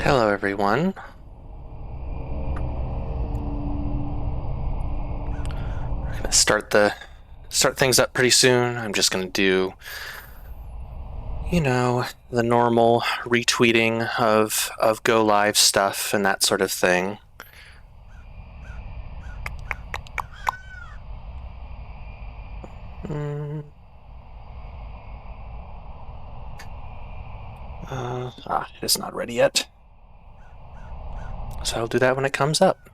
Hello, everyone. We're gonna start things up pretty soon. I'm just gonna do, the normal retweeting of go live stuff and that sort of thing. It's not ready yet. So I'll do that when it comes up.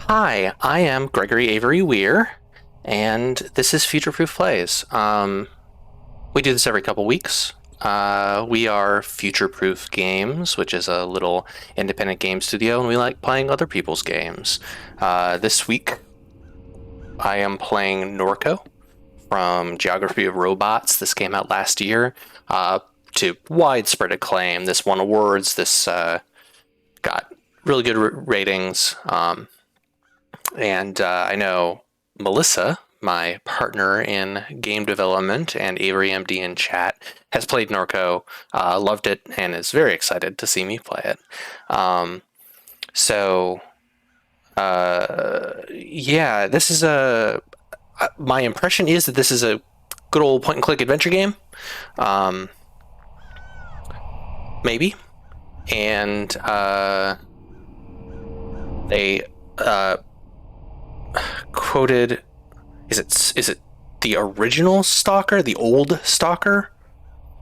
Hi, I am Gregory Avery Weir, and this is Future Proof Plays. We do this every couple weeks. We are Future Proof Games, which is a little independent game studio, and we like playing other people's games. This week, I am playing NORCO from Geography of Robots. This came out last year to widespread acclaim. This won awards. This got really good ratings. And I know Melissa, my partner in game development, and Avery MD in chat, has played NORCO, loved it, and is very excited to see me play it. Yeah, this is my impression is that this is a good old point-and-click adventure game. Maybe. And they quoted, is it the original Stalker, the old Stalker?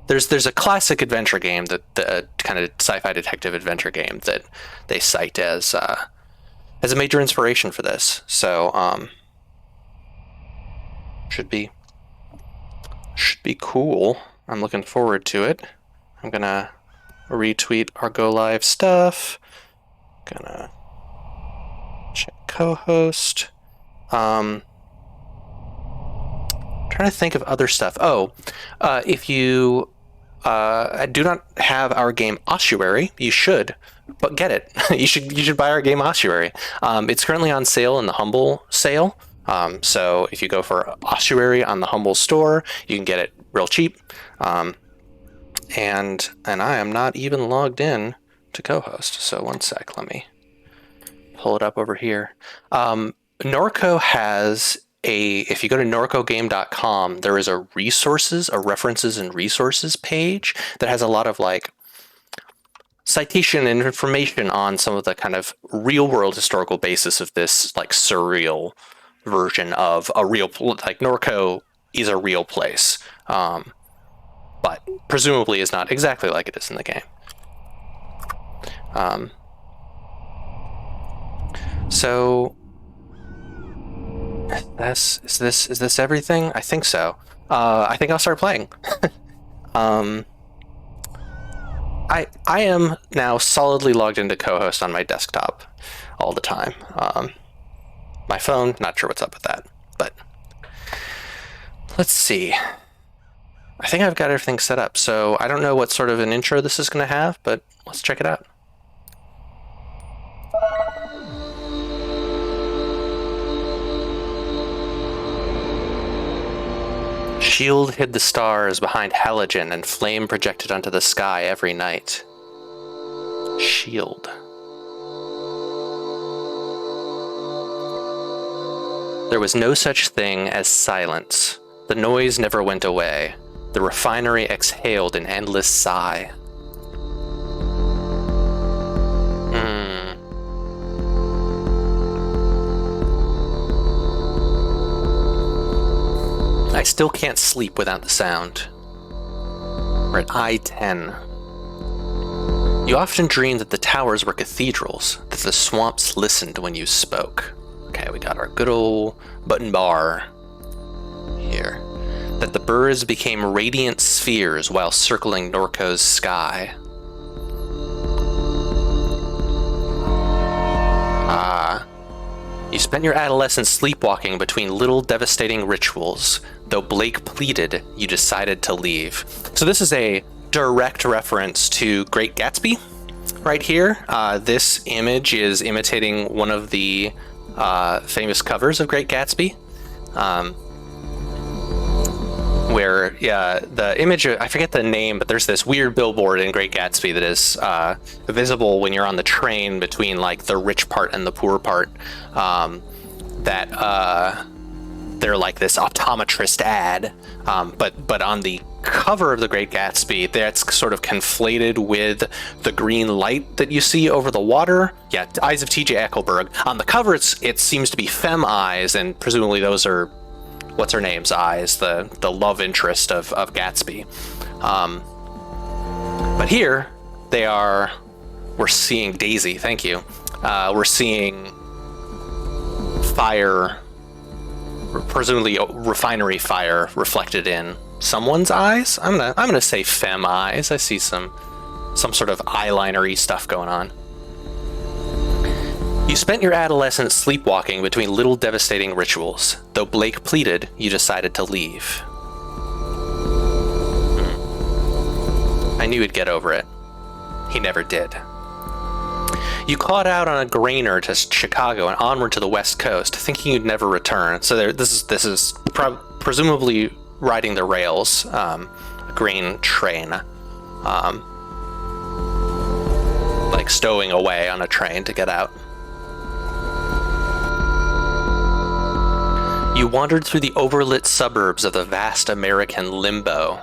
There's a classic adventure game, the kind of sci-fi detective adventure game that they cite as a major inspiration for this. So should be cool. I'm looking forward to it. I'm gonna retweet our go live stuff. Gonna check co-host. Trying to think of other stuff. If you do not have our game Ossuary, you should, but get it. you should buy our game Ossuary. It's currently on sale in the Humble sale. So if you go for Ossuary on the Humble store, you can get it real cheap. And I am not even logged in to co-host. So one sec, let me pull it up over here. NORCO has if you go to norcogame.com, there is a references and resources page that has a lot of citation and information on some of the kind of real world historical basis of this surreal version of a real, NORCO is a real place. But presumably is not exactly like it is in the game. So is this everything? I think so. I think I'll start playing. I am now solidly logged into co-host on my desktop all the time. My phone, not sure what's up with that, but let's see. I think I've got everything set up, so I don't know what sort of an intro this is going to have, but let's check it out. Shield hid the stars behind halogen and flame projected onto the sky every night. Shield. There was no such thing as silence. The noise never went away. The refinery exhaled an endless sigh. I still can't sleep without the sound. We're at I-10. You often dreamed that the towers were cathedrals, that the swamps listened when you spoke. Okay, we got our good old button bar here. That the birds became radiant spheres while circling NORCO's sky. You spent your adolescence sleepwalking between little devastating rituals. Though Blake pleaded, you decided to leave. So this is a direct reference to Great Gatsby right here. This image is imitating one of the famous covers of Great Gatsby. where the image, I forget the name, but there's this weird billboard in Great Gatsby that is visible when you're on the train between like the rich part and the poor part. They're like this optometrist ad, but on the cover of the Great Gatsby, that's sort of conflated with the green light that you see over the water. Yeah, Eyes of T.J. Eckleburg. On the cover, it seems to be femme eyes, and presumably those are what's her name's eyes, the love interest of Gatsby. But here we're seeing Daisy. Thank you. We're seeing fire, presumably refinery fire, reflected in someone's eyes. I'm gonna say femme eyes. I see some sort of eyeliner-y stuff going on. You spent your adolescence sleepwalking between little devastating rituals. Though Blake pleaded, you decided to leave. I knew he'd get over it. He never did. You caught out on a grainer to Chicago and onward to the West Coast, thinking you'd never return. So this is presumably riding the rails, a grain train, like stowing away on a train to get out. You wandered through the overlit suburbs of the vast American limbo,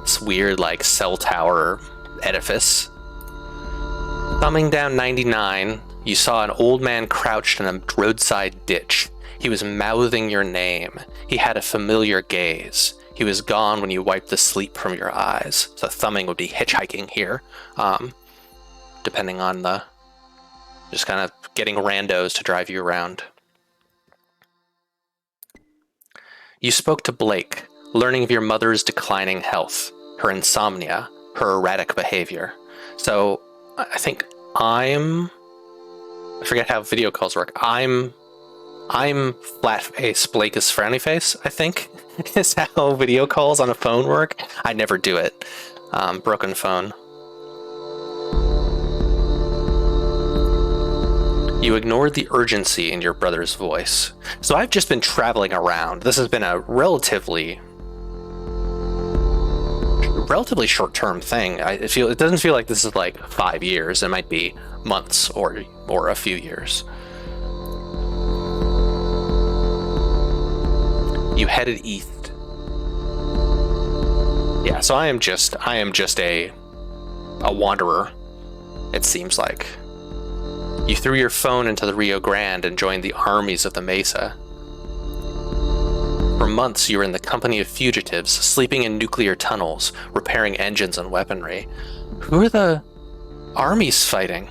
this weird like cell tower edifice. Thumbing down 99, you saw an old man crouched in a roadside ditch. He was mouthing your name. He had a familiar gaze. He was gone when you wiped the sleep from your eyes. So thumbing would be hitchhiking here, depending on just kind of getting randos to drive you around. You spoke to Blake, learning of your mother's declining health, her insomnia, her erratic behavior. So I think I forget how video calls work. I'm flat face, Blake is frowny face, I think, is how video calls on a phone work. I never do it. Broken phone. You ignored the urgency in your brother's voice. So I've just been traveling around. This has been a relatively short-term thing. It doesn't feel like this is like 5 years. It might be months or a few years. You headed east. Yeah, so I am just a wanderer, it seems like. You threw your phone into the Rio Grande and joined the armies of the Mesa. For months, you were in the company of fugitives, sleeping in nuclear tunnels, repairing engines and weaponry. Who are the armies fighting?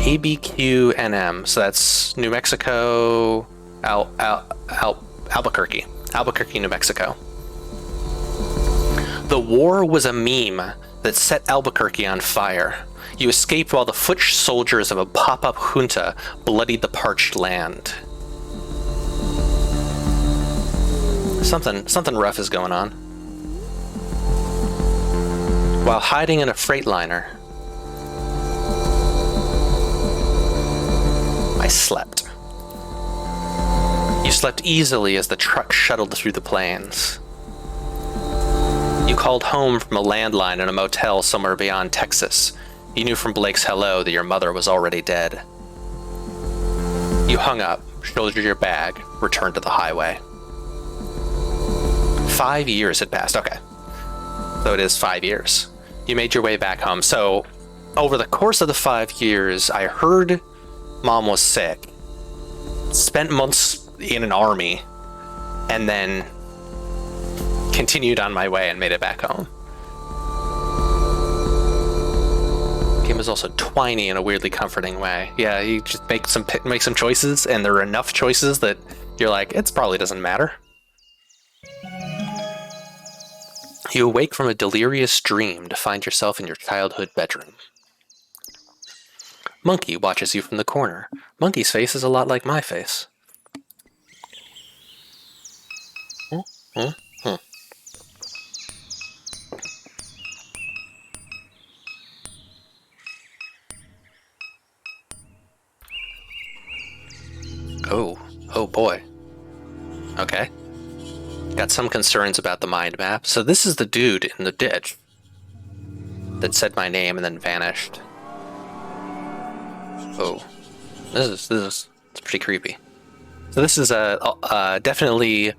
ABQNM, so that's New Mexico, Albuquerque, New Mexico. The war was a meme that set Albuquerque on fire. You escaped while the foot soldiers of a pop-up junta bloodied the parched land. Something rough is going on. While hiding in a freightliner, I slept. You slept easily as the truck shuttled through the plains. You called home from a landline in a motel somewhere beyond Texas. You knew from Blake's hello that your mother was already dead. You hung up, shouldered your bag, returned to the highway. 5 years had passed. Okay. So it is 5 years. You made your way back home. So over the course of the 5 years, I heard Mom was sick, spent months in an army, and then continued on my way and made it back home. The game is also twiny in a weirdly comforting way. Yeah, you just make some choices, and there are enough choices that you're like, it probably doesn't matter. You awake from a delirious dream to find yourself in your childhood bedroom. Monkey watches you from the corner. Monkey's face is a lot like my face. Oh boy. Okay. got some concerns about the mind map. So this is the dude in the ditch that said my name and then vanished. Oh, it's pretty creepy. So this is definitely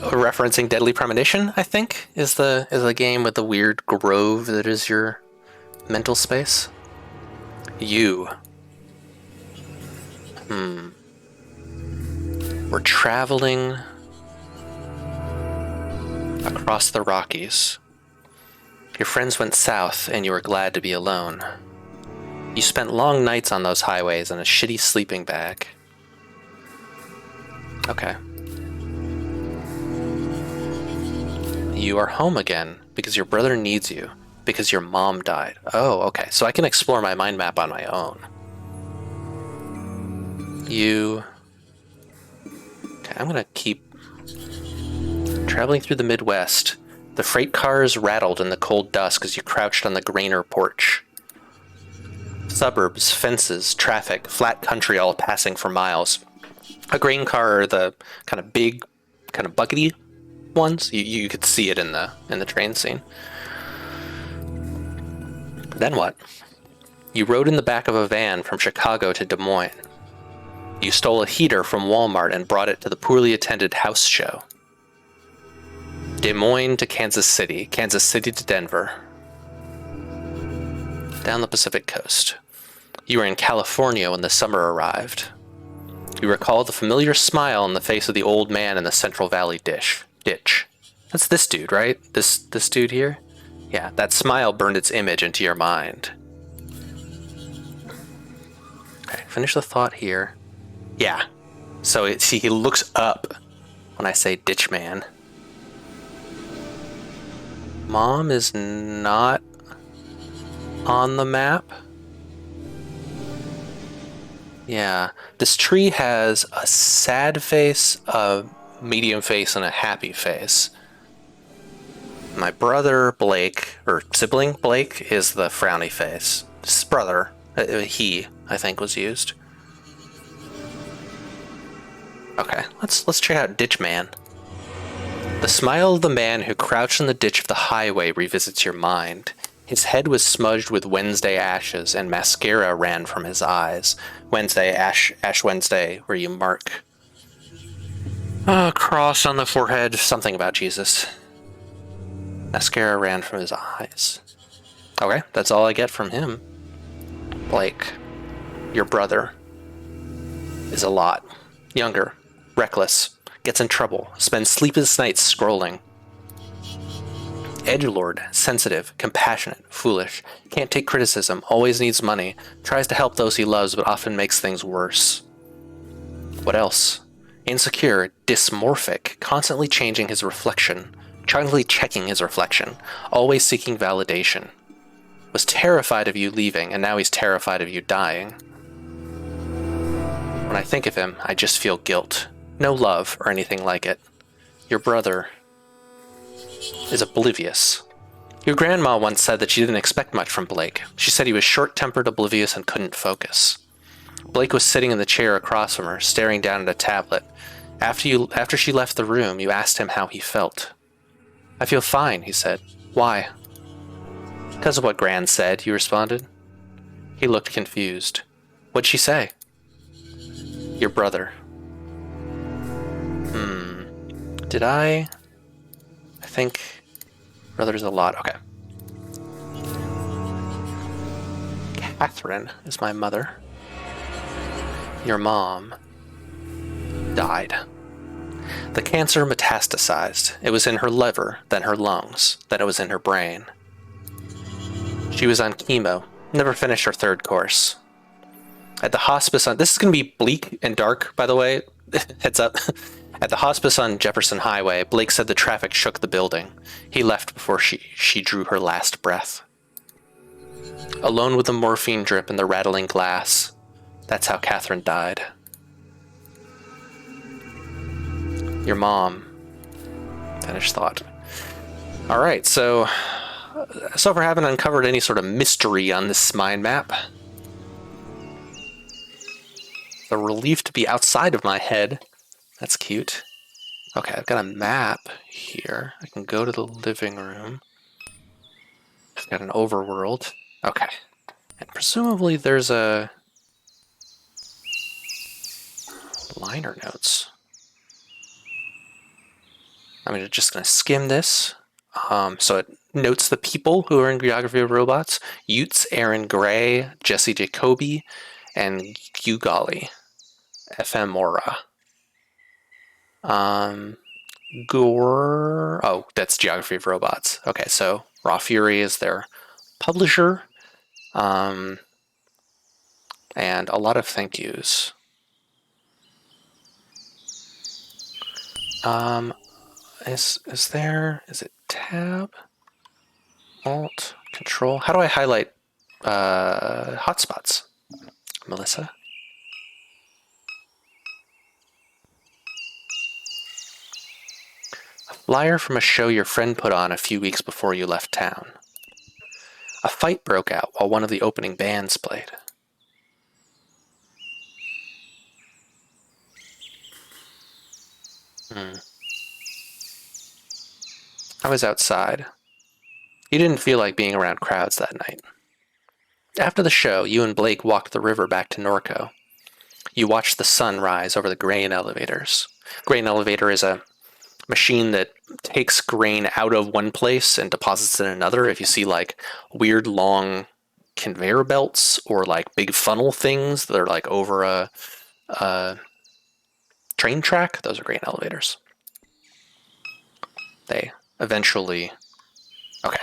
referencing Deadly Premonition, I think, is the game with the weird grove that is your mental space. You. We're traveling across the Rockies. Your friends went south and you were glad to be alone. You spent long nights on those highways in a shitty sleeping bag. Okay. You are home again because your brother needs you, because your mom died. Oh, okay. So I can explore my mind map on my own. You... Okay, I'm gonna keep traveling through the Midwest. The freight cars rattled in the cold dusk as you crouched on the grainer porch. Suburbs, fences, traffic, flat country all passing for miles. A grain car, the kind of big, kind of buckety ones, you could see it in the train scene. Then what? You rode in the back of a van from Chicago to Des Moines. You stole a heater from Walmart and brought it to the poorly attended house show. Des Moines to Kansas City to Denver. Down the Pacific coast. You were in California when the summer arrived. You recall the familiar smile on the face of the old man in the Central Valley ditch. That's this dude, right? This dude here? Yeah, that smile burned its image into your mind. Okay, finish the thought here. Yeah. So he looks up when I say ditch man. Mom is not on the map. Yeah. This tree has a sad face, a medium face, and a happy face. My brother Blake, or sibling Blake, is the frowny face. His brother, he, I think, was used. Okay, let's check out Ditch Man. The smile of the man who crouched in the ditch of the highway revisits your mind. His head was smudged with Wednesday ashes, and mascara ran from his eyes. Wednesday, Ash Wednesday, where you mark a cross on the forehead, something about Jesus. Mascara ran from his eyes. Okay, that's all I get from him. Blake, your brother, is a lot. Younger, reckless, gets in trouble, spends sleepless nights scrolling. Edgelord, sensitive, compassionate, foolish, can't take criticism, always needs money, tries to help those he loves but often makes things worse. What else? Insecure, dysmorphic, constantly changing his reflection, constantly checking his reflection, always seeking validation. Was terrified of you leaving, and now he's terrified of you dying. When I think of him, I just feel guilt. No love or anything like it. Your brother is oblivious. Your grandma once said that she didn't expect much from Blake. She said he was short-tempered, oblivious, and couldn't focus. Blake was sitting in the chair across from her, staring down at a tablet. After she left the room, you asked him how he felt. I feel fine, he said. Why? Because of what Gran said, you responded. He looked confused. What'd she say? Your brother. Did I think brother's a lot. Okay. Catherine is my mother. Your mom died. The cancer metastasized. It was in her liver, then her lungs, then it was in her brain. She was on chemo, never finished her third course. At the hospice on... This is going to be bleak and dark, by the way. Heads up. At the hospice on Jefferson Highway, Blake said the traffic shook the building. He left before she drew her last breath. Alone with the morphine drip and the rattling glass. That's how Catherine died. Your mom. Finished thought. Alright, so far I haven't uncovered any sort of mystery on this mind map. A relief to be outside of my head. That's cute. Okay, I've got a map here. I can go to the living room. I've got an overworld. Okay. And presumably there's a liner notes. I'm just going to skim this. So it notes the people who are in Geography of Robots. Utes, Aaron Gray, Jesse Jacoby, and Ugali. Ephemera. Gore. Oh, that's Geography of Robots. Okay, so Raw Fury is their publisher. And a lot of thank yous. Is it tab? Alt? Control? How do I highlight hotspots? Melissa? A flyer from a show your friend put on a few weeks before you left town. A fight broke out while one of the opening bands played. I was outside. You didn't feel like being around crowds that night. After the show, you and Blake walked the river back to Norco. You watched the sun rise over the grain elevators. Grain elevator is a machine that takes grain out of one place and deposits it in another. If you see like weird long conveyor belts or like big funnel things that are like over a train track, those are grain elevators. They eventually... Okay,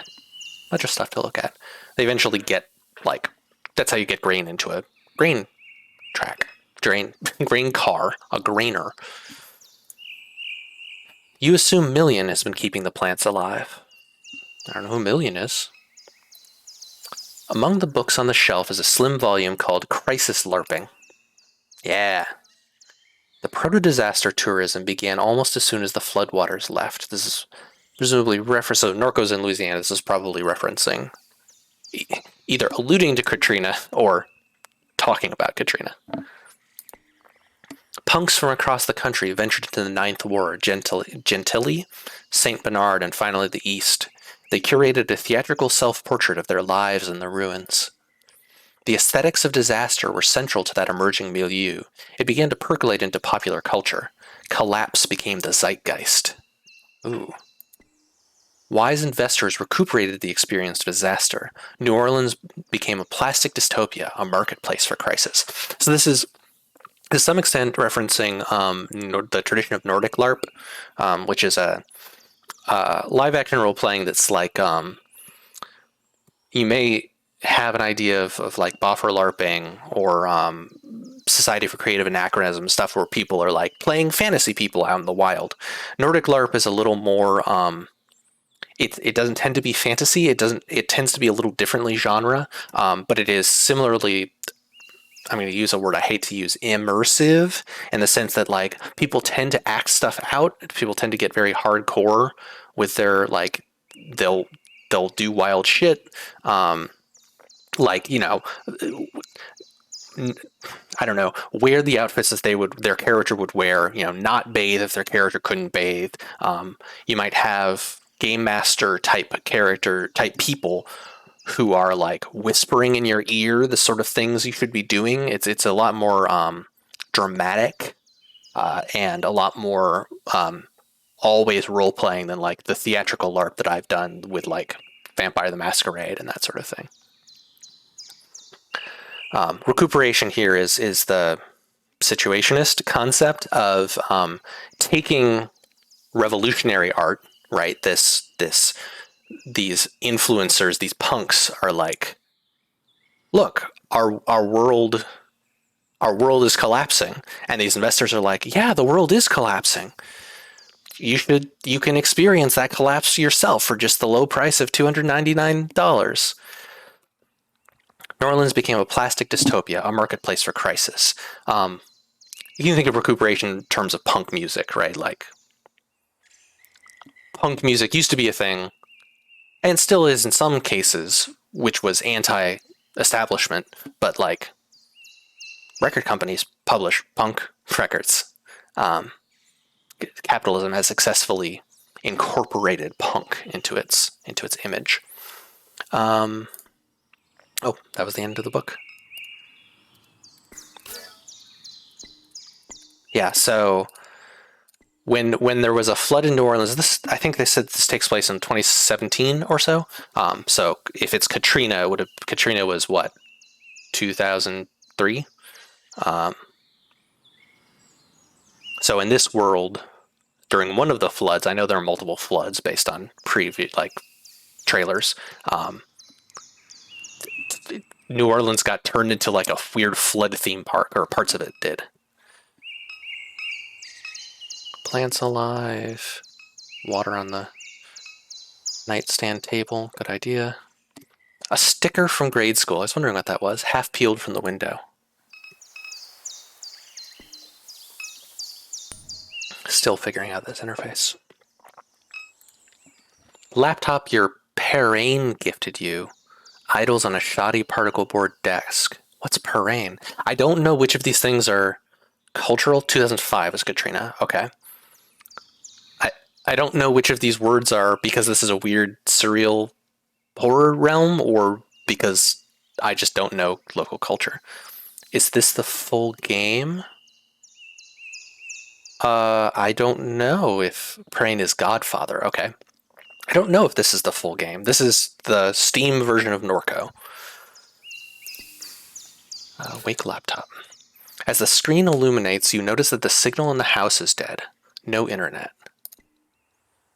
not just stuff to look at. They eventually get like... That's how you get grain into a grain track. Grain car, a grainer. You assume Million has been keeping the plants alive. I don't know who Million is. Among the books on the shelf is a slim volume called Crisis LARPing. Yeah. The proto-disaster tourism began almost as soon as the floodwaters left. This is presumably reference. So Norco's in Louisiana. This is probably referencing, either alluding to Katrina or talking about Katrina. Punks from across the country ventured into the Ninth Ward, Gentilly, St. Bernard, and finally the East. They curated a theatrical self-portrait of their lives in the ruins. The aesthetics of disaster were central to that emerging milieu. It began to percolate into popular culture. Collapse became the zeitgeist. Ooh. Wise investors recuperated the experienced disaster. New Orleans became a plastic dystopia, a marketplace for crisis. So this is, to some extent, referencing the tradition of Nordic LARP, which is a live-action role-playing that's like, you may have an idea of like boffer LARPing or Society for Creative Anachronism, stuff where people are like playing fantasy people out in the wild. Nordic LARP is a little more... It doesn't tend to be fantasy. It tends to be a little differently genre, but it is similarly, I'm going to use a word I hate to use, immersive, in the sense that like people tend to act stuff out. People tend to get very hardcore with their like they'll do wild shit. Like, you know, I don't know, wear the outfits that their character would wear, you know, not bathe if their character couldn't bathe. You might have game master type people who are like whispering in your ear the sort of things you should be doing. It's a lot more dramatic and a lot more always role playing than like the theatrical LARP that I've done with like Vampire the Masquerade and that sort of thing. Recuperation here is the situationist concept of taking revolutionary art, right? These influencers, these punks are like, look, our world is collapsing, and these investors are like, yeah, the world is collapsing. You can experience that collapse yourself for just the low price of $299. New Orleans became a plastic dystopia, a marketplace for crisis. You can think of recuperation in terms of punk music, right? Like, punk music used to be a thing, and still is in some cases, which was anti-establishment, but like, record companies publish punk records. capitalism has successfully incorporated punk into its image. Oh, that was the end of the book. Yeah, so when there was a flood in New Orleans, this, I think they said this takes place in 2017 or so. So if it's Katrina, Katrina was what, 2003? So in this world, during one of the floods, I know there are multiple floods based on previous trailers. New Orleans got turned into like a weird flood theme park, or parts of it did. Plants alive. Water on the nightstand table. Good idea. A sticker from grade school. I was wondering what that was. Half peeled from the window. Still figuring out this interface. Laptop your parrain gifted you. Idles on a shoddy particle board desk. What's parrain? I don't know which of these things are cultural. 2005 was Katrina. Okay. I don't know which of these words are because this is a weird surreal horror realm, or because I just don't know local culture. Is this the full game? I don't know if Parrain is Godfather. Okay. I don't know if this is the full game. This is the Steam version of Norco. Wake laptop. As the screen illuminates, you notice that the signal in the house is dead. No internet.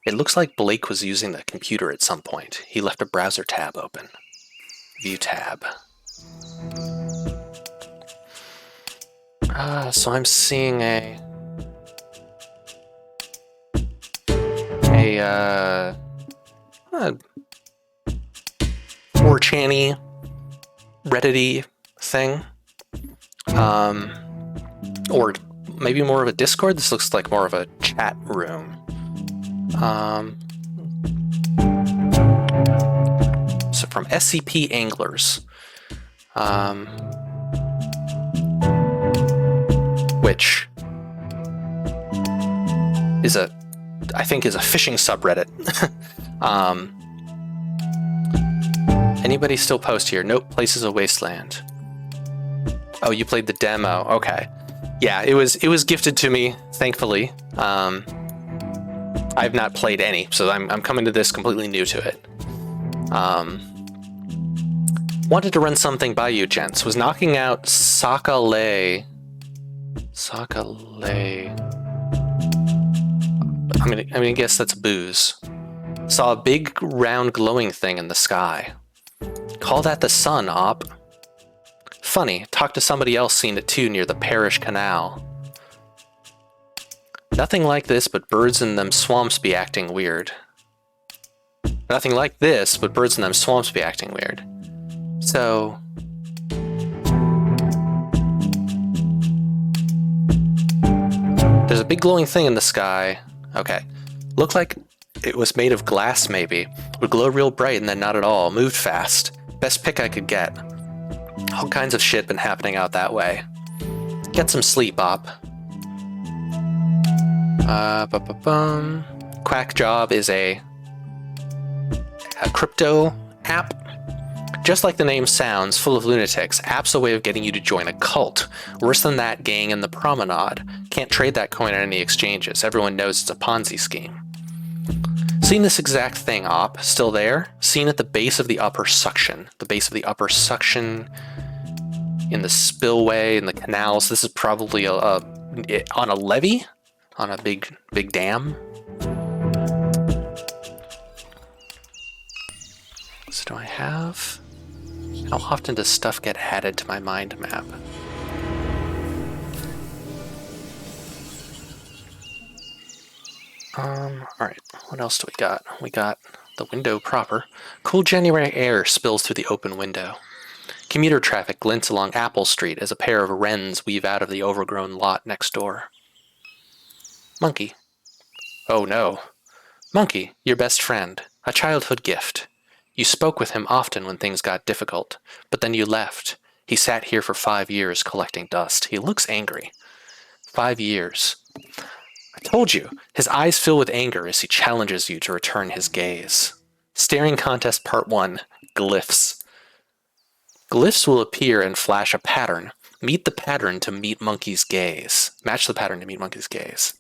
It looks like Blake was using the computer at some point. He left a browser tab open. View tab. So I'm seeing a 4chan-y, Reddit-y thing. Or maybe more of a Discord. This looks like more of a chat room. So from SCP Anglers, which is I think is a fishing subreddit. Anybody still post here? Nope, place is a wasteland. Oh, you played the demo. Okay. Yeah, it was gifted to me, thankfully. I've not played any, so I'm coming to this completely new to it. Wanted to run something by you, gents. Was knocking out Sakale. I'm gonna guess that's booze. Saw a big round glowing thing in the sky. Call that the sun, op. Funny, talked to somebody else seen it too near the parish canal. Nothing like this, but birds in them swamps be acting weird. Nothing like this, but birds in them swamps be acting weird. So... there's a big glowing thing in the sky. Okay. Looked like it was made of glass, maybe. Would glow real bright and then not at all. Moved fast. Best pick I could get. All kinds of shit been happening out that way. Get some sleep, op. Quack Job is a crypto app. Just like the name sounds, full of lunatics. App's a way of getting you to join a cult. Worse than that gang in the promenade. Can't trade that coin at any exchanges. Everyone knows it's a Ponzi scheme. Seen this exact thing, op. Still there? Seen at the base of the upper suction. The base of the upper suction in the spillway, in the canals. This is probably on a levee? On a big dam? So do I have... how often does stuff get added to my mind map? Alright, what else do we got? We got the window proper. Cool January air spills through the open window. Commuter traffic glints along Apple Street as a pair of wrens weave out of the overgrown lot next door. Monkey. Oh no. Monkey, your best friend. A childhood gift. You spoke with him often when things got difficult, but then you left. He sat here for 5 years collecting dust. He looks angry. 5 years. Told you. His eyes fill with anger as he challenges you to return his gaze. Staring Contest Part 1, Glyphs. Glyphs will appear and flash a pattern. Meet the pattern to meet Monkey's gaze. Match the pattern to meet Monkey's gaze.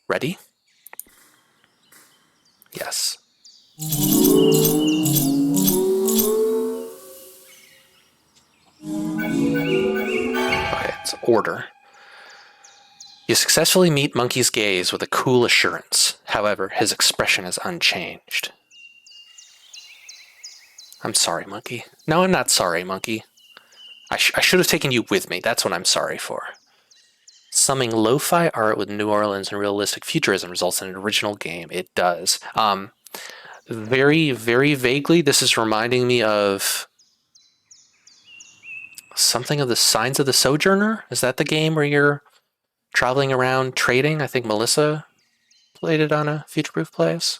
Ready? Yes. Okay, it's order. You successfully meet Monkey's gaze with a cool assurance. However, his expression is unchanged. I'm sorry, Monkey. No, I'm not sorry, Monkey. I should have taken you with me. That's what I'm sorry for. Summing lo-fi art with New Orleans and realistic futurism results in an original game. It does. Very, very vaguely, this is reminding me of something of the Signs of the Sojourner. Is that the game where you're traveling around trading? I think Melissa played it on a Future Proof Plays.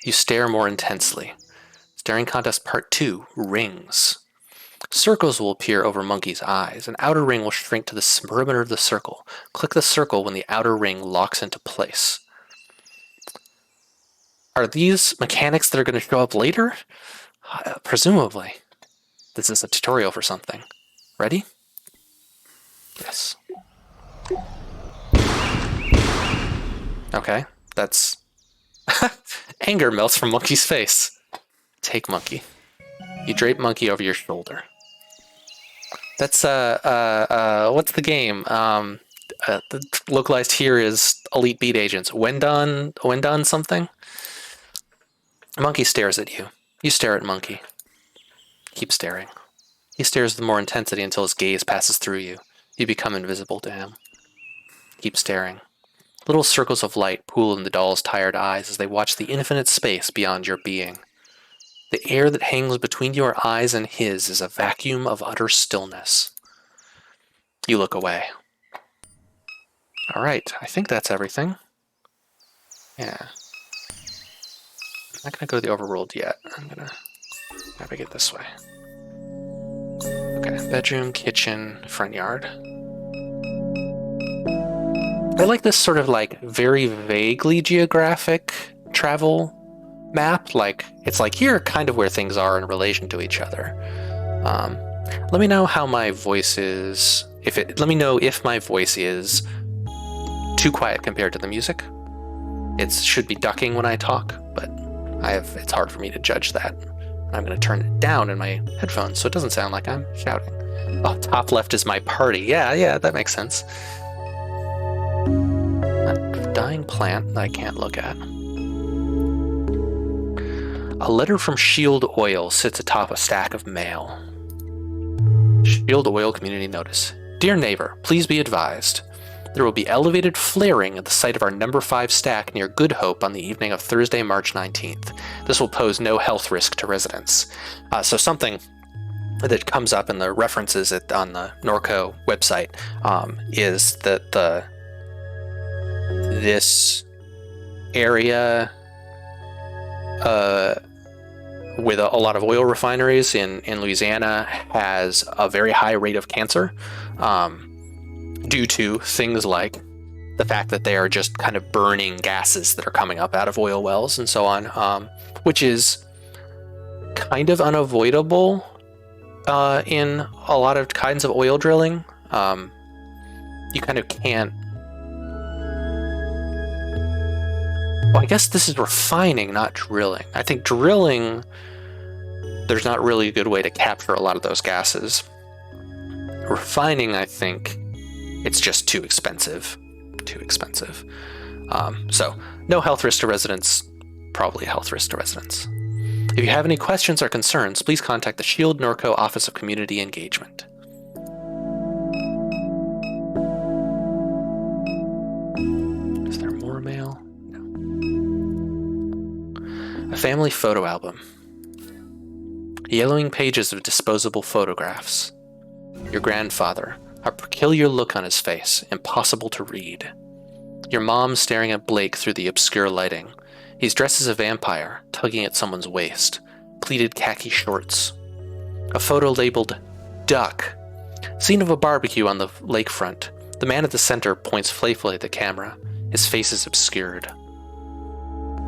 You stare more intensely. Staring Contest Part 2, Rings. Circles will appear over Monkey's eyes. An outer ring will shrink to the perimeter of the circle. Click the circle when the outer ring locks into place. Are these mechanics that are going to show up later? Presumably. This is a tutorial for something. Ready? Yes. Okay, that's... Anger melts from Monkey's face. Take Monkey. You drape Monkey over your shoulder. That's, what's the game? The localized here is Elite Beat Agents. Wendon something? Monkey stares at you. You stare at Monkey. Keep staring. He stares with more intensity until his gaze passes through you. You become invisible to him. Keep staring. Little circles of light pool in the doll's tired eyes as they watch the infinite space beyond your being. The air that hangs between your eyes and his is a vacuum of utter stillness. You look away. All right, I think that's everything. Yeah. I'm not going to go to the overworld yet. I'm going to navigate this way. Okay, bedroom, kitchen, front yard. I like this sort of like very vaguely geographic travel map. Like, it's like here kind of where things are in relation to each other. Let me know how my voice is. Let me know if my voice is too quiet compared to the music. It should be ducking when I talk, but it's hard for me to judge that. I'm going to turn it down in my headphones so it doesn't sound like I'm shouting. Oh, top left is my party. Yeah, that makes sense. A dying plant that I can't look at. A letter from Shield Oil sits atop a stack of mail. Shield Oil Community Notice. Dear neighbor, please be advised. There will be elevated flaring at the site of our number 5 stack near Good Hope on the evening of Thursday, March 19th. This will pose no health risk to residents. So something that comes up in the references on the NORCO website is that this area with a lot of oil refineries in Louisiana has a very high rate of cancer due to things like the fact that they are just kind of burning gases that are coming up out of oil wells and so on, which is kind of unavoidable in a lot of kinds of oil drilling. You kind of can't. Well, I guess this is refining, not drilling. I think drilling, there's not really a good way to capture a lot of those gases. Refining, I think, it's just too expensive. So, no health risk to residents, probably a health risk to residents. If you have any questions or concerns, please contact the Shield NORCO Office of Community Engagement. Is there more mail? No. A family photo album. Yellowing pages of disposable photographs. Your grandfather, a peculiar look on his face, impossible to read. Your mom staring at Blake through the obscure lighting. He's dressed as a vampire, tugging at someone's waist. Pleated khaki shorts. A photo labeled Duck. Scene of a barbecue on the lakefront. The man at the center points playfully at the camera. His face is obscured.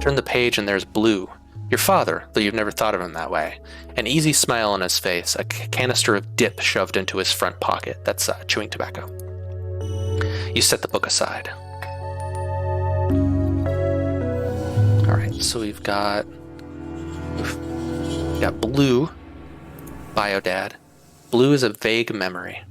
Turn the page and there's Blue, your father, though you've never thought of him that way. An easy smile on his face, a canister of dip shoved into his front pocket. That's chewing tobacco. You set the book aside. Alright, so we've got Blue, Biodad. Blue is a vague memory.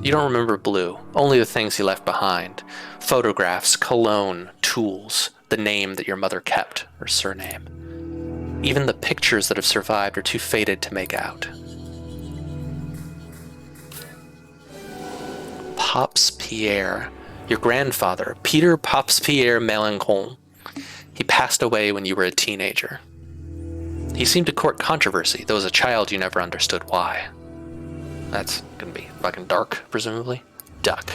You don't remember Blue, only the things he left behind. Photographs, cologne, tools, the name that your mother kept, her surname. Even the pictures that have survived are too faded to make out. Pops Pierre, your grandfather, Peter Pops Pierre Melancon. He passed away when you were a teenager. He seemed to court controversy, though as a child you never understood why. That's gonna be fucking dark, presumably. Duck.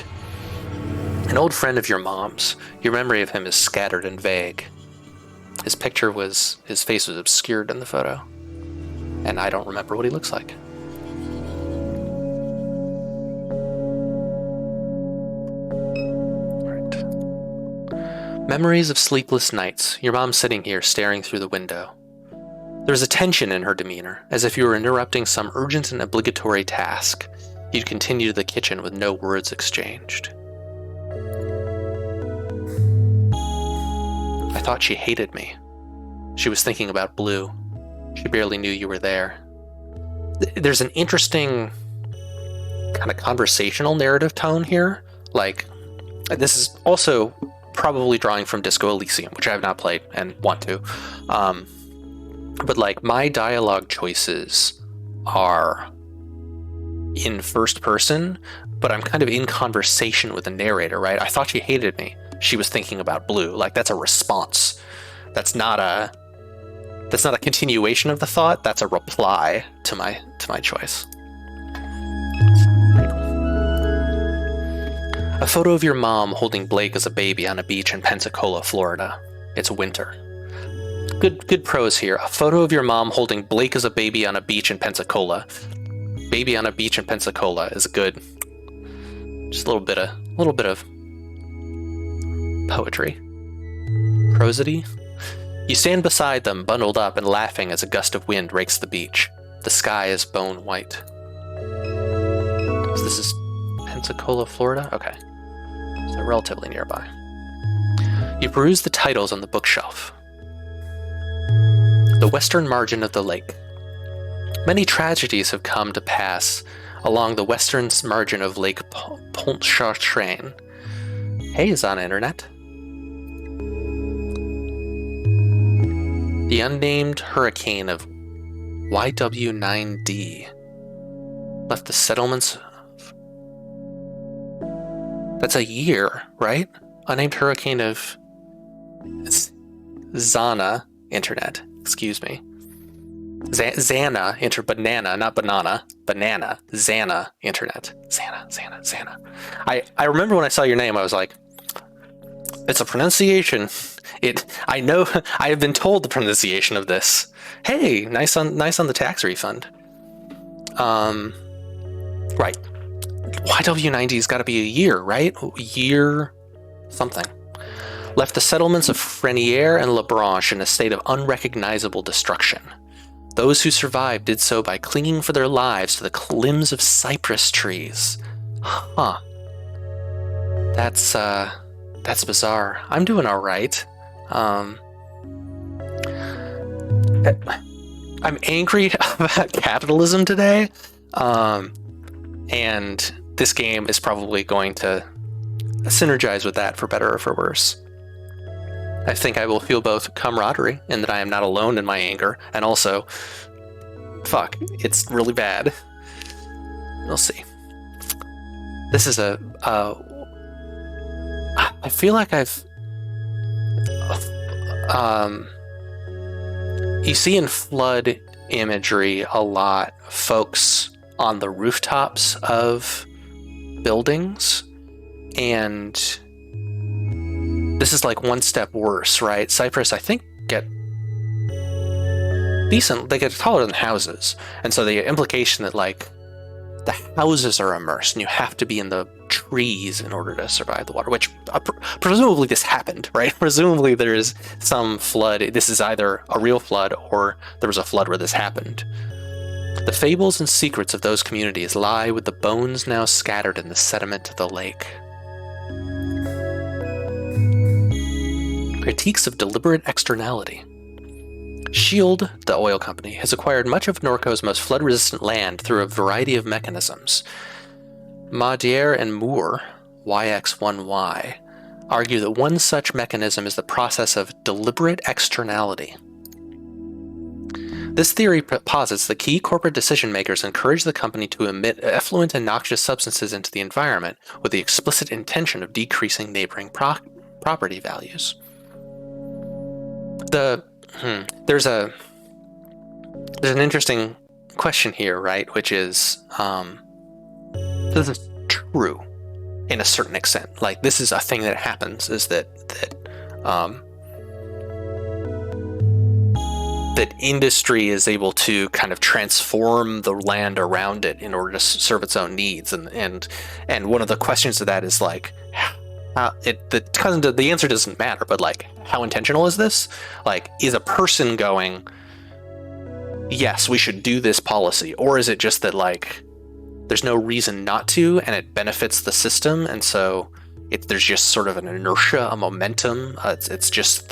An old friend of your mom's. Your memory of him is scattered and vague. His face was obscured in the photo. And I don't remember what he looks like. Right. Memories of sleepless nights. Your mom sitting here staring through the window. There was a tension in her demeanor, as if you were interrupting some urgent and obligatory task. You'd continue to the kitchen with no words exchanged. I thought she hated me. She was thinking about Blue. She barely knew you were there. There's an interesting kind of conversational narrative tone here. Like, this is also probably drawing from Disco Elysium, which I have not played and want to. But like, my dialogue choices are in first person, but I'm kind of in conversation with the narrator, right? I thought she hated me. She was thinking about Blue. Like, that's a response. That's not a continuation of the thought. That's a reply to my choice. A photo of your mom holding Blake as a baby on a beach in Pensacola, Florida. It's winter. Good prose here. A photo of your mom holding Blake as a baby on a beach in Pensacola. Baby on a beach in Pensacola is good. Just a little bit of poetry. Prosody. You stand beside them, bundled up and laughing as a gust of wind rakes the beach. The sky is bone white. So this is Pensacola, Florida? Okay. So relatively nearby. You peruse the titles on the bookshelf. The western margin of the lake. Many tragedies have come to pass along the western margin of Lake Pontchartrain. Hey, on internet. The unnamed hurricane of YW9D left the settlements. That's a year, right? Unnamed hurricane of Zana internet. Excuse me. Xana, banana, not banana, banana, Xana, internet. Xana. I remember when I saw your name, I was like, it's a pronunciation. I know, I have been told the pronunciation of this. Hey, nice on the tax refund. Right. YW90's got to be a year, right? Year something. Left the settlements of Freniere and La Branche in a state of unrecognizable destruction. Those who survived did so by clinging for their lives to the limbs of cypress trees. Huh. That's bizarre. I'm doing all right. I'm angry about capitalism today. And this game is probably going to synergize with that for better or for worse. I think I will feel both camaraderie in that I am not alone in my anger, and also, fuck, it's really bad. We'll see. This is I feel like you see in flood imagery a lot folks on the rooftops of buildings, and this is like one step worse, right? Cypress, I think, get taller than houses. And so the implication that like the houses are immersed and you have to be in the trees in order to survive the water, which presumably this happened, right? Presumably there is some flood. This is either a real flood or there was a flood where this happened. The fables and secrets of those communities lie with the bones now scattered in the sediment of the lake. Critiques of deliberate externality. Shield, the oil company, has acquired much of NORCO's most flood-resistant land through a variety of mechanisms. Maudier and Moore, YX1Y, argue that one such mechanism is the process of deliberate externality. This theory posits that key corporate decision-makers encourage the company to emit effluent and noxious substances into the environment with the explicit intention of decreasing neighboring property values. There's an interesting question here, right? Which is, this is true in a certain extent. Like, this is a thing that happens, is that industry is able to kind of transform the land around it in order to serve its own needs. And one of the questions of that is like, the answer doesn't matter, but like, how intentional is this? Like, is a person going, yes, we should do this policy, or is it just that like there's no reason not to and it benefits the system, and so there's just sort of an inertia, a momentum. It's just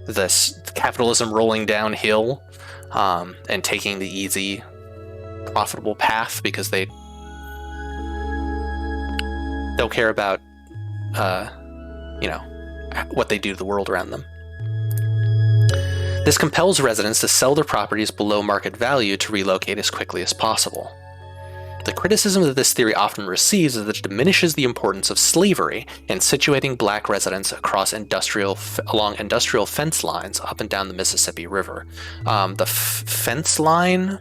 this capitalism rolling downhill and taking the easy, profitable path because they don't care about what they do to the world around them. This compels residents to sell their properties below market value to relocate as quickly as possible. The criticism that this theory often receives is that it diminishes the importance of slavery in situating black residents along industrial fence lines up and down the Mississippi River. The fence line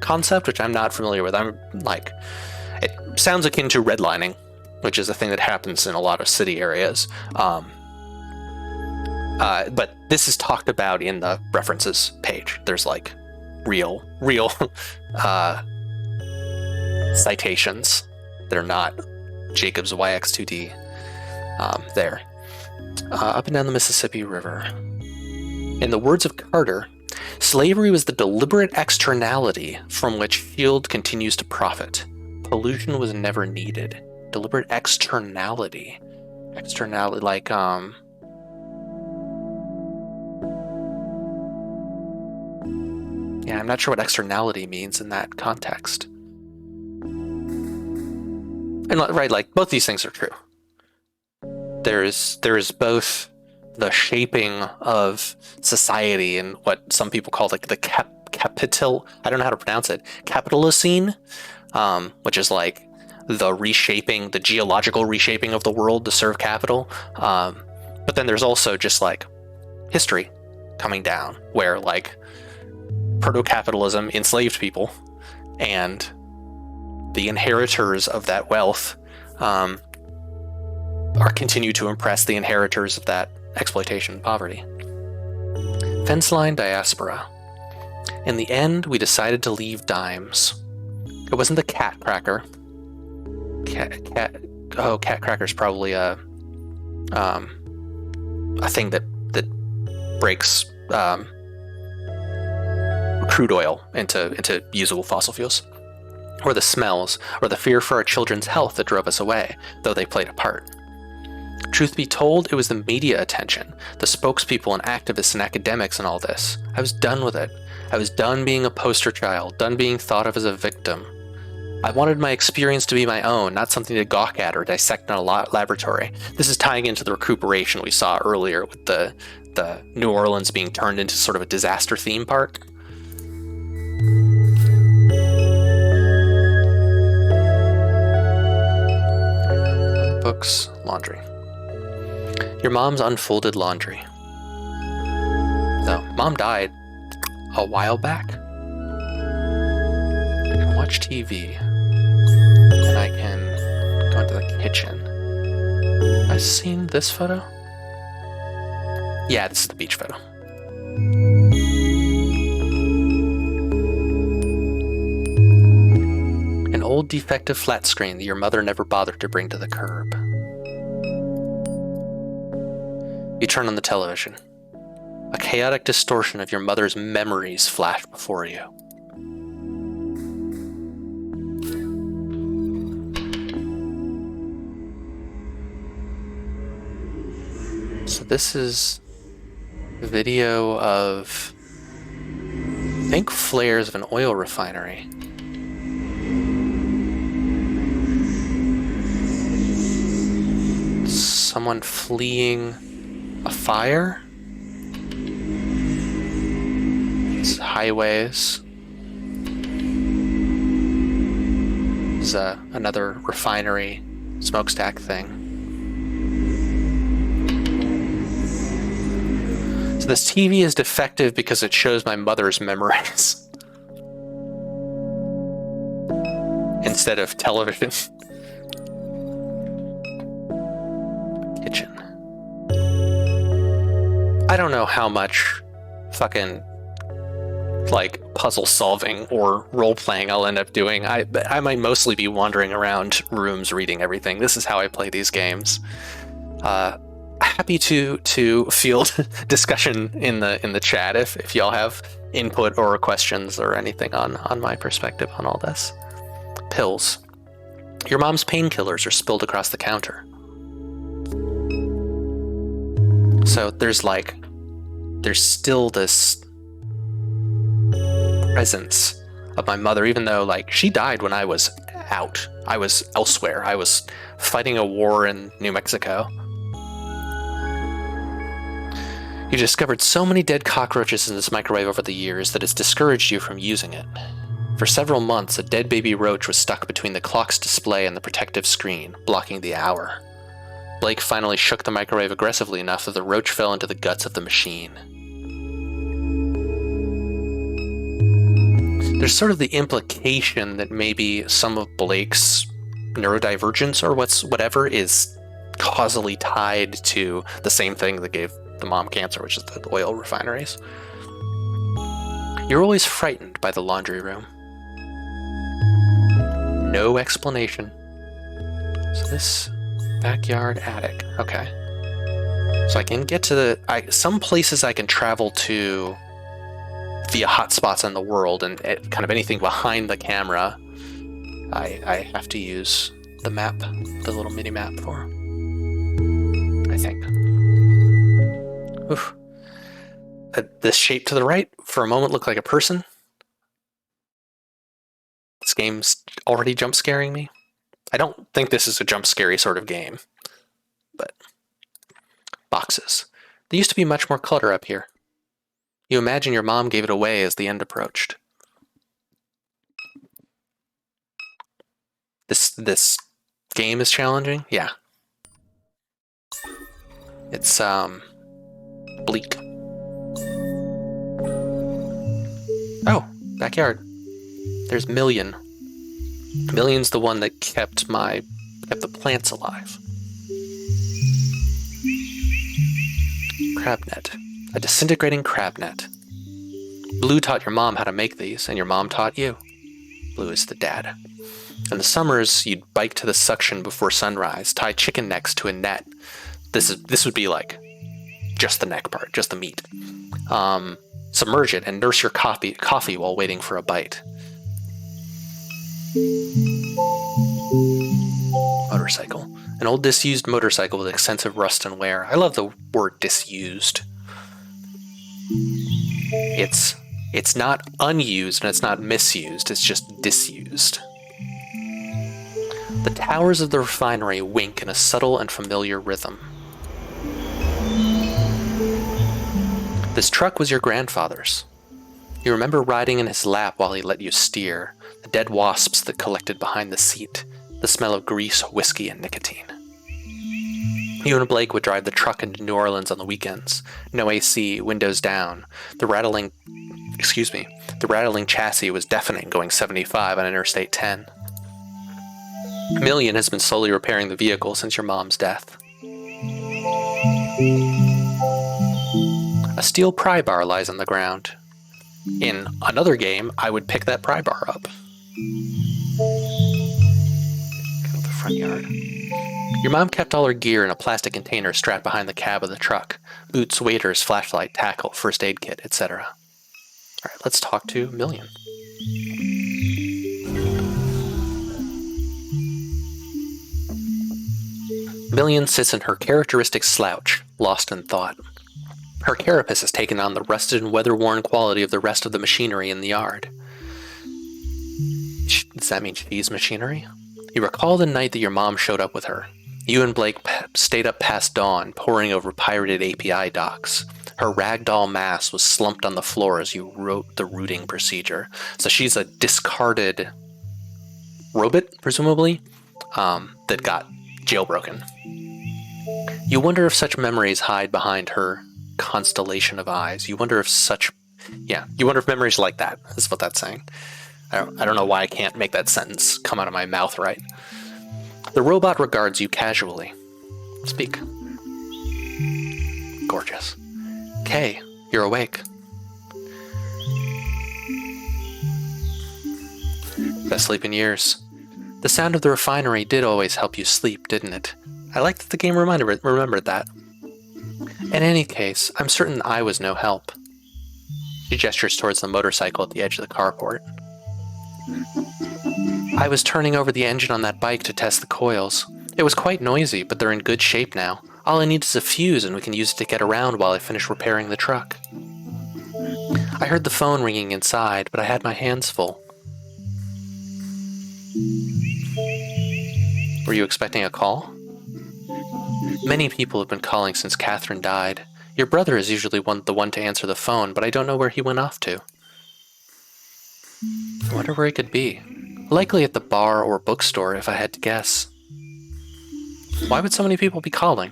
concept, which I'm not familiar with, it sounds akin to redlining, which is a thing that happens in a lot of city areas. But this is talked about in the references page. There's like real citations that are not Jacob's YX2D there. Up and down the Mississippi River. In the words of Carter, slavery was the deliberate externality from which Shield continues to profit. Pollution was never needed. Deliberate externality. Externality, like, yeah, I'm not sure what externality means in that context. And right, like, both these things are true. There is both the shaping of society and what some people call like the capital, I don't know how to pronounce it, Capitalocene, which is like the reshaping, the geological reshaping of the world to serve capital. But then there's also just like history coming down where like proto-capitalism enslaved people, and the inheritors of that wealth continue to impress the inheritors of that exploitation and poverty. Fence line diaspora. In the end, we decided to leave dimes. It wasn't the cat cracker. Cat cracker's probably a thing that breaks crude oil into usable fossil fuels. Or the smells, or the fear for our children's health that drove us away, though they played a part. Truth be told, it was the media attention, the spokespeople and activists and academics and all this. I was done with it. I was done being a poster child, done being thought of as a victim. I wanted my experience to be my own, not something to gawk at or dissect in a laboratory. This is tying into the recuperation we saw earlier with the New Orleans being turned into sort of a disaster theme park. Books, laundry. Your mom's unfolded laundry. So, mom died a while back. I can watch TV, and I can go into the kitchen. Have I seen this photo? Yeah, this is the beach photo. An old old defective flat screen that your mother never bothered to bring to the curb. You turn on the television. A chaotic distortion of your mother's memories flash before you. So this is a video of, I think, flares of an oil refinery. Someone fleeing a fire. It's highways. There's another refinery smokestack thing. So this TV is defective because it shows my mother's memories instead of television. Kitchen. I don't know how much fucking like puzzle solving or role playing I'll end up doing. I might mostly be wandering around rooms reading everything. This is how I play these games. Happy to field discussion in the chat if y'all have input or questions or anything on my perspective on all this. Pills. Your mom's painkillers are spilled across the counter. So there's still this presence of my mother, even though like she died when I was out. I was elsewhere. I was fighting a war in New Mexico. You discovered so many dead cockroaches in this microwave over the years that it's discouraged you from using it. For several months, a dead baby roach was stuck between the clock's display and the protective screen, blocking the hour. Blake finally shook the microwave aggressively enough that the roach fell into the guts of the machine. There's sort of the implication that maybe some of Blake's neurodivergence or whatever is causally tied to the same thing that gave the mom cancer, which is the oil refineries. You're always frightened by the laundry room. No explanation. So this backyard attic. Okay. So I can get to some places I can travel to via hotspots in the world, and kind of anything behind the camera I have to use the map, the little mini map for. I think. Oof. This shape to the right for a moment looked like a person. This game's already jump scaring me. I don't think this is a jump scary sort of game, but boxes. There used to be much more clutter up here. You imagine your mom gave it away as the end approached. This game is challenging? Yeah. It's bleak. Oh, backyard. There's Million. Million's the one that kept the plants alive. Crab net. A disintegrating crab net. Blue taught your mom how to make these, and your mom taught you. Blue is the dad. In the summers, you'd bike to the suction before sunrise, tie chicken necks to a net. This would be like just the neck part, just the meat. Submerge it and nurse your coffee while waiting for a bite. Motorcycle. An old disused motorcycle with extensive rust and wear. I love the word disused. It's not unused and it's not misused, it's just disused. The towers of the refinery wink in a subtle and familiar rhythm. This truck was your grandfather's. You remember riding in his lap while he let you steer, the dead wasps that collected behind the seat, the smell of grease, whiskey, and nicotine. You and Blake would drive the truck into New Orleans on the weekends. No AC, windows down. The rattling chassis was deafening going 75 on Interstate 10. Million has been slowly repairing the vehicle since your mom's death. A steel pry bar lies on the ground. In another game, I would pick that pry bar up. front yard. Your mom kept all her gear in a plastic container strapped behind the cab of the truck. Boots, waders, flashlight, tackle, first aid kit, etc. Alright, let's talk to Million. Million sits in her characteristic slouch, lost in thought. Her carapace has taken on the rusted and weather-worn quality of the rest of the machinery in the yard. Does that mean she's machinery? You recall the night that your mom showed up with her. You and Blake stayed up past dawn, poring over pirated API docs. Her ragdoll mass was slumped on the floor as you wrote the routing procedure. So she's a discarded robot, presumably, that got jailbroken. You wonder if such memories hide behind her constellation of eyes. You wonder if you wonder if memories like that is what that's saying. I don't know why I can't make that sentence come out of my mouth right. The robot regards you casually. Speak. Gorgeous. Kay, you're awake. Best sleep in years. The sound of the refinery did always help you sleep, didn't it? I like that the game remembered that. In any case, I'm certain I was no help. She gestures towards the motorcycle at the edge of the carport. I was turning over the engine on that bike to test the coils. It was quite noisy, but they're in good shape now. All I need is a fuse and we can use it to get around while I finish repairing the truck. I heard the phone ringing inside, but I had my hands full. Were you expecting a call? Many people have been calling since Catherine died. Your brother is usually the one to answer the phone, but I don't know where he went off to. I wonder where he could be. Likely at the bar or bookstore, if I had to guess. Why would so many people be calling?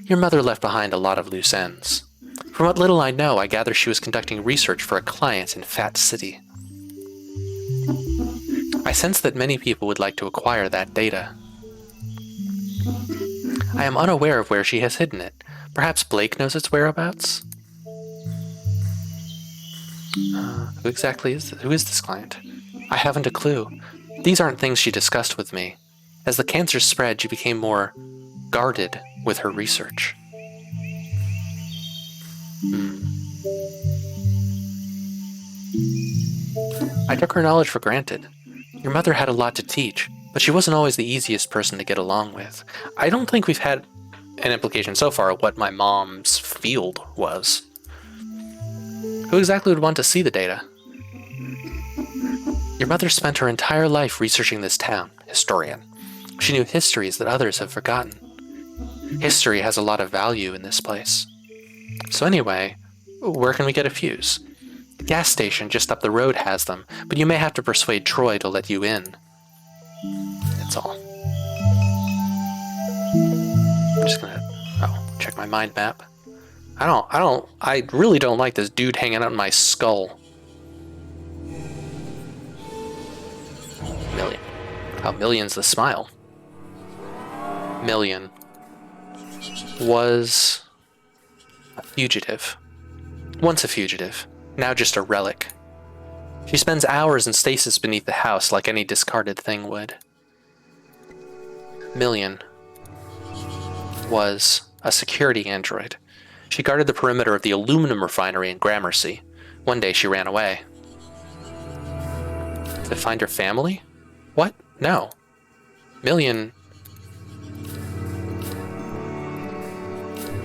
Your mother left behind a lot of loose ends. From what little I know, I gather she was conducting research for a client in Fat City. I sense that many people would like to acquire that data. I am unaware of where she has hidden it. Perhaps Blake knows its whereabouts? Who is this client? I haven't a clue. These aren't things she discussed with me. As the cancer spread, she became more guarded with her research. I took her knowledge for granted. Your mother had a lot to teach, but she wasn't always the easiest person to get along with. I don't think we've had an implication so far of what my mom's field was. Who exactly would want to see the data? Your mother spent her entire life researching this town, historian. She knew histories that others have forgotten. History has a lot of value in this place. So anyway, where can we get a fuse? The gas station just up the road has them, but you may have to persuade Troy to let you in. That's all. I'm just gonna check my mind map. I really don't like this dude hanging out in my skull. Million. Oh, Million's the smile. Million was a fugitive. Once a fugitive, now just a relic. She spends hours in stasis beneath the house like any discarded thing would. Million was a security android. She guarded the perimeter of the aluminum refinery in Gramercy. One day she ran away. To find her family? What? No. Million.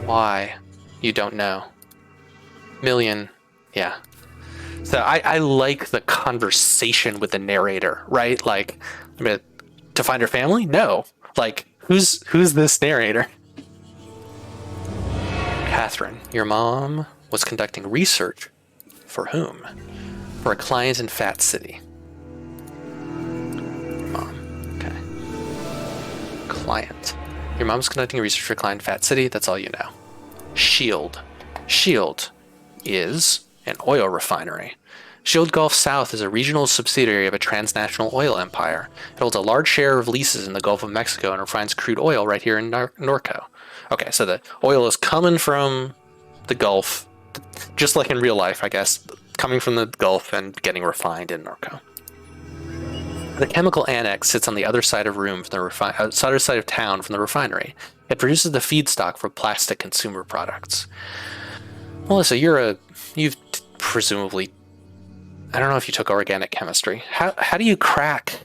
Why? You don't know. Million. Yeah. So I like the conversation with the narrator, right? Like, I mean, to find her family? No. Like, who's this narrator? Catherine, your mom was conducting research. For whom? For a client in Fat City. Mom. Okay. Client. Your mom's conducting research for a client in Fat City. That's all you know. Shield. Shield is an oil refinery. Shield Gulf South is a regional subsidiary of a transnational oil empire. It holds a large share of leases in the Gulf of Mexico and refines crude oil right here in NORCO. Okay, so the oil is coming from the Gulf, just like in real life, I guess, coming from the Gulf and getting refined in NORCO. The chemical annex sits on the other side of other side of town from the refinery. It produces the feedstock for plastic consumer products. Melissa, you've presumably, I don't know if you took organic chemistry. How do you crack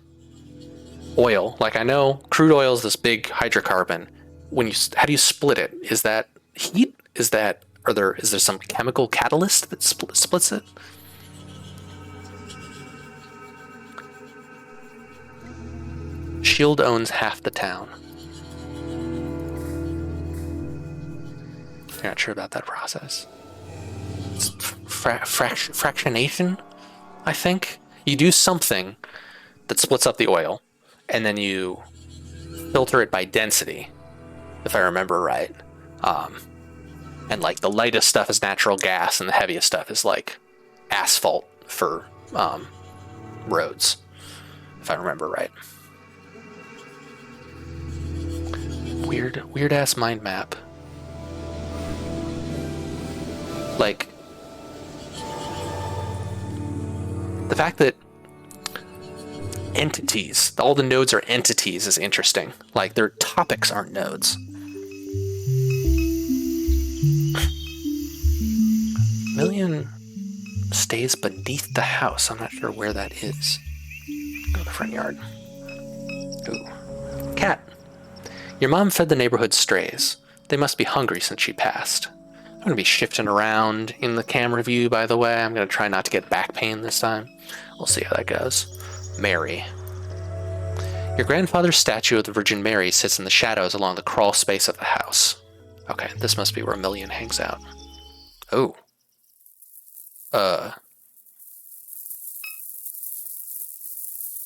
oil? Like, I know crude oil is this big hydrocarbon. How do you split it? Is that heat? Is there some chemical catalyst that splits it? Shield owns half the town. You're not sure about that process. It's fractionation, I think. You do something that splits up the oil, and then you filter it by density, if I remember right. And like the lightest stuff is natural gas, and the heaviest stuff is like asphalt for roads, if I remember right. Weird ass mind map. Like, the fact that all the nodes are entities is interesting. Like, their topics aren't nodes. Million stays beneath the house. I'm not sure where that is. Go to the front yard. Ooh. Cat. Your mom fed the neighborhood strays. They must be hungry since she passed. I'm going to be shifting around in the camera view, by the way. I'm going to try not to get back pain this time. We'll see how that goes. Mary. Your grandfather's statue of the Virgin Mary sits in the shadows along the crawl space of the house. Okay, this must be where Million hangs out. Oh.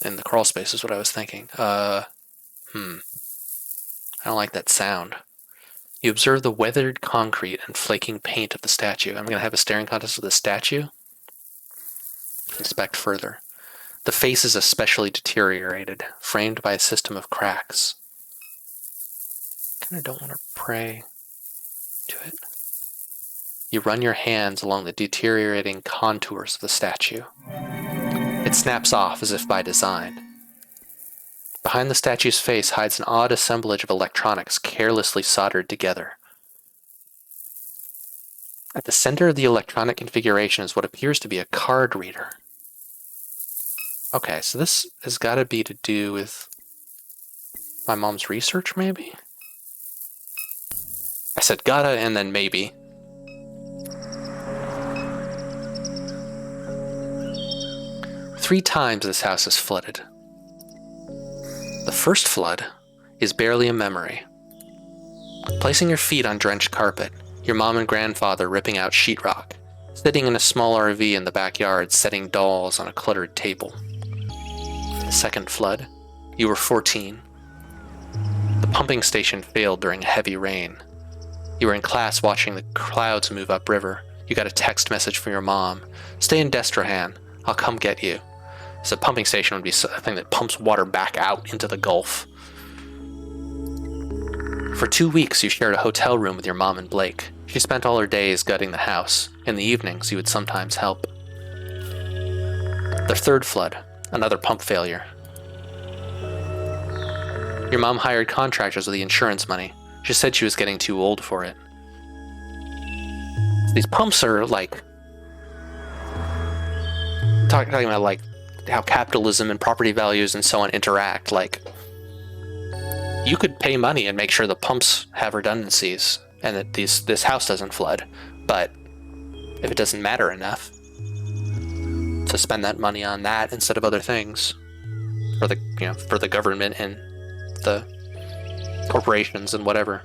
In the crawl space is what I was thinking. I don't like that sound. You observe the weathered concrete and flaking paint of the statue. I'm going to have a staring contest with the statue. Inspect further. The face is especially deteriorated, framed by a system of cracks. Kind of don't want to pray to it. You run your hands along the deteriorating contours of the statue. It snaps off as if by design. Behind the statue's face hides an odd assemblage of electronics carelessly soldered together. At the center of the electronic configuration is what appears to be a card reader. Okay, so this has got to be to do with my mom's research, maybe? I said gotta and then maybe. Three times this house is flooded. The first flood is barely a memory. Placing your feet on drenched carpet, your mom and grandfather ripping out sheetrock, sitting in a small RV in the backyard setting dolls on a cluttered table. The second flood, you were 14. The pumping station failed during heavy rain. You were in class watching the clouds move upriver. You got a text message from your mom. Stay in Destrehan. I'll come get you. So a pumping station would be a thing that pumps water back out into the Gulf. For 2 weeks, you shared a hotel room with your mom and Blake. She spent all her days gutting the house. In the evenings, you would sometimes help. The third flood, another pump failure. Your mom hired contractors with the insurance money. She said she was getting too old for it. These pumps are like... Talking about like how capitalism and property values and so on interact. Like, you could pay money and make sure the pumps have redundancies and that this house doesn't flood. But if it doesn't matter enough to spend that money on that instead of other things for the government and the corporations and whatever.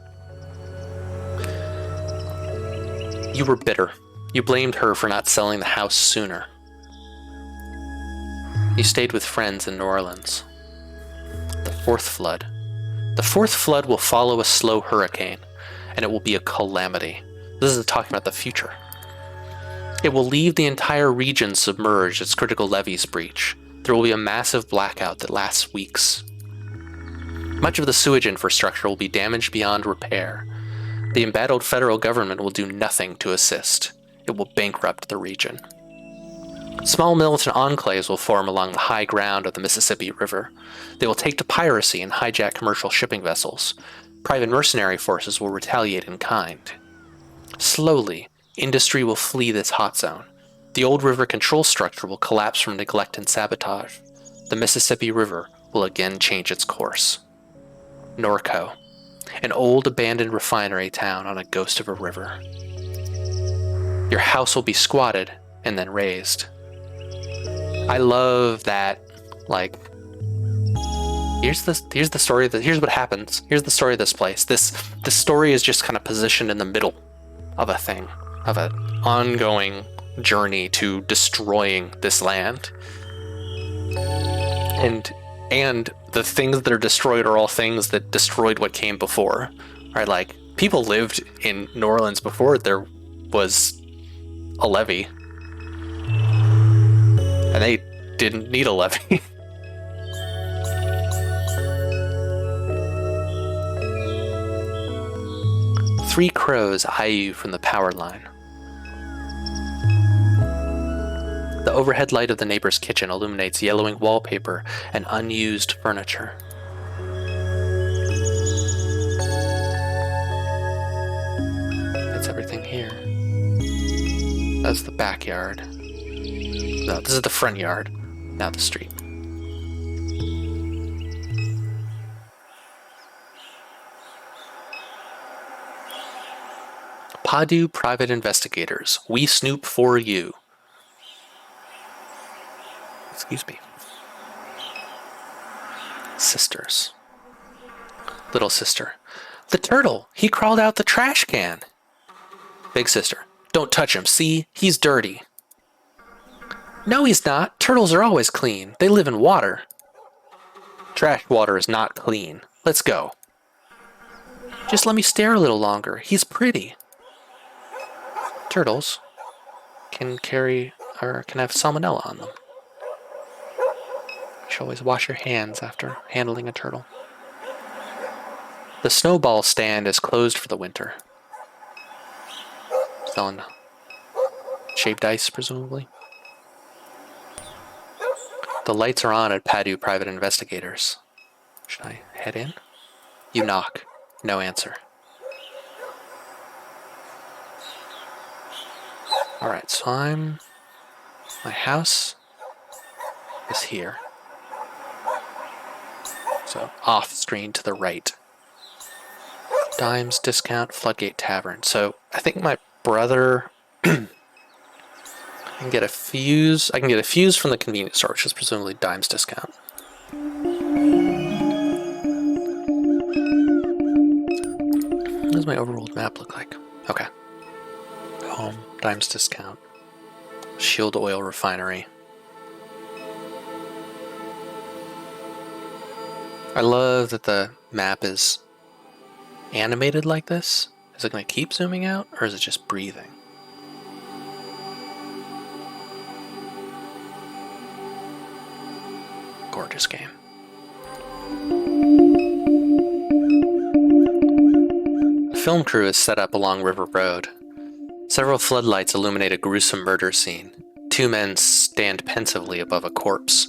You were bitter. You blamed her for not selling the house sooner. You stayed with friends in New Orleans. The fourth flood. The fourth flood will follow a slow hurricane, and it will be a calamity. This is talking about the future. It will leave the entire region submerged as critical levees breach. There will be a massive blackout that lasts weeks. Much of the sewage infrastructure will be damaged beyond repair. The embattled federal government will do nothing to assist. It will bankrupt the region. Small militant enclaves will form along the high ground of the Mississippi River. They will take to piracy and hijack commercial shipping vessels. Private mercenary forces will retaliate in kind. Slowly, industry will flee this hot zone. The old river control structure will collapse from neglect and sabotage. The Mississippi River will again change its course. NORCO, an old abandoned refinery town on a ghost of a river. Your house will be squatted and then raised. I love that, like, here's the story here's what happens. Here's the story of this place. This story is just kind of positioned in the middle of a thing, of an ongoing journey to destroying this land. And the things that are destroyed are all things that destroyed what came before. Right? Like, people lived in New Orleans before there was a levee. And they didn't need a levee. Three crows eye you from the power line. The overhead light of the neighbor's kitchen illuminates yellowing wallpaper and unused furniture. That's everything here. That's the backyard. No, this is the front yard, now the street. Padu Private Investigators, we snoop for you. Excuse me. Sisters. Little sister. The turtle, he crawled out the trash can. Big sister. Don't touch him, see? He's dirty. No, he's not. Turtles are always clean. They live in water. Trash water is not clean. Let's go. Just let me stare a little longer. He's pretty. Turtles can have salmonella on them. You should always wash your hands after handling a turtle. The snowball stand is closed for the winter. Selling shaved ice, presumably. The lights are on at Padu Private Investigators. Should I head in? You knock. No answer. Alright, so my house is here. So off screen to the right. Dimes Discount Floodgate Tavern. So I think my brother I can get a fuse from the convenience store, which is presumably Dimes Discount. What does my overworld map look like? Okay. Home, Dimes Discount, Shield Oil Refinery. I love that the map is animated like this. Is it going to keep zooming out, or is it just breathing? Gorgeous game. A film crew is set up along River Road. Several floodlights illuminate a gruesome murder scene. Two men stand pensively above a corpse.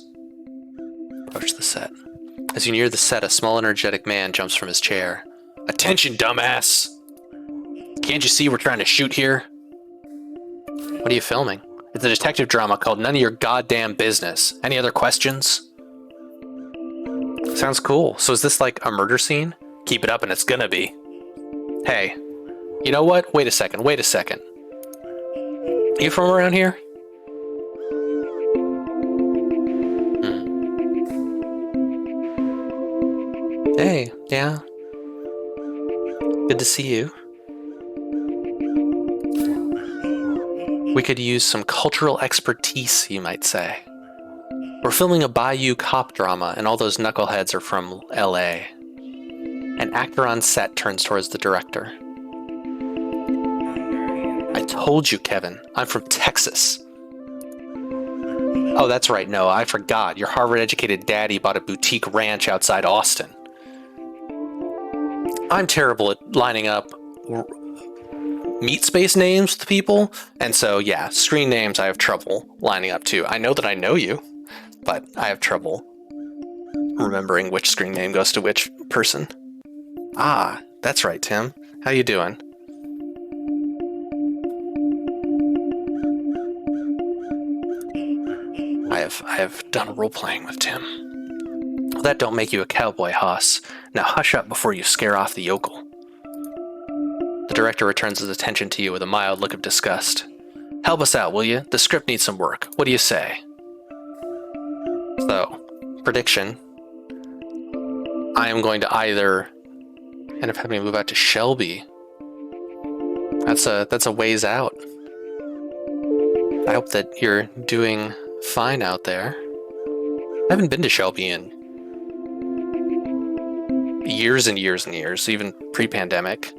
Approach the set. As you near the set, a small, energetic man jumps from his chair. Attention, dumbass! Can't you see we're trying to shoot here? What are you filming? It's a detective drama called None of Your Goddamn Business. Any other questions? Sounds cool. So is this like a murder scene? Keep it up and it's gonna be. Hey, you know what? Wait a second. You from around here? Hey, yeah. Good to see you. We could use some cultural expertise, you might say. We're filming a Bayou cop drama, and all those knuckleheads are from LA. An actor on set turns towards the director. I told you, Kevin. I'm from Texas. Oh, that's right, Noah. I forgot. Your Harvard-educated daddy bought a boutique ranch outside Austin. I'm terrible at lining up meat space names with people, and so yeah, screen names I have trouble lining up to. I know that I know you, but I have trouble remembering which screen name goes to which person. Ah, that's right, Tim. How you doing? I have done role playing with Tim. Well, that don't make you a cowboy, Hoss. Now hush up before you scare off the yokel. The director returns his attention to you with a mild look of disgust. Help us out, will you? The script needs some work. What do you say? So, prediction. I am going to either end up having to move out to Shelby. That's a ways out. I hope that you're doing fine out there. I haven't been to Shelby in years and years and years, even pre-pandemic.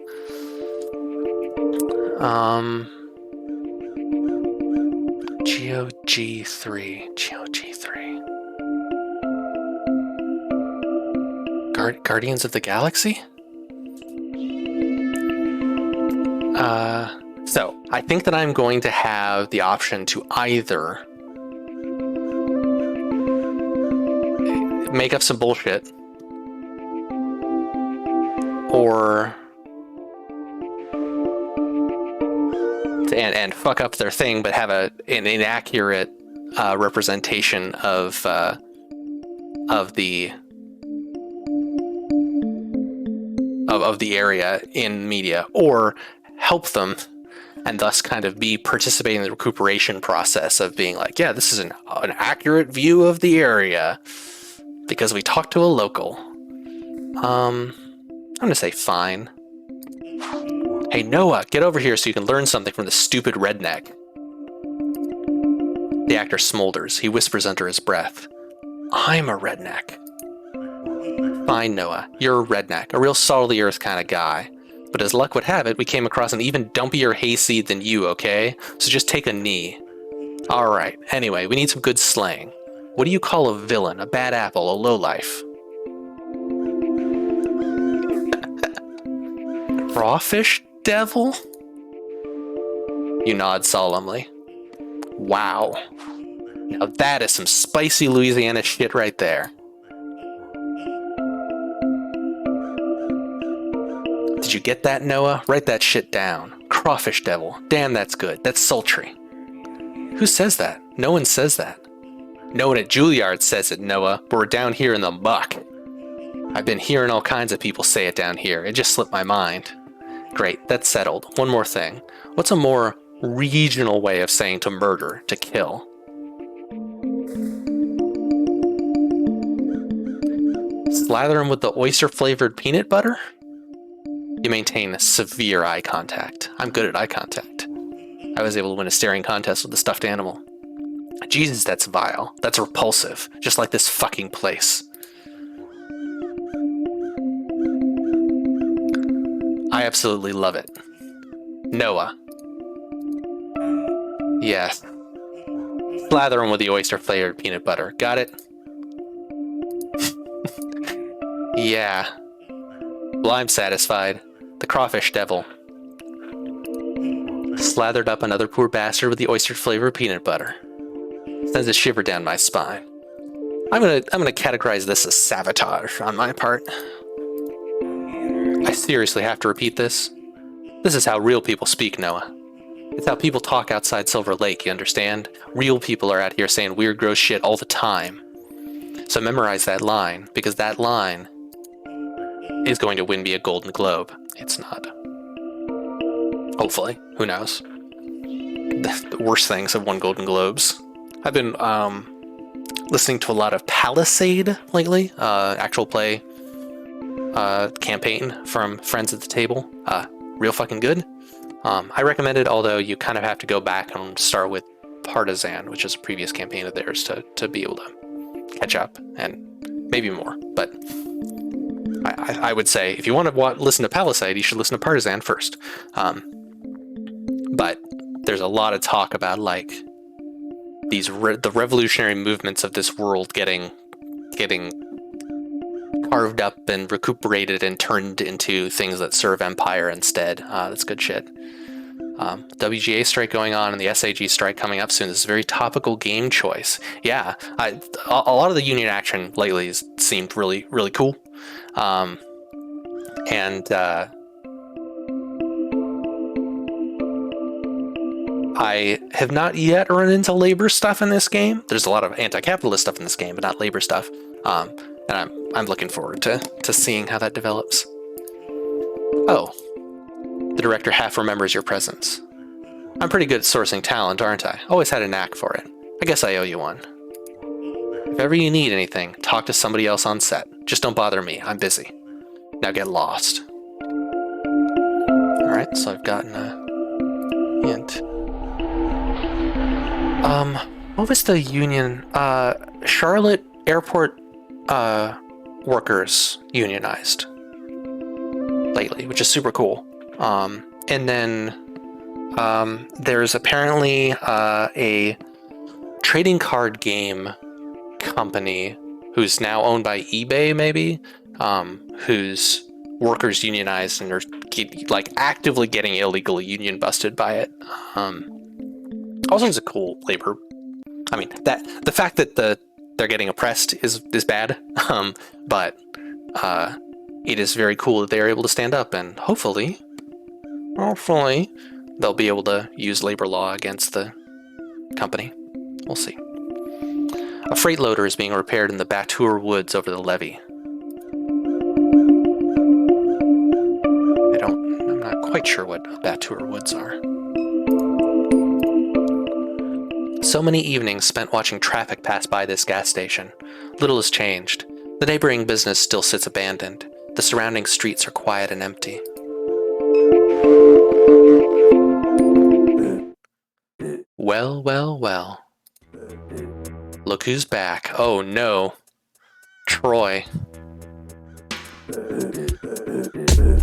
GOG3. Guardians of the Galaxy? So, I think that I'm going to have the option to either make up some bullshit or and fuck up their thing, but have an inaccurate representation of the area in media, or help them and thus kind of be participating in the recuperation process of being like, yeah, this is an accurate view of the area because we talked to a local. I'm gonna say fine. Hey, Noah, get over here so you can learn something from the stupid redneck. The actor smolders. He whispers under his breath. I'm a redneck. Fine, Noah. You're a redneck, a real salt-of-the-earth kind of guy. But as luck would have it, we came across an even dumpier hayseed than you, okay? So just take a knee. Alright, anyway, we need some good slang. What do you call a villain, a bad apple, a lowlife? Crawfish devil? You nod solemnly. Wow. Now that is some spicy Louisiana shit right there. Did you get that, Noah? Write that shit down. Crawfish devil. Damn, that's good. That's sultry. Who says that? No one says that. No one at Juilliard says it, Noah, but we're down here in the muck. I've been hearing all kinds of people say it down here. It just slipped my mind. Great, that's settled. One more thing. What's a more regional way of saying to murder, to kill? Slather them with the oyster-flavored peanut butter? You maintain severe eye contact. I'm good at eye contact. I was able to win a staring contest with the stuffed animal. Jesus, that's vile. That's repulsive. Just like this fucking place. I absolutely love it. Noah. Yes. Slather them with the oyster-flavored peanut butter. Got it? Yeah. Well, I'm satisfied. The crawfish devil. Slathered up another poor bastard with the oyster-flavored peanut butter. Sends a shiver down my spine. I'm gonna categorize this as sabotage on my part. I seriously have to repeat this. This is how real people speak, Noah. It's how people talk outside Silver Lake, you understand? Real people are out here saying weird, gross shit all the time. So memorize that line, because that line is going to win me a Golden Globe. It's not. Hopefully. Who knows? The worst things have won Golden Globes. I've been listening to a lot of Palisade lately. Actual play campaign from Friends at the Table. Real fucking good. I recommend it, although you kind of have to go back and start with Partisan, which is a previous campaign of theirs, to be able to catch up, and maybe more. But I would say, if you want to listen to Palisade, you should listen to Partisan first. But there's a lot of talk about like the revolutionary movements of this world getting carved up and recuperated and turned into things that serve empire instead. That's good shit. WGA strike going on and the SAG strike coming up soon. This is a very topical game choice. Yeah, a lot of the union action lately has seemed really, really cool. I have not yet run into labor stuff in this game. There's a lot of anti-capitalist stuff in this game, but not labor stuff. And I'm looking forward to seeing how that develops. Oh, the director half remembers your presence. I'm pretty good at sourcing talent, aren't I? Always had a knack for it. I guess I owe you one. If ever you need anything, talk to somebody else on set. Just don't bother me. I'm busy. Now get lost. Alright, so I've gotten a hint. What was the union? Charlotte Airport workers unionized lately, which is super cool. And then there's apparently a trading card game company who's now owned by eBay, maybe, whose workers unionized and are like actively getting illegally union busted by it. All sorts of cool labor. I mean, that the fact that they're getting oppressed is bad, but it is very cool that they're able to stand up, and hopefully they'll be able to use labor law against the company. We'll see. A freight loader is being repaired in the Batour Woods over the levee. I'm not quite sure what Batour Woods are. So many evenings spent watching traffic pass by this gas station. Little has changed. The neighboring business still sits abandoned. The surrounding streets are quiet and empty. Well, well, well. Look who's back. Oh no. Troy.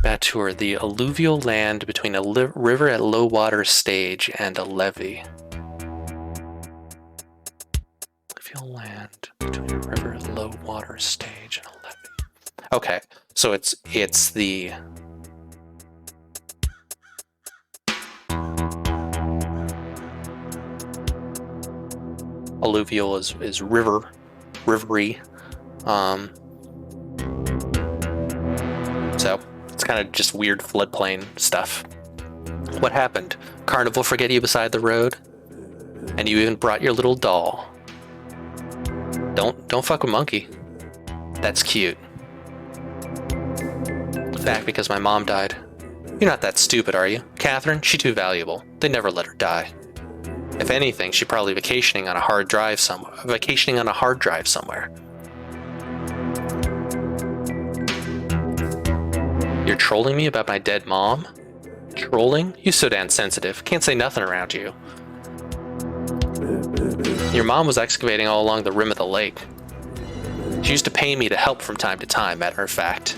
Batour, the alluvial land between a river at low water stage and a levee. Alluvial land between a river at low water stage and a levee. Okay, so it's the alluvial is rivery. So it's kind of just weird floodplain stuff. What happened? Carnival forget you beside the road? And you even brought your little doll. Don't fuck with Monkey. That's cute. In fact, because my mom died. You're not that stupid, are you? Catherine, she's too valuable. They never let her die. If anything, she's probably vacationing on a hard drive somewhere. You're trolling me about my dead mom? Trolling? You so damn sensitive. Can't say nothing around you. Your mom was excavating all along the rim of the lake. She used to pay me to help from time to time, matter of fact.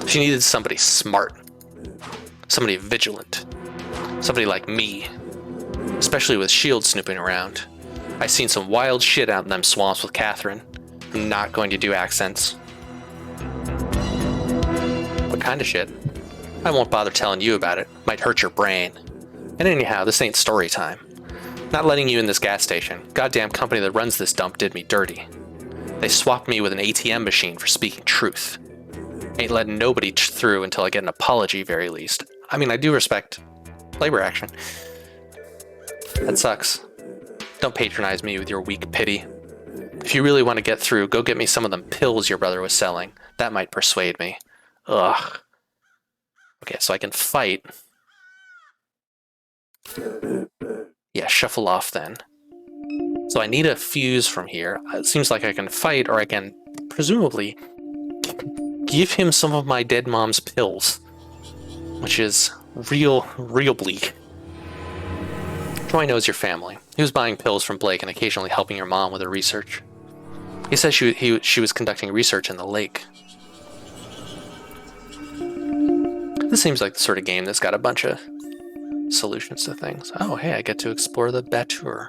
She needed somebody smart. Somebody vigilant. Somebody like me. Especially with S.H.I.E.L.D. snooping around. I seen some wild shit out in them swamps with Catherine. I'm not going to do accents. What kind of shit? I won't bother telling you about it. Might hurt your brain. And anyhow, this ain't story time. Not letting you in this gas station. Goddamn company that runs this dump did me dirty. They swapped me with an ATM machine for speaking truth. Ain't letting nobody through until I get an apology, very least. I mean, I do respect labor action. That sucks. Don't patronize me with your weak pity. If you really want to get through, go get me some of them pills your brother was selling. That might persuade me. Ugh. Okay, so I can fight. Yeah, shuffle off then. So I need a fuse from here. It seems like I can fight, or I can presumably give him some of my dead mom's pills, which is real bleak. Troy knows your family. He was buying pills from Blake and occasionally helping your mom with her research. He says she was conducting research in the lake. This seems like the sort of game that's got a bunch of solutions to things. Oh, hey, I get to explore the Batour.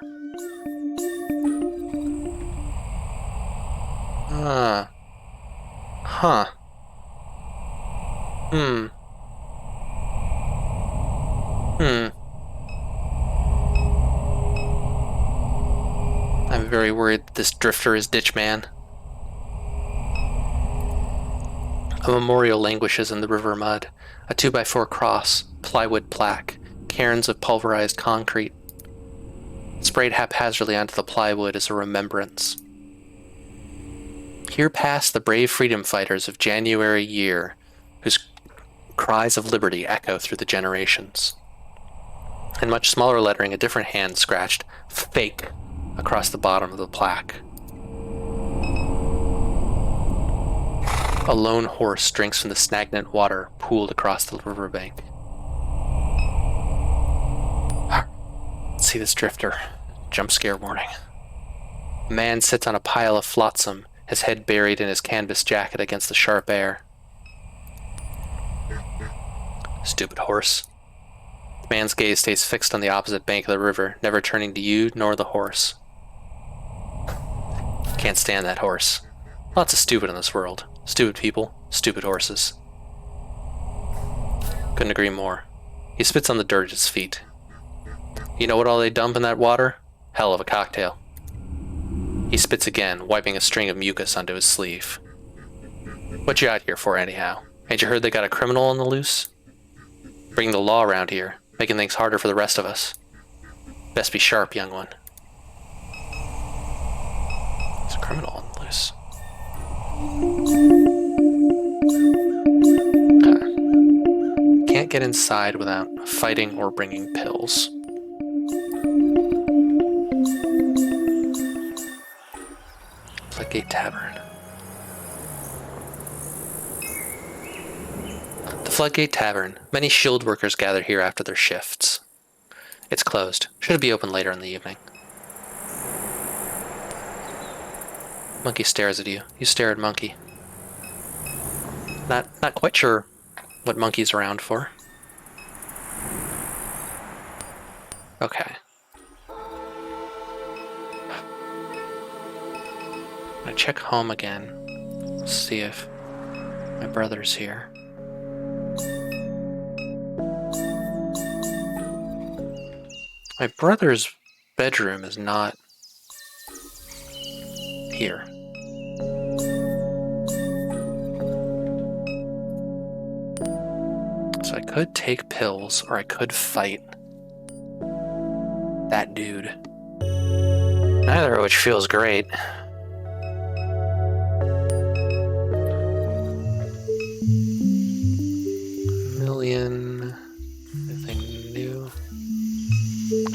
Huh. very worried that this drifter is ditch man. A memorial languishes in the river mud. A 2x4 cross, plywood plaque, cairns of pulverized concrete. Sprayed haphazardly onto the plywood is a remembrance. Here pass the brave freedom fighters of January year, whose cries of liberty echo through the generations. In much smaller lettering, a different hand scratched "Fake" across the bottom of the plaque. A lone horse drinks from the stagnant water pooled across the riverbank. See this drifter. Jump scare warning. A man sits on a pile of flotsam, his head buried in his canvas jacket against the sharp air. Stupid horse. The man's gaze stays fixed on the opposite bank of the river, never turning to you nor the horse. Can't stand that horse. Lots of stupid in this world. Stupid people, stupid horses. Couldn't agree more. He spits on the dirt at his feet. You know what all they dump in that water? Hell of a cocktail. He spits again, wiping a string of mucus onto his sleeve. What you out here for, anyhow? Ain't you heard they got a criminal on the loose? Bringing the law around here, making things harder for the rest of us. Best be sharp, young one. There's a criminal on the loose. Can't get inside without fighting or bringing pills. Floodgate Tavern. The Floodgate Tavern. Many shield workers gather here after their shifts. It's closed. Should be open later in the evening. Monkey stares at you. You stare at Monkey. Not quite sure what Monkey's around for. Okay. I'm gonna check home again. See if my brother's here. My brother's bedroom is not here. So I could take pills, or I could fight that dude. Neither of which feels great. Million... anything new?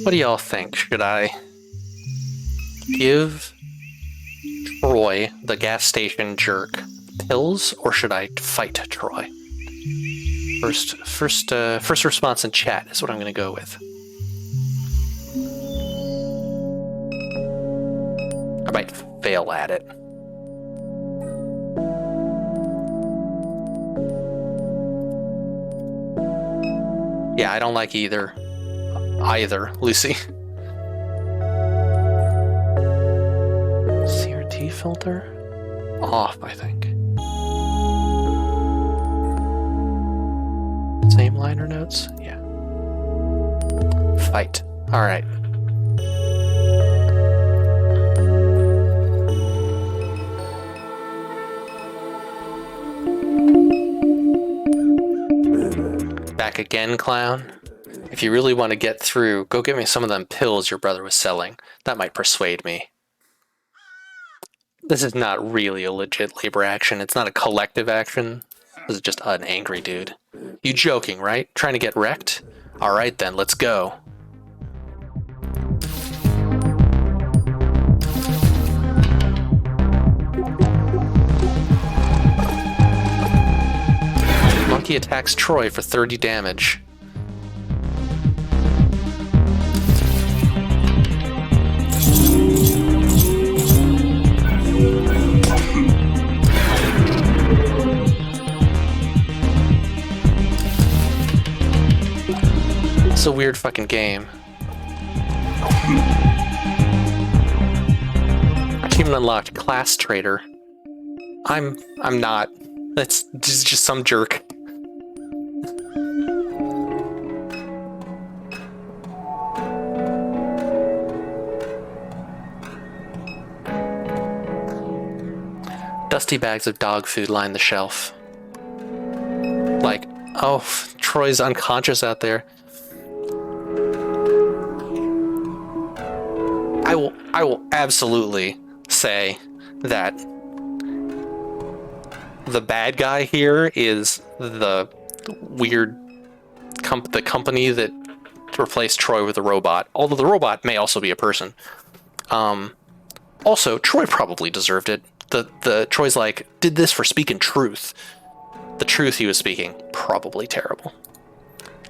What do y'all think? Should I give Troy, the gas station jerk, pills, or should I fight Troy? First response in chat is what I'm going to go with. I might fail at it. Yeah, I don't like either, Lucy. CRT filter? Off, I think. Same liner notes? Yeah. Fight. Alright. Back again, clown? If you really want to get through, go get me some of them pills your brother was selling. That might persuade me. This is not really a legit labor action. It's not a collective action. This is just an angry dude. You joking, right? Trying to get wrecked? Alright then, let's go. Monkey attacks Troy for 30 damage. It's a weird fucking game. Achievement unlocked, class trader. I'm not. That's just some jerk. Dusty bags of dog food line the shelf. Like, oh, Troy's unconscious out there. I will absolutely say that the bad guy here is the weird the company that replaced Troy with a robot. Although the robot may also be a person. Also, Troy probably deserved it. The Troy's like, did this for speaking truth. The truth he was speaking, probably terrible.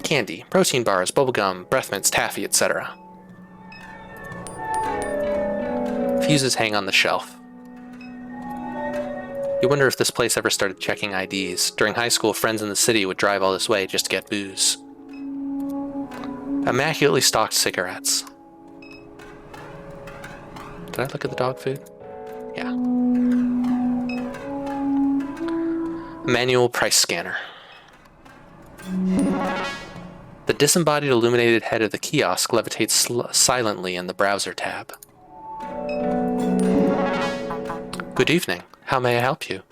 Candy, protein bars, bubblegum, breath mints, taffy, etc. Fuses hang on the shelf. You wonder if this place ever started checking IDs. During high school, friends in the city would drive all this way just to get booze. Immaculately stocked cigarettes. Did I look at the dog food? Yeah. Manual price scanner. The disembodied illuminated head of the kiosk levitates silently in the browser tab. Good evening. How may I help you?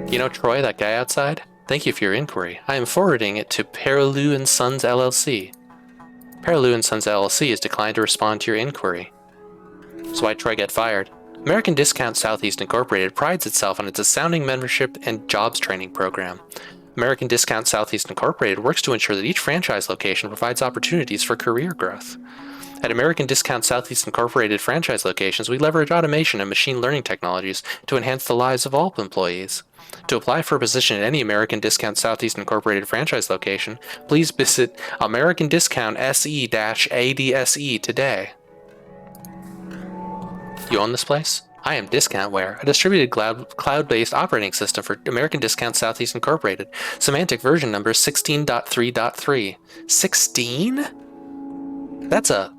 You know Troy, that guy outside? Thank you for your inquiry. I am forwarding it to Perilou & Sons LLC. Perilou & Sons LLC has declined to respond to your inquiry. So why'd Troy get fired? American Discount Southeast Incorporated prides itself on its astounding membership and jobs training program. American Discount Southeast Incorporated works to ensure that each franchise location provides opportunities for career growth. At American Discount Southeast Incorporated franchise locations, we leverage automation and machine learning technologies to enhance the lives of all employees. To apply for a position at any American Discount Southeast Incorporated franchise location, please visit American Discount SE-ADSE today. You own this place? I am Discountware, a distributed cloud-based operating system for American Discount Southeast Incorporated. Semantic version number 16.3.3. 16? That's a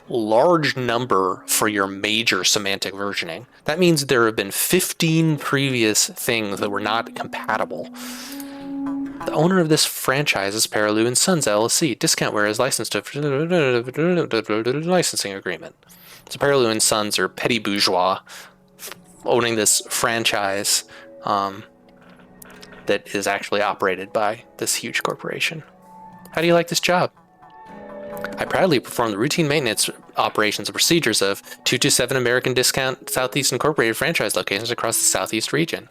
large number for your major semantic versioning. That means there have been 15 previous things that were not compatible. The owner of this franchise is Perilou & Sons LLC. Discountware is licensed to licensing agreement. So Perilou & Sons are petty bourgeois owning this franchise that is actually operated by this huge corporation. How do you like this job? I proudly perform the routine maintenance operations and procedures of 227 American Discount Southeast Incorporated franchise locations across the Southeast region.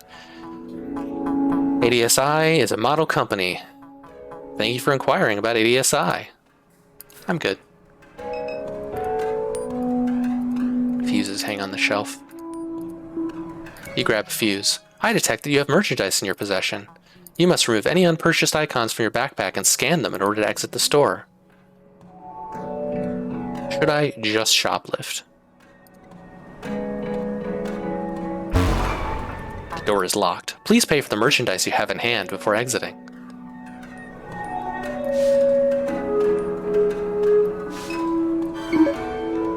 ADSI is a model company. Thank you for inquiring about ADSI. I'm good. Fuses hang on the shelf. You grab a fuse. I detect that you have merchandise in your possession. You must remove any unpurchased icons from your backpack and scan them in order to exit the store. Should I just shoplift? The door is locked. Please pay for the merchandise you have in hand before exiting.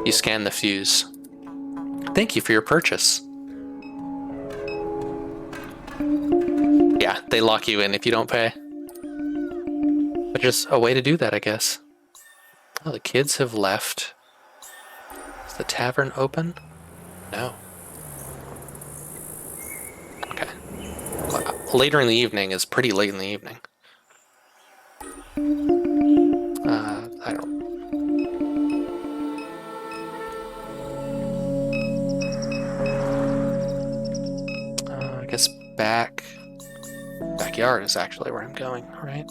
You scan the fuse. Thank you for your purchase. Yeah, they lock you in if you don't pay. But just a way to do that, I guess. Oh, the kids have left. Is the tavern open? No. Okay. Later in the evening is pretty late in the evening. I don't... I guess backyard is actually where I'm going, right?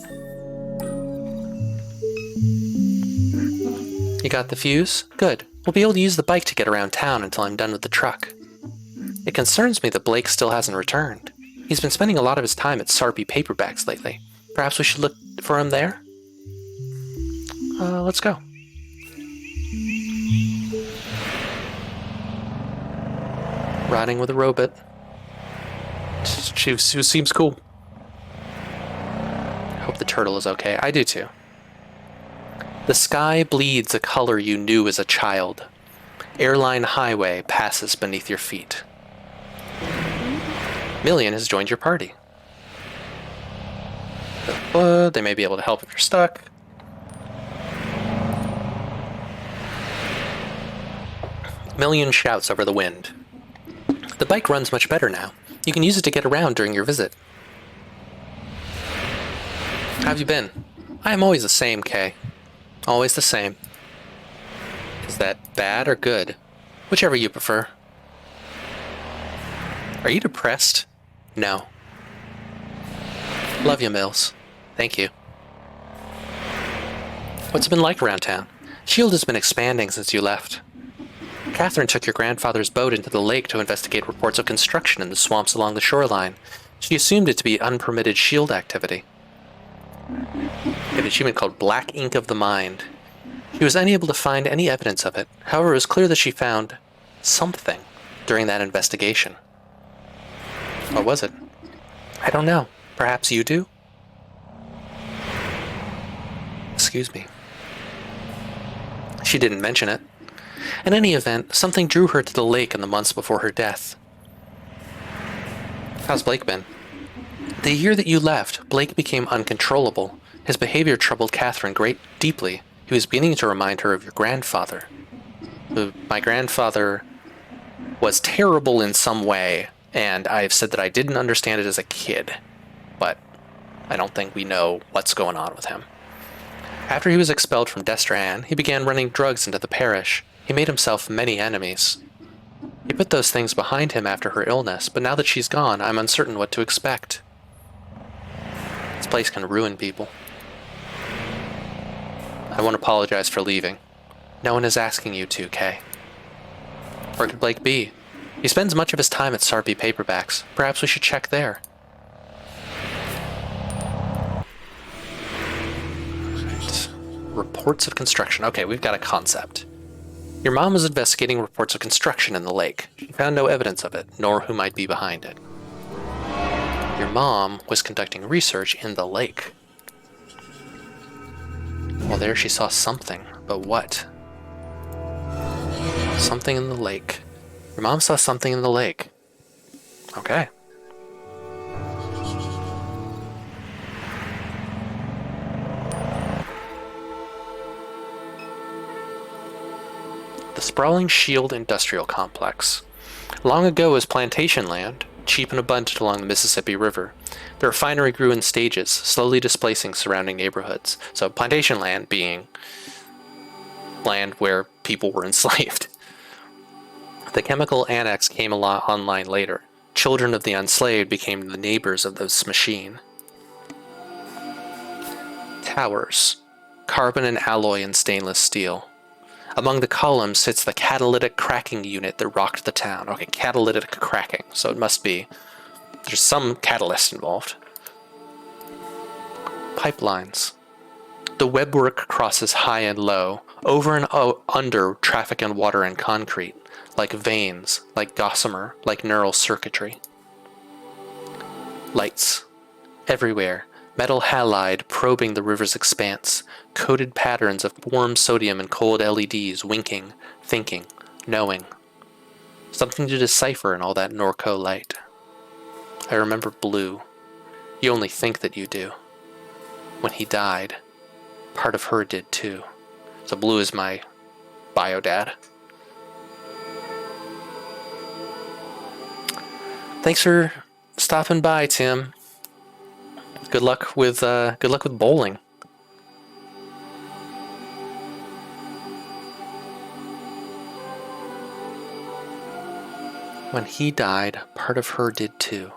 You got the fuse? Good. We'll be able to use the bike to get around town until I'm done with the truck. It concerns me that Blake still hasn't returned. He's been spending a lot of his time at Sarpy Paperbacks lately. Perhaps we should look for him there? Let's go. Riding with a robot. She seems cool. I hope the turtle is okay. I do too. The sky bleeds a color you knew as a child. Airline highway passes beneath your feet. Million has joined your party. They may be able to help if you're stuck. Million shouts over the wind. The bike runs much better now. You can use it to get around during your visit. How have you been? I am always the same, Kay. Always the same. Is that bad or good? Whichever you prefer. Are you depressed? No. Love you, Mills. Thank you. What's it been like around town? S.H.I.E.L.D. has been expanding since you left. Catherine took your grandfather's boat into the lake to investigate reports of construction in the swamps along the shoreline. She assumed it to be unpermitted S.H.I.E.L.D. activity. An achievement called Black Ink of the Mind. She was unable to find any evidence of it. However, it was clear that she found something during that investigation. What was it? I don't know. Perhaps you do? Excuse me. She didn't mention it. In any event, something drew her to the lake in the months before her death. How's Blake been? The year that you left, Blake became uncontrollable. His behavior troubled Catherine deeply. He was beginning to remind her of your grandfather. My grandfather was terrible in some way, and I've said that I didn't understand it as a kid, but I don't think we know what's going on with him. After he was expelled from Destran, he began running drugs into the parish. He made himself many enemies. He put those things behind him after her illness, but now that she's gone, I'm uncertain what to expect. This place can ruin people. I won't apologize for leaving. No one is asking you to, Kay. Where could Blake be? He spends much of his time at Sarpy Paperbacks. Perhaps we should check there. Right. Reports of construction. Okay, we've got a concept. Your mom was investigating reports of construction in the lake. She found no evidence of it, nor who might be behind it. Your mom was conducting research in the lake. Well, there she saw something, but what? Something in the lake. Your mom saw something in the lake. Okay. The sprawling S.H.I.E.L.D. industrial complex. Long ago was plantation land, cheap and abundant along the Mississippi River. The refinery grew in stages, slowly displacing surrounding neighborhoods. So plantation land being land where people were enslaved. The chemical annex came online later. Children of the enslaved became the neighbors of this machine. Towers. Carbon and alloy in stainless steel. Among the columns sits the catalytic cracking unit that rocked the town. Okay, catalytic cracking. So it must be... there's some catalyst involved. Pipelines. The webwork crosses high and low, over and under traffic and water and concrete, like veins, like gossamer, like neural circuitry. Lights. Everywhere. Metal halide probing the river's expanse, coded patterns of warm sodium and cold LEDs winking, thinking, knowing. Something to decipher in all that NORCO light. I remember Blue. You only think that you do. When he died, part of her did too. So Blue is my bio dad. Thanks for stopping by, Tim. Good luck with bowling. When he died, part of her did too.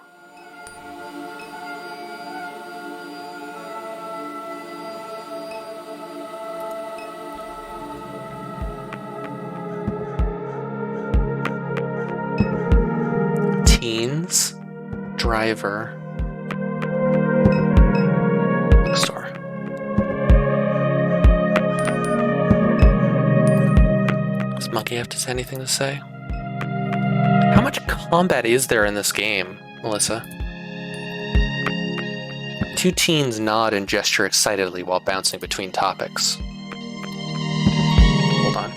Teens, driver, bookstore. Does Monkey have to say anything to say? How much combat is there in this game, Melissa? Two teens nod and gesture excitedly while bouncing between topics. Hold on.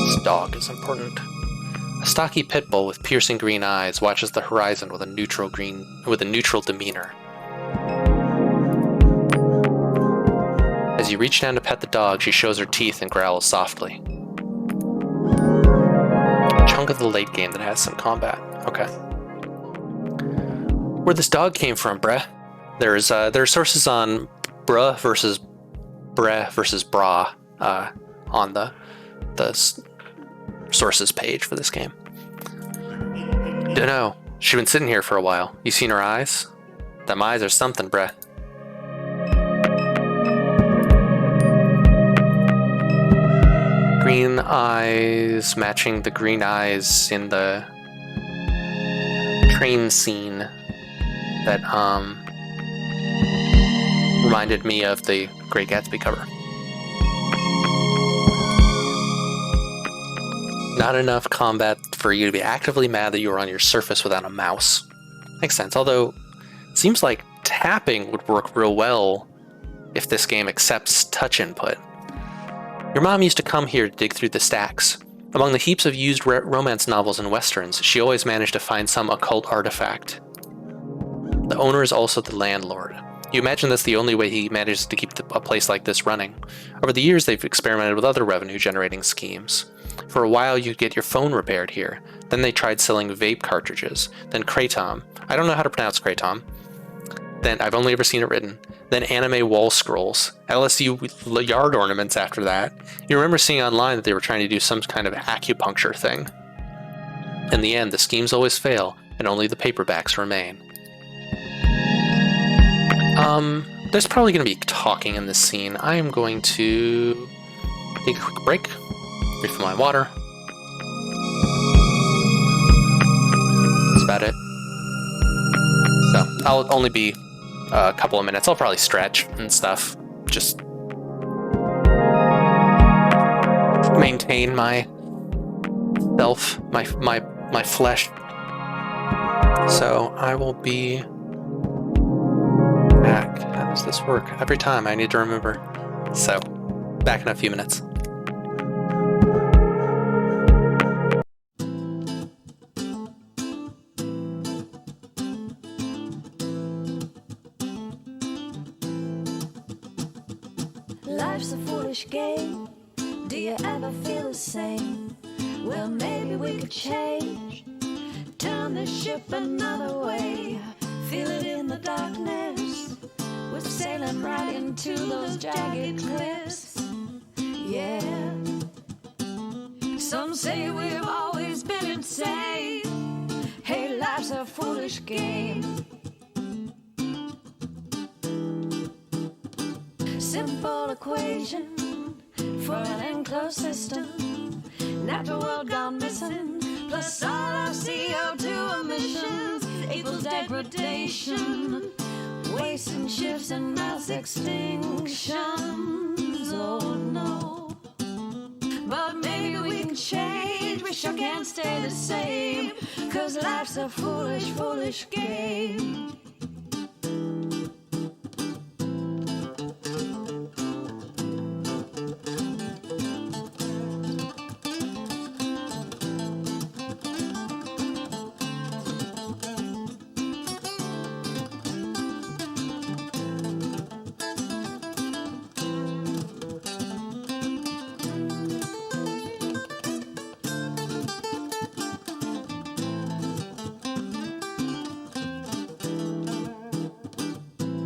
This dog is important. A stocky pit bull with piercing green eyes watches the horizon with a neutral demeanor. As you reach down to pet the dog, she shows her teeth and growls softly. of the late game that has some combat. Okay. Where this dog came from, bruh. There are sources on bruh versus breh versus bra on the sources page for this game. Dunno. She's been sitting here for a while. You seen her eyes? Them eyes are something, bruh. Green eyes matching the green eyes in the train scene that reminded me of the Great Gatsby cover. Not enough combat for you to be actively mad that you were on your Surface without a mouse. Makes sense, although it seems like tapping would work real well if this game accepts touch input. Your mom used to come here to dig through the stacks. Among the heaps of used romance novels and westerns, she always managed to find some occult artifact. The owner is also the landlord. You imagine that's the only way he manages to keep a place like this running. Over the years, they've experimented with other revenue-generating schemes. For a while, you'd get your phone repaired here. Then they tried selling vape cartridges. Then kratom. I don't know how to pronounce kratom. Then I've only ever seen it written. Then anime wall scrolls. LSU yard ornaments after that. You remember seeing online that they were trying to do some kind of acupuncture thing. In the end, the schemes always fail, and only the paperbacks remain. There's probably going to be talking in this scene. I am going to take a quick break, refill my water. That's about it. So, I'll only be a couple of minutes. I'll probably stretch and stuff. Just maintain my self, my flesh. So, I will be back. How does this work? Every time I need to remember. So, back in a few minutes. Life's a foolish game. Do you ever feel the same? Well, maybe we could change. Turn the ship another way. Feel it in the darkness. We're sailing right into those jagged cliffs. Yeah. Some say we've always been insane. Hey, life's a foolish game. Simple equation for an enclosed system. Natural world gone missing, plus all our CO2 emissions equals degradation, waste and shifts and mass extinctions. Oh no, but maybe we can change. We sure can't stay the same, 'cause life's a foolish, foolish game.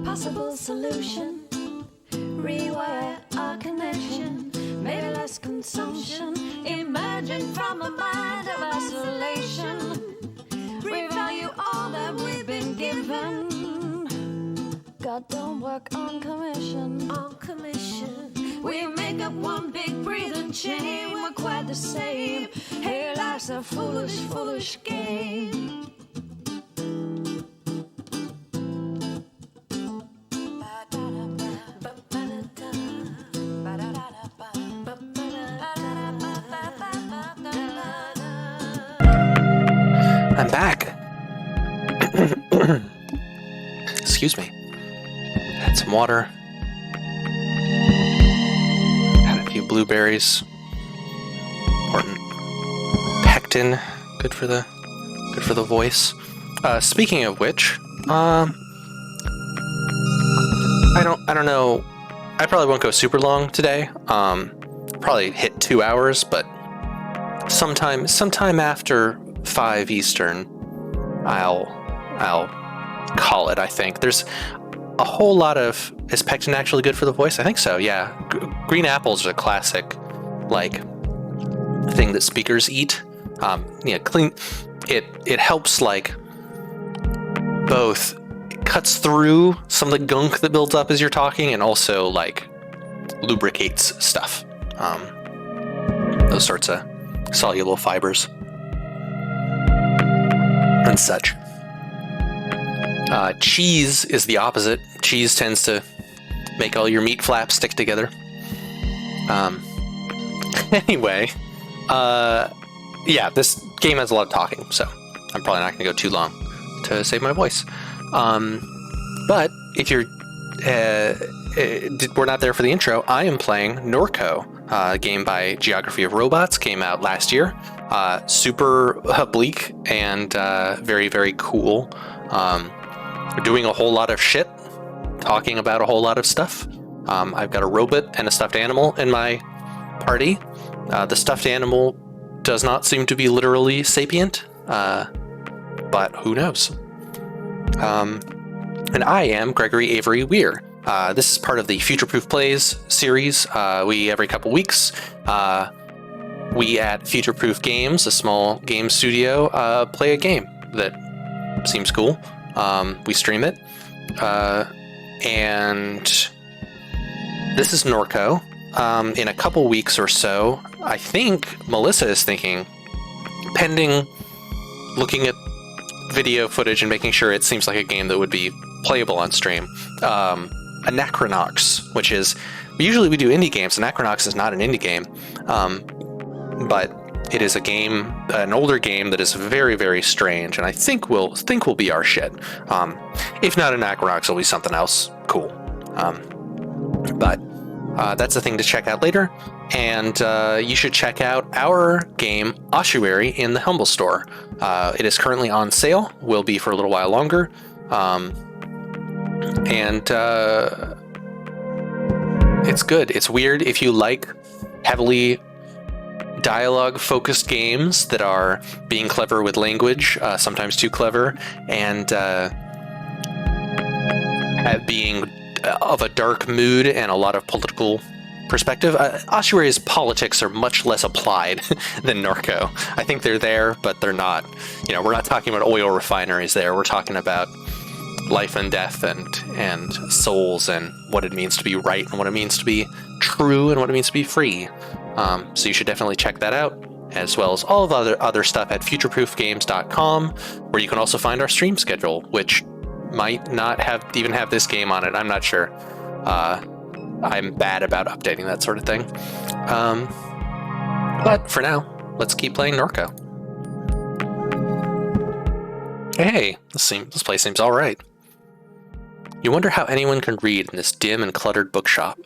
Possible solution, rewire our connection, maybe less consumption, emerging from a mind of isolation, revalue all that we've been given. God don't work on commission, we make up one big breathing chain, we're quite the same. Hey, life's a foolish, foolish game. I'm back. Excuse me. Had some water. Had a few blueberries. Important. Pectin, good for the voice. Speaking of which, I don't know. I probably won't go super long today. Probably hit 2 hours, but sometime after 5 Eastern, I'll call it. I think there's a whole lot of. Is pectin actually good for the voice? I think so. Yeah, green apples are a classic, like, thing that speakers eat. Yeah, clean. It helps, like, both. It cuts through some of the gunk that builds up as you're talking, and also, like, lubricates stuff. Those sorts of soluble fibers and such. Cheese is the opposite. Cheese tends to make all your meat flaps stick together. Anyway, yeah, this game has a lot of talking, so I'm probably not going to go too long to save my voice. But if you're we're not there for the intro, I am playing NORCO, a game by Geography of Robots, came out last year. Super bleak and very, very cool. We're doing a whole lot of shit, talking about a whole lot of stuff. I've got a robot and a stuffed animal in my party. The stuffed animal does not seem to be literally sapient, but who knows? And I am Gregory Avery Weir. This is part of the Future Proof Plays series. Every couple weeks, we at Future Proof Games, a small game studio, play a game that seems cool. We stream it. And this is NORCO. In a couple weeks or so, I think Melissa is thinking, pending looking at video footage and making sure it seems like a game that would be playable on stream, Anachronox, which is, usually we do indie games. Anachronox is not an indie game, but it is a game, an older game that is very, very strange, and I think will be our shit. If not Anachronox, it'll be something else cool. But that's a thing to check out later, and you should check out our game Ossuary in the Humble Store. It is currently on sale, will be for a little while longer, and it's good. It's weird if you like heavily dialogue-focused games that are being clever with language, sometimes too clever, and being of a dark mood and a lot of political perspective. Ossuary's politics are much less applied than NORCO. I think they're there, but they're not. You know, we're not talking about oil refineries there. We're talking about life and death and souls and what it means to be right and what it means to be true and what it means to be free. So you should definitely check that out, as well as all of the other stuff at futureproofgames.com, where you can also find our stream schedule, which might not even have this game on it. I'm not sure. I'm bad about updating that sort of thing. But for now, let's keep playing NORCO. Hey, this place seems all right. You wonder how anyone can read in this dim and cluttered bookshop.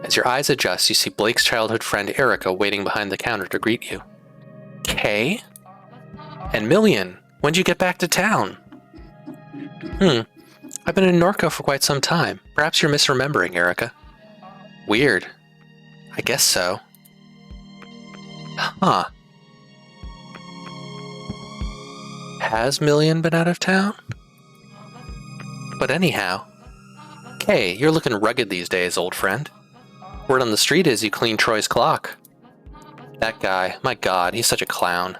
As your eyes adjust, you see Blake's childhood friend Erica waiting behind the counter to greet you. Kay? And Million, when'd you get back to town? I've been in NORCO for quite some time. Perhaps you're misremembering, Erica. Weird. I guess so. Huh. Has Million been out of town? But anyhow. Kay, you're looking rugged these days, old friend. Word on the street is you cleaned Troy's clock. That guy, my god, he's such a clown.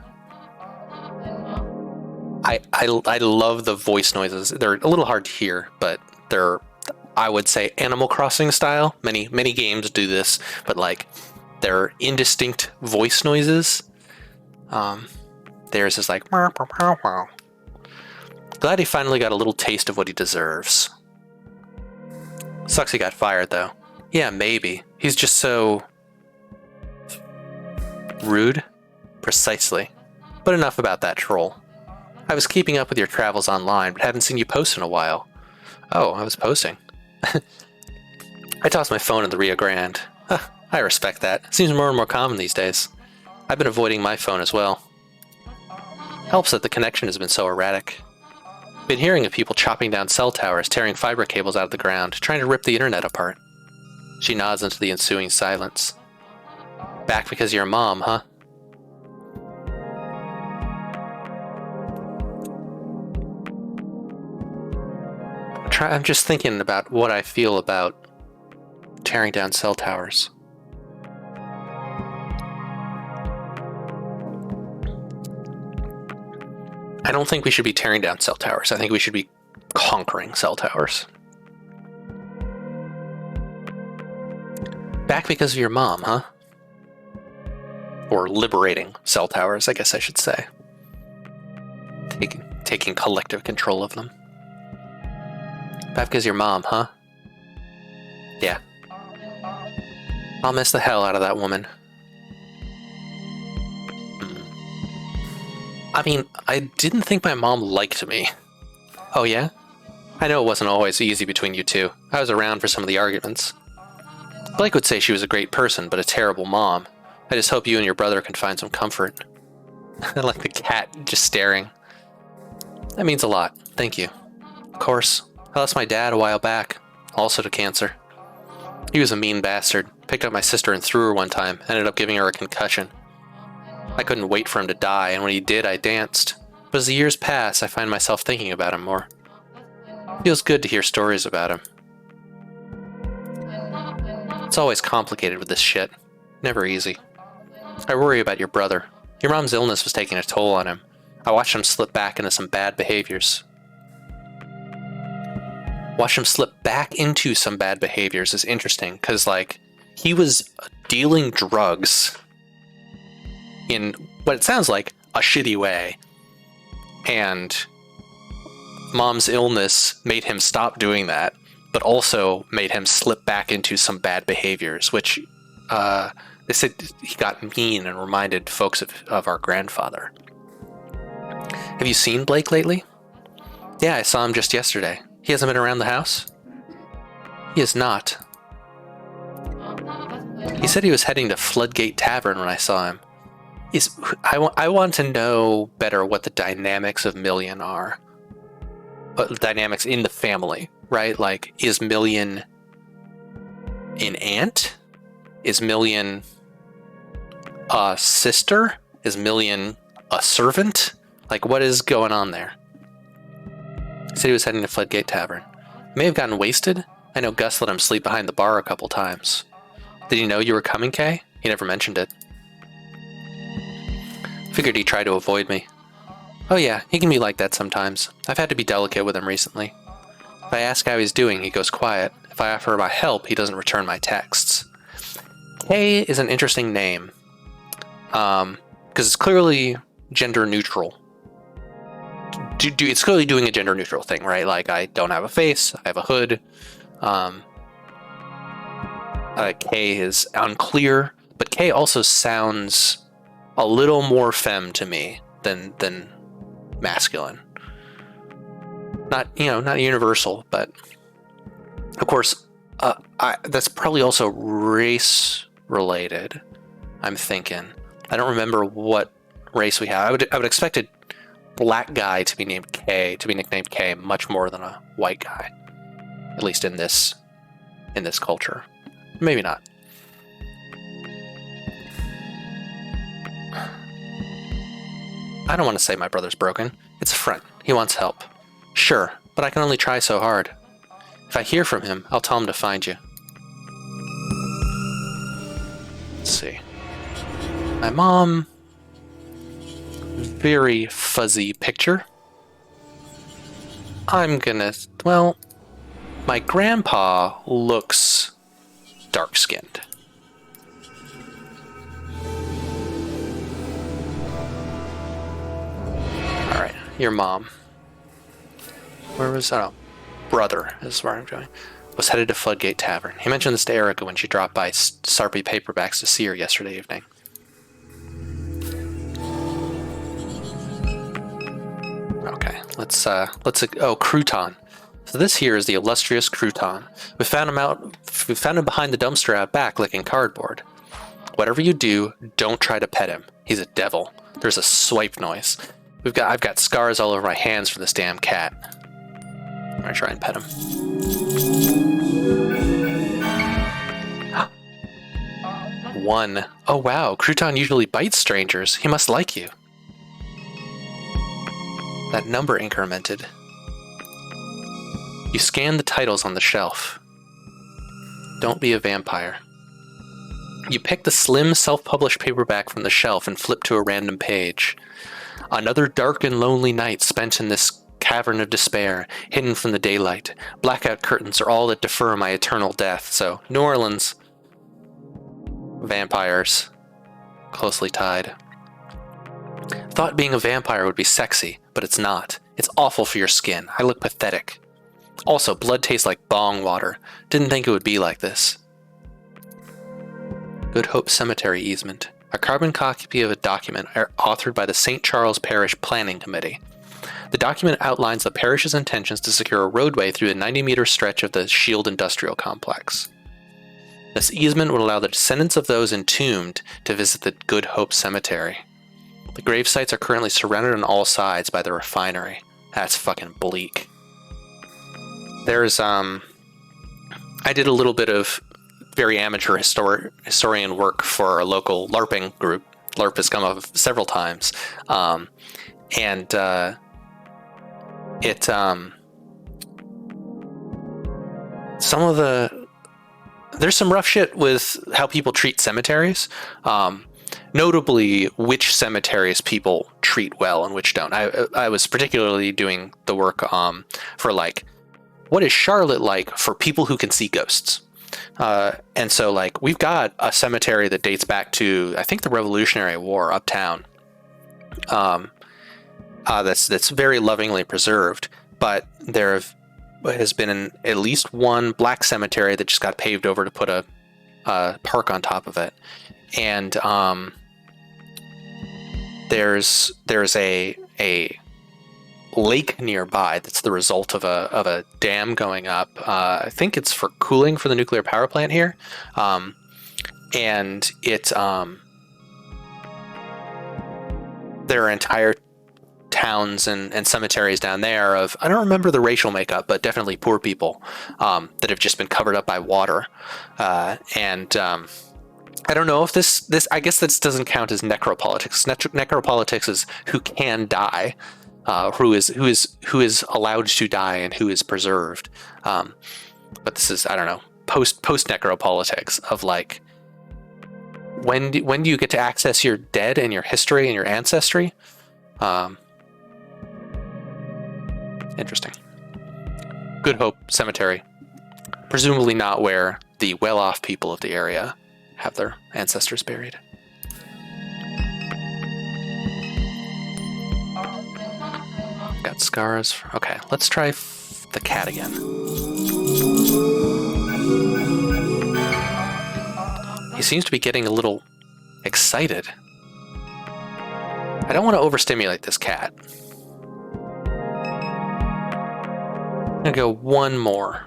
I love the voice noises. They're a little hard to hear, but they're, I would say, Animal Crossing style. Many games do this, but like they're indistinct voice noises. Theirs is like, wah, wah, wah, wah. Glad he finally got a little taste of what he deserves. Sucks he got fired though. Yeah, maybe. He's just so rude. Precisely. But enough about that troll. I was keeping up with your travels online, but haven't seen you post in a while. Oh, I was posting. I tossed my phone in the Rio Grande. I respect that. Seems more and more common these days. I've been avoiding my phone as well. Helps that the connection has been so erratic. Been hearing of people chopping down cell towers, tearing fiber cables out of the ground, trying to rip the internet apart. She nods into the ensuing silence. Back because of your mom, huh? I'm just thinking about what I feel about tearing down cell towers. I don't think we should be tearing down cell towers. I think we should be conquering cell towers. Back because of your mom, huh? Or liberating cell towers, I guess I should say. Taking collective control of them. Back because of your mom, huh? Yeah. I'll miss the hell out of that woman. I mean, I didn't think my mom liked me. Oh yeah? I know it wasn't always easy between you two. I was around for some of the arguments. Blake would say she was a great person, but a terrible mom. I just hope you and your brother can find some comfort. I like the cat just staring. That means a lot. Thank you. Of course. I lost my dad a while back, also to cancer. He was a mean bastard. Picked up my sister and threw her one time, ended up giving her a concussion. I couldn't wait for him to die, and when he did, I danced. But as the years pass, I find myself thinking about him more. Feels good to hear stories about him. It's always complicated with this shit. Never easy. I worry about your brother. Your mom's illness was taking a toll on him. I watched him slip back into some bad behaviors. Watch him slip back into some bad behaviors is interesting, because, like, he was dealing drugs in what it sounds like a shitty way, and mom's illness made him stop doing that, but also made him slip back into some bad behaviors, which they said he got mean and reminded folks of our grandfather. Have you seen Blake lately? Yeah, I saw him just yesterday. He hasn't been around the house? He is not. He said he was heading to Floodgate Tavern when I saw him. I want to know better what the dynamics of Million are. What the dynamics in the family, right? Like, is Million an aunt? Is Million a sister? Is Million a servant? Like, what is going on there? He said he was heading to Floodgate Tavern. May have gotten wasted. I know Gus let him sleep behind the bar a couple times. Did he know you were coming, Kay? He never mentioned it. Figured he tried to avoid me. Oh yeah, he can be like that sometimes. I've had to be delicate with him recently. If I ask how he's doing, he goes quiet. If I offer my help, he doesn't return my texts. Kay is an interesting name. Because it's clearly gender neutral. It's clearly doing a gender neutral thing, right? Like, I don't have a face, I have a hood. Kay is unclear, but Kay also sounds a little more femme to me than masculine. Not universal, but of course, that's probably also race related. I'm thinking. I don't remember what race we have. I would expect a black guy to be named K, to be nicknamed K, much more than a white guy. At least in this culture. Maybe not. I don't want to say my brother's broken. It's a friend. He wants help. Sure, but I can only try so hard. If I hear from him, I'll tell him to find you. Let's see. My mom... Very fuzzy picture. I'm gonna... Well, my grandpa looks dark-skinned. Alright, your mom. Where was that? Oh, brother is where I'm going. Was headed to Floodgate Tavern. He mentioned this to Erica when she dropped by Sarpy Paperbacks to see her yesterday evening. Okay, let's oh, Crouton. So this here is the illustrious Crouton. We found him behind the dumpster out back licking cardboard. Whatever you do, don't try to pet him. He's a devil. There's a swipe noise. I've got scars all over my hands from this damn cat. I'm gonna try and pet him. 1. Oh wow, Crouton usually bites strangers. He must like you. That number incremented. You scan the titles on the shelf. Don't be a vampire. You pick the slim self-published paperback from the shelf and flip to a random page. Another dark and lonely night spent in this cavern of despair, hidden from the daylight. Blackout curtains are all that defer my eternal death. So, New Orleans. Vampires. Closely tied. Thought being a vampire would be sexy, but it's not. It's awful for your skin. I look pathetic. Also, blood tastes like bong water. Didn't think it would be like this. Good Hope Cemetery easement. A carbon copy of a document authored by the St. Charles Parish Planning Committee. The document outlines the parish's intentions to secure a roadway through a 90-meter stretch of the Shield Industrial Complex. This easement would allow the descendants of those entombed to visit the Good Hope Cemetery. The grave sites are currently surrounded on all sides by the refinery. That's fucking bleak. There's, I did a little bit of very amateur historian work for a local LARPing group. LARP has come up several times. There's some rough shit with how people treat cemeteries. Notably, which cemeteries people treat well and which don't. I was particularly doing the work for like, what is Charlotte like for people who can see ghosts? And so like we've got a cemetery that dates back to, I think, the Revolutionary War uptown. That's very lovingly preserved, but there has been at least one black cemetery that just got paved over to put a park on top of it. And there's a lake nearby that's the result of a dam going up. I think it's for cooling for the nuclear power plant here. And it there are entire towns and cemeteries down there of, I don't remember the racial makeup, but definitely poor people that have just been covered up by water. I don't know if this I guess this doesn't count as necropolitics. Necropolitics is who can die, who is allowed to die, and who is preserved. But this is, I don't know, post necropolitics of like, when do you get to access your dead and your history and your ancestry? Interesting. Good Hope Cemetery, presumably not where the well-off people of the area have their ancestors buried. Got scars. Okay, let's try the cat again. He seems to be getting a little excited. I don't want to overstimulate this cat. I'm gonna go one more.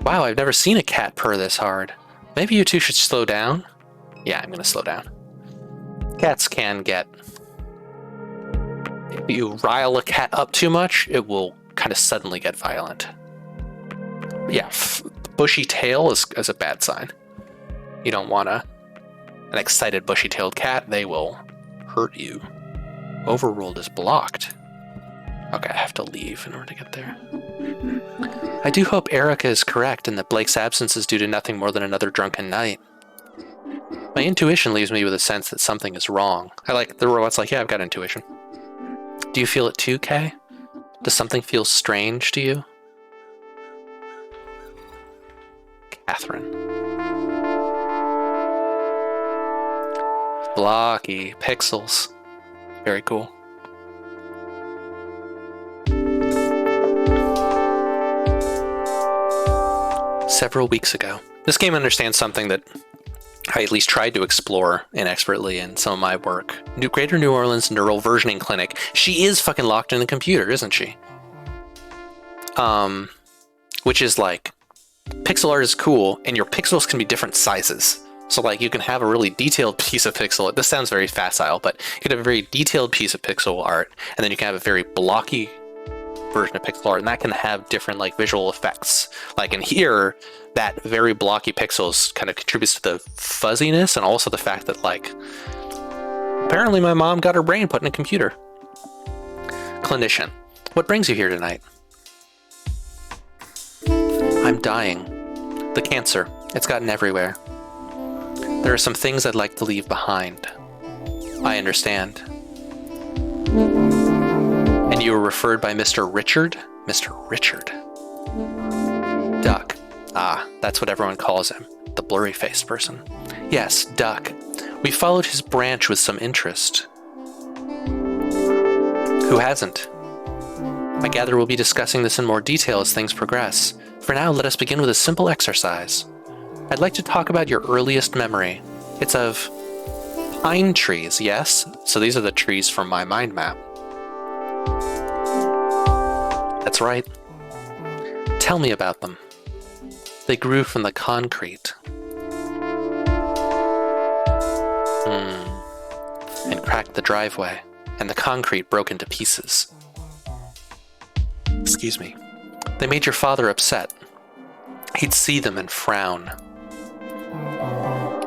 Wow, I've never seen a cat purr this hard. Maybe you two should slow down? Yeah, I'm gonna slow down. Cats can get... If you rile a cat up too much, it will kind of suddenly get violent. But yeah, bushy tail is a bad sign. You don't want an excited bushy-tailed cat. They will hurt you. Overruled is blocked. Okay, I have to leave in order to get there. I do hope Erica is correct and that Blake's absence is due to nothing more than another drunken night. My intuition leaves me with a sense that something is wrong. I like the robot's like, yeah, I've got intuition. Do you feel it too, Kay? Does something feel strange to you? Catherine. Blocky pixels. Very cool. Several weeks ago. This game understands something that I at least tried to explore inexpertly in some of my work. Greater New Orleans Neural Versioning Clinic. She is fucking locked in the computer, isn't she? Which is like, pixel art is cool, and your pixels can be different sizes. So like you can have a really detailed piece of pixel. This sounds very facile, but you can have a very detailed piece of pixel art, and then you can have a very blocky version of pixel art, and that can have different like visual effects. Like in here, that very blocky pixels kind of contributes to the fuzziness, and also the fact that like apparently my mom got her brain put in a computer. Clinician, what brings you here tonight? I'm dying. The cancer, it's gotten everywhere. There are some things I'd like to leave behind. I understand. And you were referred by Mr. Richard? Mr. Richard. Duck. Ah, that's what everyone calls him. The blurry-faced person. Yes, Duck. We followed his branch with some interest. Who hasn't? I gather we'll be discussing this in more detail as things progress. For now, let us begin with a simple exercise. I'd like to talk about your earliest memory. It's of pine trees, yes? So these are the trees from my mind map. That's right. Tell me about them. They grew from the concrete. And cracked the driveway, and the concrete broke into pieces. Excuse me. They made your father upset. He'd see them and frown.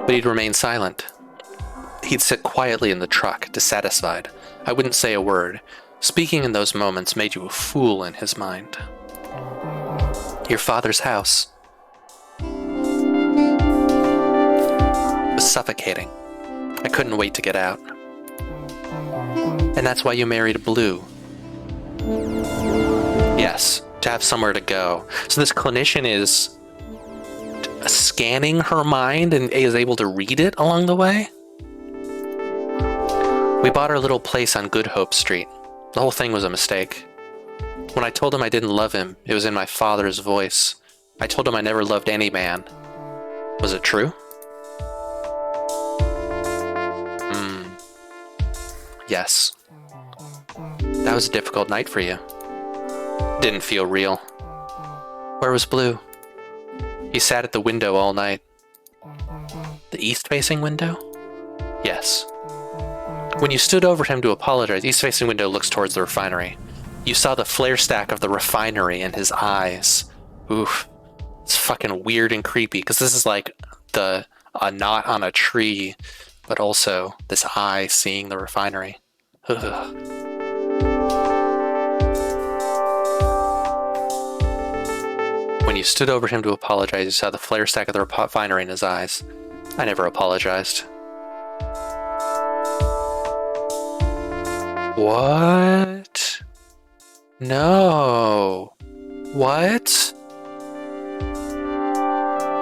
But he'd remain silent. He'd sit quietly in the truck, dissatisfied. I wouldn't say a word. Speaking in those moments made you a fool in his mind. Your father's house was suffocating. I couldn't wait to get out. And that's why you married Blue. Yes, to have somewhere to go. So this clinician is scanning her mind and is able to read it along the way. We bought our little place on Good Hope Street. The whole thing was a mistake. When I told him I didn't love him, it was in my father's voice. I told him I never loved any man. Was it true? Yes. That was a difficult night for you. Didn't feel real. Where was Blue? He sat at the window all night. The east-facing window? Yes. When you stood over him to apologize, east-facing window looks towards the refinery. You saw the flare stack of the refinery in his eyes. Oof. It's fucking weird and creepy, because this is like a knot on a tree, but also this eye seeing the refinery. Ugh. When you stood over him to apologize, you saw the flare stack of the refinery in his eyes. I never apologized. What? No. What?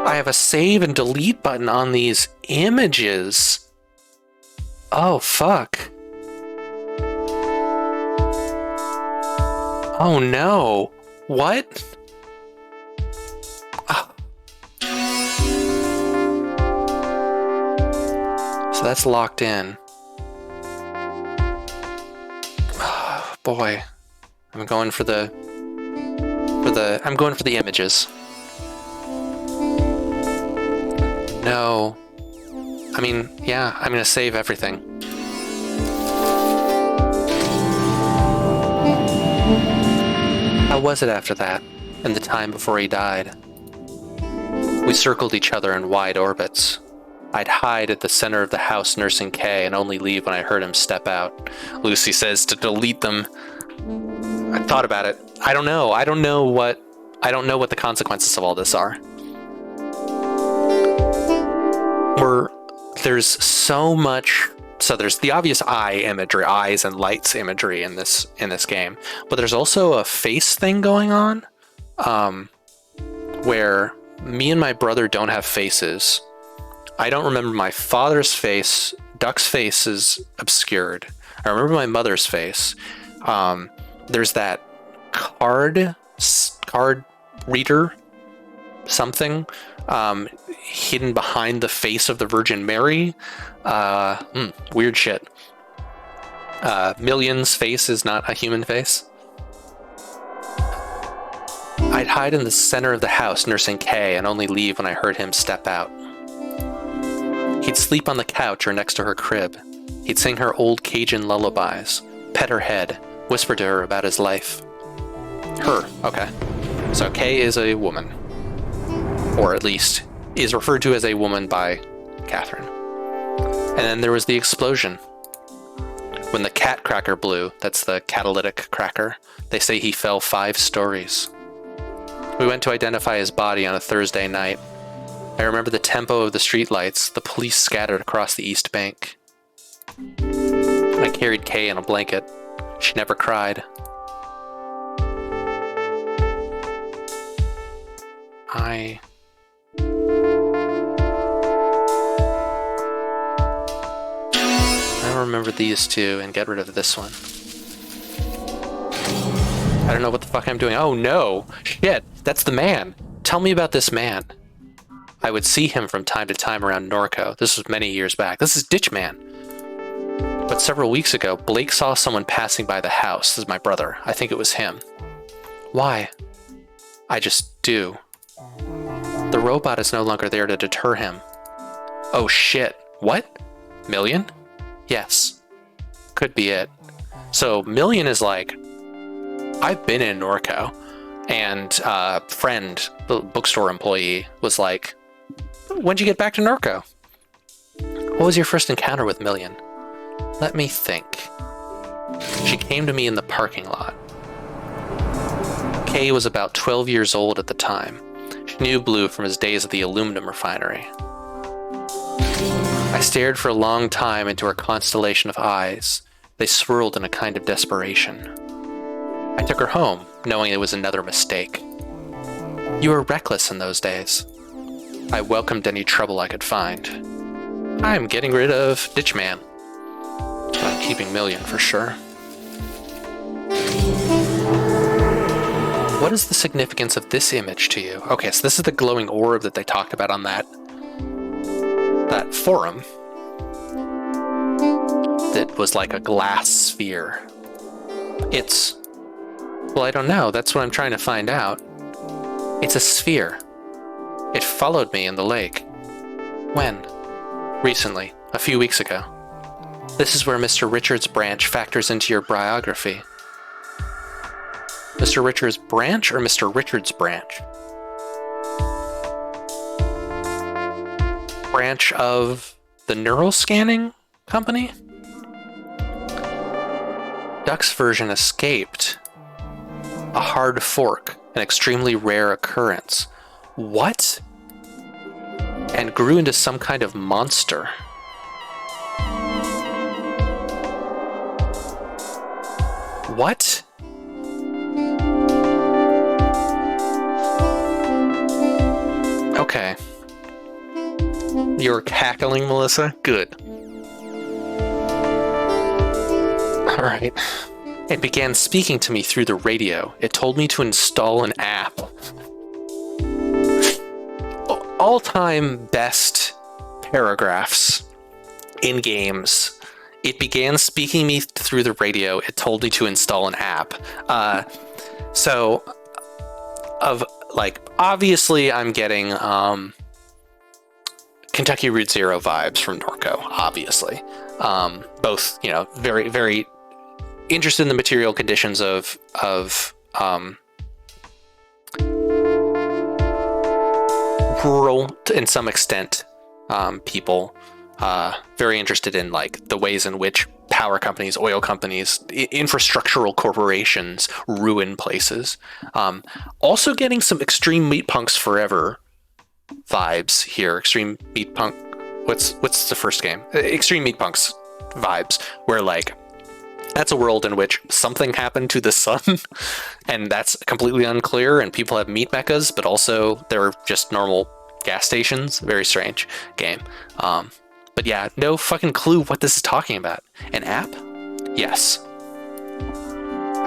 I have a save and delete button on these images. Oh, fuck. Oh, no. What? Oh. So that's locked in. Oh, boy. I'm going for the images. No. I mean, yeah, I'm gonna save everything. How was it after that, and the time before he died? We circled each other in wide orbits. I'd hide at the center of the house nursing Kay and only leave when I heard him step out. Lucy says to delete them. I thought about it. I don't know what the consequences of all this are. There's so much. So there's the obvious eye imagery, eyes and lights imagery in this game, but there's also a face thing going on, where me and my brother don't have faces. I don't remember my father's face. Duck's face is obscured. I remember my mother's face. There's that card reader something hidden behind the face of the Virgin Mary. Weird shit. Million's face is not a human face. I'd hide in the center of the house nursing Kay and only leave when I heard him step out. He'd sleep on the couch or next to her crib. He'd sing her old Cajun lullabies, pet her head, whisper to her about his life. Her. Okay. So Kay is a woman. Or at least is referred to as a woman by Catherine. And then there was the explosion. When the cat cracker blew, that's the catalytic cracker, they say he fell 5 stories. We went to identify his body on a Thursday night. I remember the tempo of the streetlights, the police scattered across the East Bank. I carried Kay in a blanket. She never cried. I remember these two and get rid of this one. I don't know what the fuck I'm doing. Oh no! Shit! That's the man! Tell me about this man. I would see him from time to time around NORCO. This was many years back. This is Ditchman. But several weeks ago, Blake saw someone passing by the house. This is my brother. I think it was him. Why? I just do. The robot is no longer there to deter him. Oh shit. What? Million? Yes. Could be it. So Million is like, I've been in NORCO, and a friend, the bookstore employee, was like, when'd you get back to NORCO? What was your first encounter with Million? Let me think. She came to me in the parking lot. Kay was about 12 years old at the time. She knew Blue from his days at the aluminum refinery. I stared for a long time into her constellation of eyes. They swirled in a kind of desperation. I took her home, knowing it was another mistake. You were reckless in those days. I welcomed any trouble I could find. I'm getting rid of Ditchman. I'm keeping Million for sure. What is the significance of this image to you? Okay, so this is the glowing orb that they talked about on that forum. That was like a glass sphere. It's... well, I don't know. That's what I'm trying to find out. It's a sphere. It followed me in the lake. When? Recently. A few weeks ago. This is where Mr. Richards' branch factors into your biography. Mr. Richards' branch or Mr. Richards' branch? Branch of the neural scanning company? Duck's version escaped. A hard fork, an extremely rare occurrence. What? And grew into some kind of monster. What? Okay. You're cackling, Melissa? Good. Alright. It began speaking to me through the radio. It told me to install an app. All-time best paragraphs in games. It began speaking me through the radio. It told me to install an app. Obviously I'm getting Kentucky Route Zero vibes from NORCO, obviously. Both, very, very interested in the material conditions of rural, in some extent, people. Very interested in the ways in which power companies, oil companies, infrastructural corporations ruin places. Also getting some Extreme Meat Punks Forever vibes here. Extreme Meat Punk. What's the first game? Extreme Meat Punks vibes, where that's a world in which something happened to the sun, and that's completely unclear, and people have meat mechas, but also they're just normal gas stations. Very strange game. But yeah, no fucking clue what this is talking about. An app? Yes.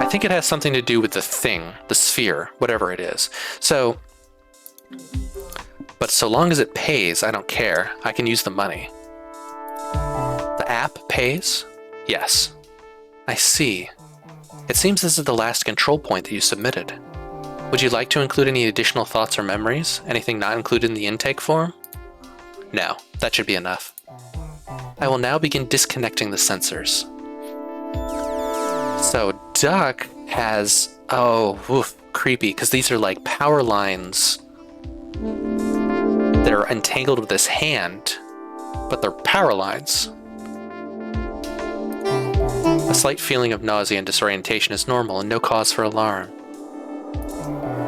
I think it has something to do with the thing, the sphere, whatever it is. But so long as it pays, I don't care. I can use the money. The app pays? Yes. I see. It seems this is the last control point that you submitted. Would you like to include any additional thoughts or memories? Anything not included in the intake form? No, that should be enough. I will now begin disconnecting the sensors. So Duck has... creepy because these are like power lines that are entangled with this hand, but they're power lines. A slight feeling of nausea and disorientation is normal and no cause for alarm.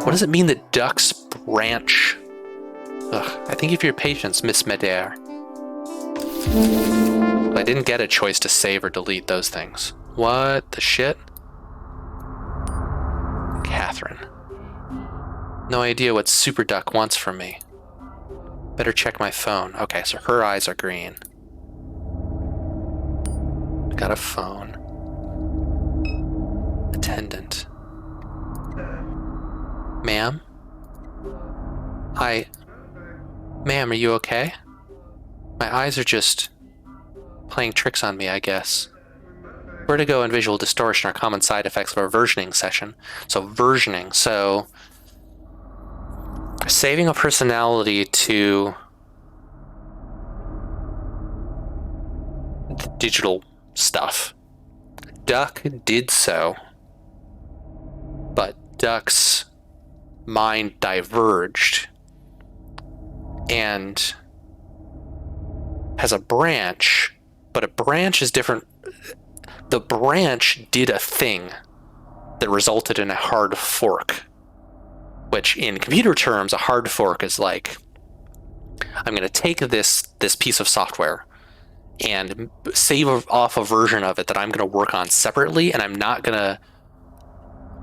What does it mean that ducks branch? Ugh, I thank you for your patience, Miss Medare. I didn't get a choice to save or delete those things. What the shit? Catherine. No idea what Super Duck wants from me. Better check my phone. Okay, so her eyes are green. Got a phone. Attendant. Ma'am? Ma'am, are you okay? My eyes are just playing tricks on me, I guess. Vertigo and visual distortion are common side effects of our versioning session. So versioning, so saving a personality to the digital stuff. Duck did so, but Duck's mind diverged and has a branch, but a branch is different. The branch did a thing that resulted in a hard fork, which in computer terms, a hard fork is like, I'm going to take this piece of software and save off a version of it that I'm going to work on separately, and I'm not going to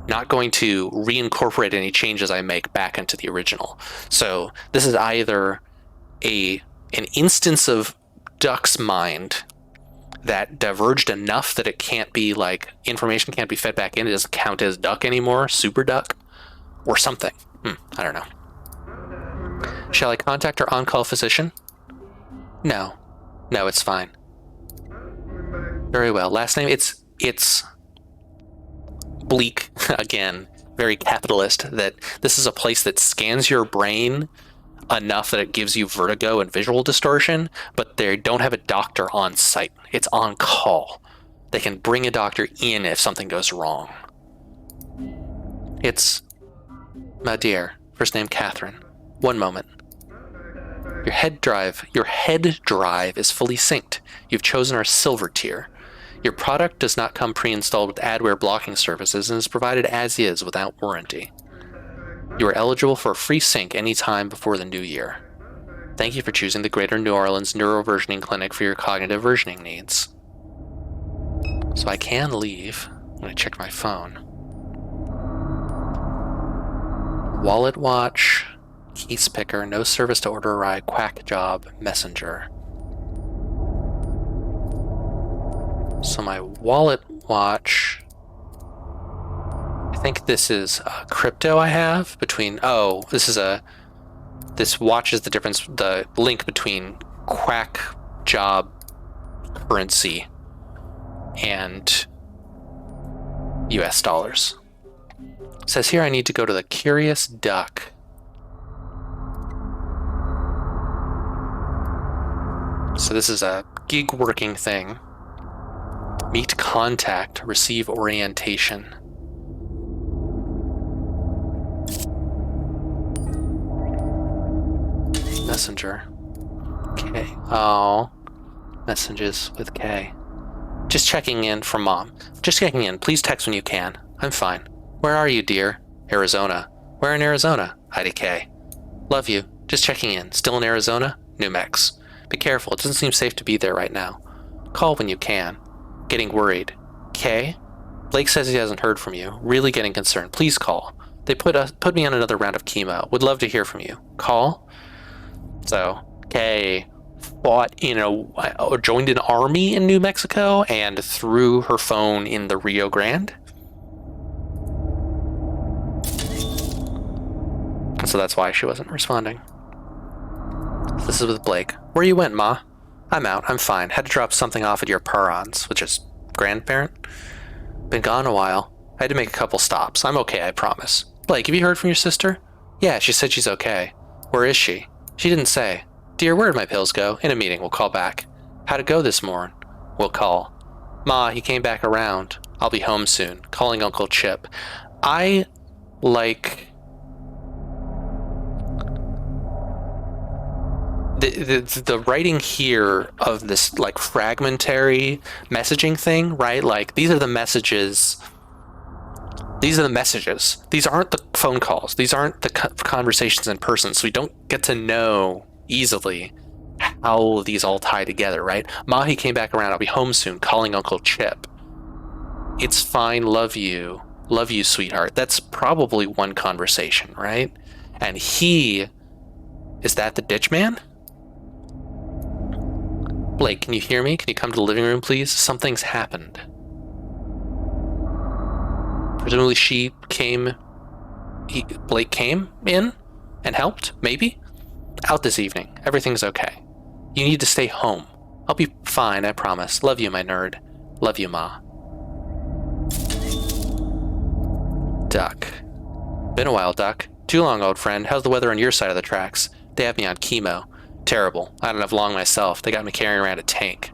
reincorporate any changes I make back into the original. So this is either an instance of Duck's mind that diverged enough that it can't be like, information can't be fed back in, it doesn't count as Duck anymore, Super Duck, or something. I don't know. Shall I contact our on-call physician? No, it's fine. Very well. Last name, it's bleak, again, very capitalist, that this is a place that scans your brain enough that it gives you vertigo and visual distortion, but they don't have a doctor on site. It's on call. They can bring a doctor in if something goes wrong. It's my dear, first name Catherine. One moment. Your head drive is fully synced. You've chosen our silver tier. Your product does not come pre-installed with adware blocking services and is provided as is without warranty. You are eligible for a free sync anytime before the new year. Thank you for choosing the Greater New Orleans Neuroversioning Clinic for your cognitive versioning needs. So I can leave. I'm going to check my phone. Wallet watch, case picker, no service to order a ride, quack job, messenger. So my wallet watch, I think this is a crypto I have between, this watches the difference, the link between quack job currency and US dollars. It says here I need to go to the Curious Duck. So this is a gig working thing. Meet contact, receive orientation. Messenger. K. Oh. Messages with K. Just checking in from Mom. Just checking in. Please text when you can. I'm fine. Where are you, dear? Arizona. Where in Arizona? Heidi K. Love you. Just checking in. Still in Arizona? New Mex. Be careful. It doesn't seem safe to be there right now. Call when you can. Getting worried. K? Blake says he hasn't heard from you. Really getting concerned. Please call. They put me on another round of chemo. Would love to hear from you. Call? So, K fought or joined an army in New Mexico and threw her phone in the Rio Grande. So that's why she wasn't responding. This is with Blake. Where you went, Ma? I'm out. I'm fine. Had to drop something off at your parents, which is grandparent. Been gone a while. I had to make a couple stops. I'm okay, I promise. Blake, have you heard from your sister? Yeah, she said she's okay. Where is she? She didn't say. Dear, where'd my pills go? In a meeting. We'll call back. How'd it go this morning? We'll call. Ma, he came back around. I'll be home soon. Calling Uncle Chip. I like the writing here of this like fragmentary messaging thing, right? Like these are the messages. These are the messages. These aren't the phone calls. These aren't the conversations in person. So we don't get to know easily how these all tie together, right? Mahi came back around. I'll be home soon. Calling Uncle Chip. It's fine. Love you. Love you, sweetheart. That's probably one conversation, right? And he... Is that the ditch man? Blake, can you hear me? Can you come to the living room, please? Something's happened. Presumably she came... Blake came in and helped, maybe? Out this evening. Everything's okay. You need to stay home. I'll be fine, I promise. Love you, my nerd. Love you, Ma. Duck. Been a while, Duck. Too long, old friend. How's the weather on your side of the tracks? They have me on chemo. Terrible. I don't have long myself. They got me carrying around a tank.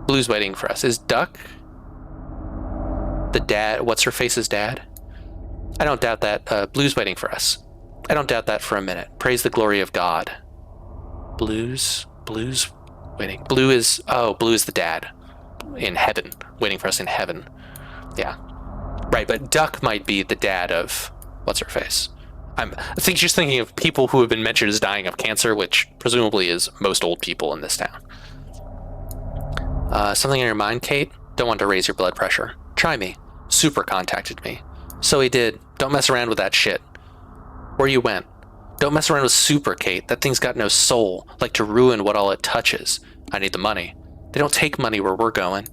Blue's waiting for us. Is Duck the dad? What's her face's dad? I don't doubt that. Blue's waiting for us. I don't doubt that for a minute. Praise the glory of God. Blue's waiting. Blue is the dad in heaven, waiting for us in heaven. Yeah. Right, but Duck might be the dad of what's her face. I think she's thinking of people who have been mentioned as dying of cancer, which presumably is most old people in this town. Something in your mind, Kate? Don't want to raise your blood pressure. Try me. Super contacted me. So he did. Don't mess around with that shit. Where you went? Don't mess around with Super, Kate. That thing's got no soul. Like to ruin what all it touches. I need the money. They don't take money where we're going.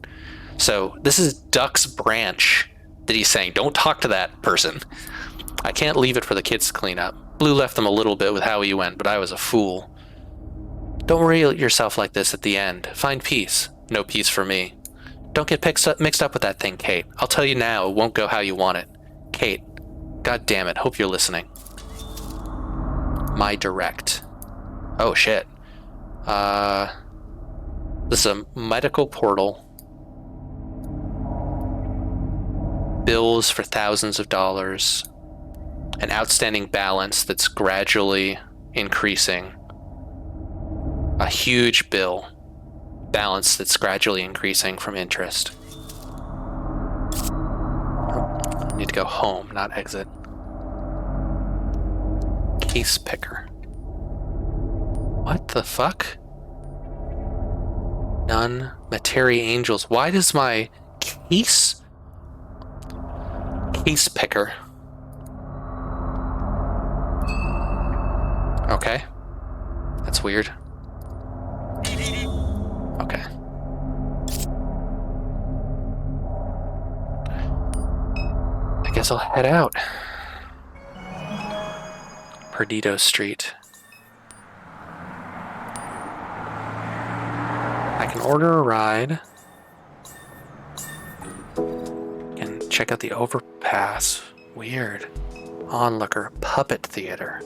So this is Duck's branch that he's saying, don't talk to that person. I can't leave it for the kids to clean up. Blue left them a little bit with how he went, but I was a fool. Don't worry yourself like this at the end. Find peace. No peace for me. Don't get mixed up with that thing, Kate. I'll tell you now, it won't go how you want it. Kate, god damn it, hope you're listening. My direct. Oh shit. This is a medical portal. Bills for thousands of dollars. An outstanding balance that's gradually increasing. A huge bill. Balance that's gradually increasing from interest. I need to go home, not exit. Case picker. What the fuck? None. Materi angels. Why does my case picker? Okay. That's weird. Okay. I guess I'll head out. Perdido Street. I can order a ride. And check out the overpass. Weird. Onlooker. Puppet theater.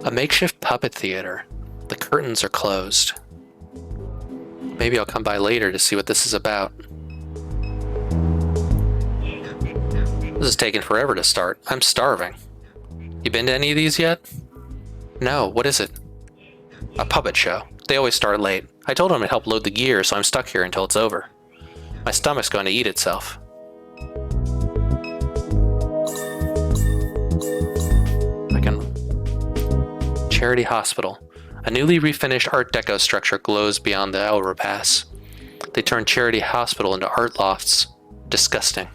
A makeshift puppet theater. The curtains are closed. Maybe I'll come by later to see what this is about. This is taking forever to start. I'm starving. You been to any of these yet? No, what is it? A puppet show. They always start late. I told them to help load the gear, so I'm stuck here until it's over. My stomach's going to eat itself. Charity Hospital. A newly refinished Art Deco structure glows beyond the overpass. They turned Charity Hospital into art lofts. Disgusting.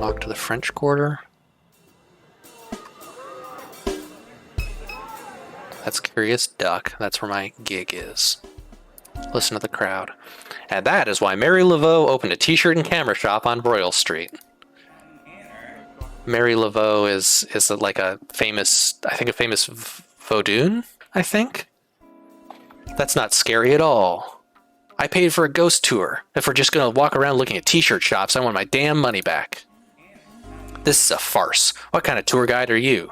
Walk to the French Quarter. That's Curious Duck. That's where my gig is. Listen to the crowd. And that is why Mary Laveau opened a t-shirt and camera shop on Royal Street. Mary Laveau is like a famous Vaudoon, I think? That's not scary at all. I paid for a ghost tour. If we're just gonna walk around looking at t-shirt shops, I want my damn money back. This is a farce. What kind of tour guide are you?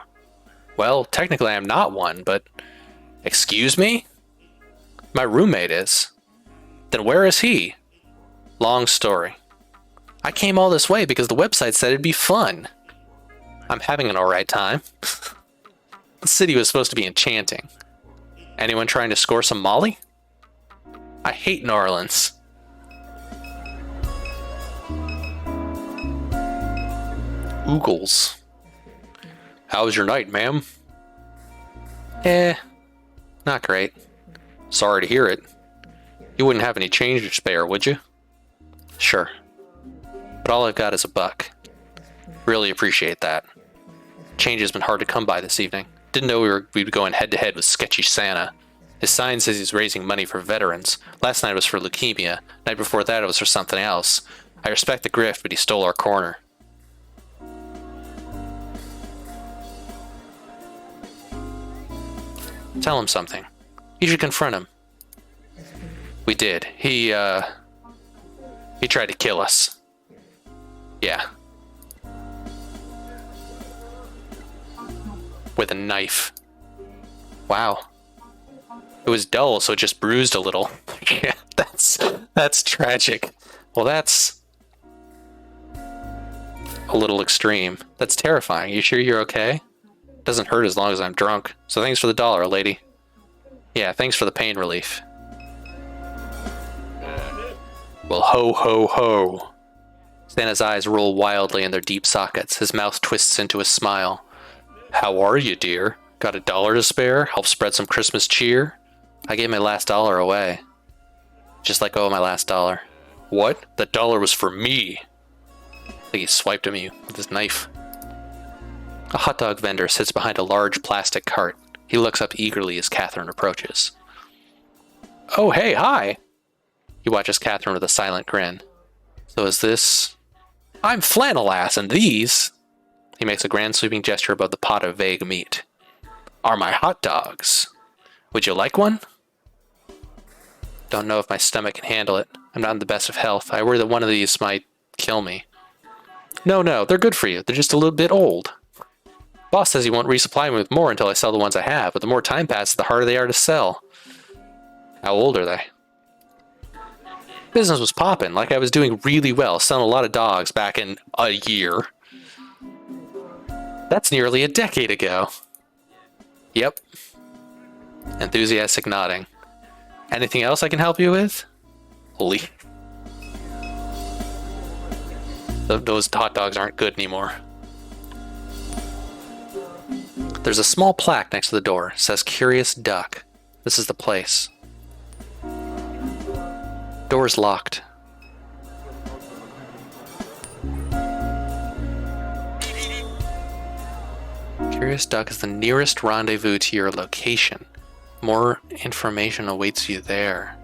Well, technically I'm not one, but... Excuse me? My roommate is. Then where is he? Long story. I came all this way because the website said it'd be fun. I'm having an alright time. The city was supposed to be enchanting. Anyone trying to score some Molly? I hate New Orleans. Oogles. How was your night, ma'am? Not great. Sorry to hear it. You wouldn't have any change to spare, would you? Sure. But all I've got is $1. Really appreciate that. Change has been hard to come by this evening. Didn't know we'd be going head to head with sketchy Santa. His sign says he's raising money for veterans. Last night was for leukemia. Night before that it was for something else. I respect the grift, but he stole our corner. Tell him something. You should confront him. We did. He tried to kill us. Yeah. With a knife. Wow. It was dull, so it just bruised a little. Yeah, that's tragic. Well, that's a little extreme. That's terrifying. You sure you're okay? Doesn't hurt as long as I'm drunk. So thanks for the $1, lady. Yeah, thanks for the pain relief. Well, ho, ho, ho. Santa's eyes roll wildly in their deep sockets. His mouth twists into a smile. How are you, dear? Got $1 to spare? Help spread some Christmas cheer? I gave my last $1 away. Just let go of my last $1. What? That $1 was for me. I think he swiped at me with his knife. A hot dog vendor sits behind a large plastic cart. He looks up eagerly as Catherine approaches. Oh, hey, hi! He watches Catherine with a silent grin. So is this... I'm Flannel Ass, and these... He makes a grand sweeping gesture above the pot of vague meat. Are my hot dogs. Would you like one? Don't know if my stomach can handle it. I'm not in the best of health. I worry that one of these might kill me. No, they're good for you. They're just a little bit old. Boss says he won't resupply me with more until I sell the ones I have, but the more time passes, the harder they are to sell. How old are they? Business was popping, like I was doing really well, selling a lot of dogs back in a year. That's nearly a decade ago. Yep. Enthusiastic nodding. Anything else I can help you with? Holy. Those hot dogs aren't good anymore. There's a small plaque next to the door. It says Curious Duck. This is the place. Door's locked. Curious Duck is the nearest rendezvous to your location. More information awaits you there.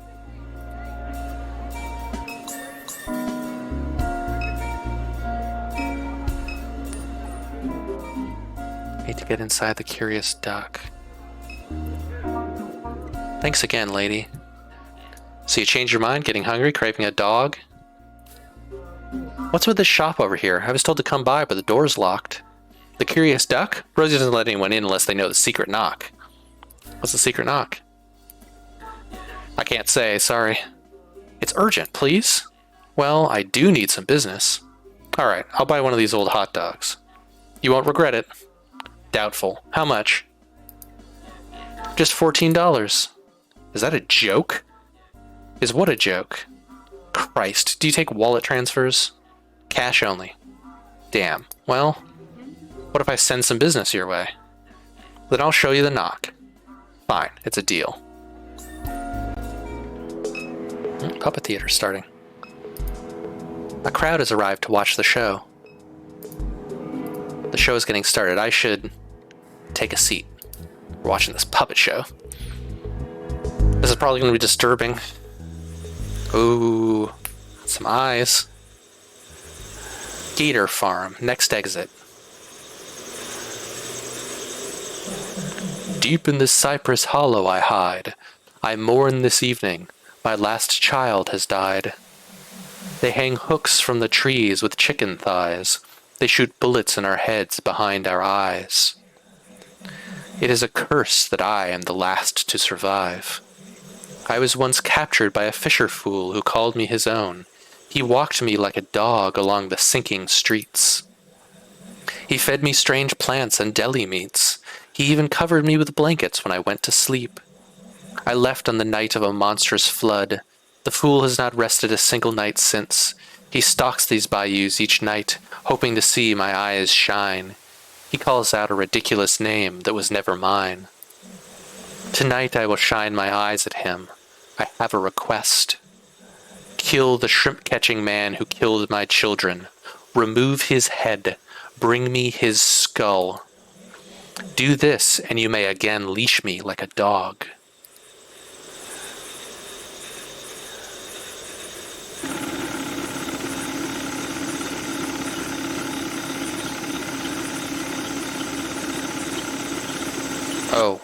Need to get inside the Curious Duck. Thanks again, lady. So you changed your mind, getting hungry, craving a dog? What's with this shop over here? I was told to come by, but the door's locked. The Curious Duck? Rosie doesn't let anyone in unless they know the secret knock. What's the secret knock? I can't say, sorry. It's urgent, please. Well, I do need some business. Alright, I'll buy one of these old hot dogs. You won't regret it. Doubtful. How much? Just $14. Is that a joke? Is what a joke? Christ, do you take wallet transfers? Cash only. Damn. Well, what if I send some business your way? Then I'll show you the knock. Fine, it's a deal. Puppet theater starting. A crowd has arrived to watch the show. The show is getting started. I should take a seat. We're watching this puppet show. This is probably going to be disturbing. Ooh, some eyes. Gator Farm, next exit. Deep in this cypress hollow I hide. I mourn this evening. My last child has died. They hang hooks from the trees with chicken thighs. They shoot bullets in our heads behind our eyes. It is a curse that I am the last to survive. I was once captured by a fisher fool who called me his own. He walked me like a dog along the sinking streets. He fed me strange plants and deli meats. He even covered me with blankets when I went to sleep. I left on the night of a monstrous flood. The fool has not rested a single night since. He stalks these bayous each night, hoping to see my eyes shine. He calls out a ridiculous name that was never mine. Tonight I will shine my eyes at him. I have a request. Kill the shrimp-catching man who killed my children. Remove his head. Bring me his skull. Do this, and you may again leash me like a dog. Oh.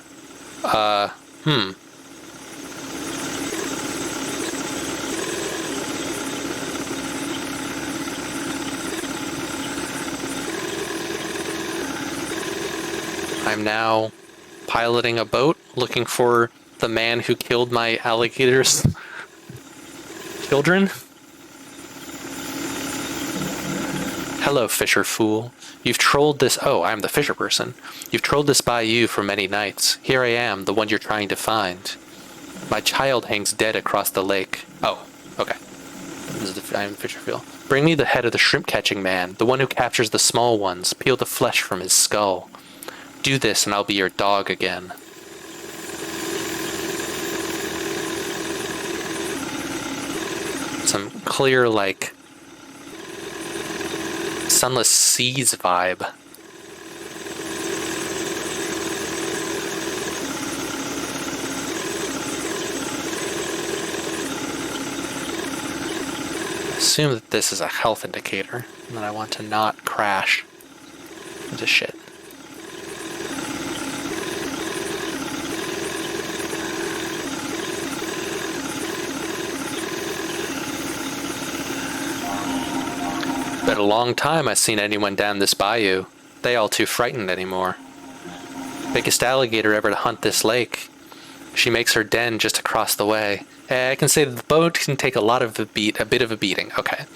I'm now piloting a boat, looking for the man who killed my alligator's children. Hello, fisher fool. You've trolled this... Oh, I'm the fisher person. You've trolled this bayou for many nights. Here I am, the one you're trying to find. My child hangs dead across the lake. Oh, okay. This is I'm fisher fool. Bring me the head of the shrimp-catching man, the one who captures the small ones. Peel the flesh from his skull. Do this and I'll be your dog again. Some clear, like, sunless seas vibe. I assume that this is a health indicator, and that I want to not crash into shit. Been a long time I've seen anyone down this bayou. They all too frightened anymore. Biggest alligator ever to hunt this lake. She makes her den just across the way. I can say that the boat can take a bit of a beating. Okay.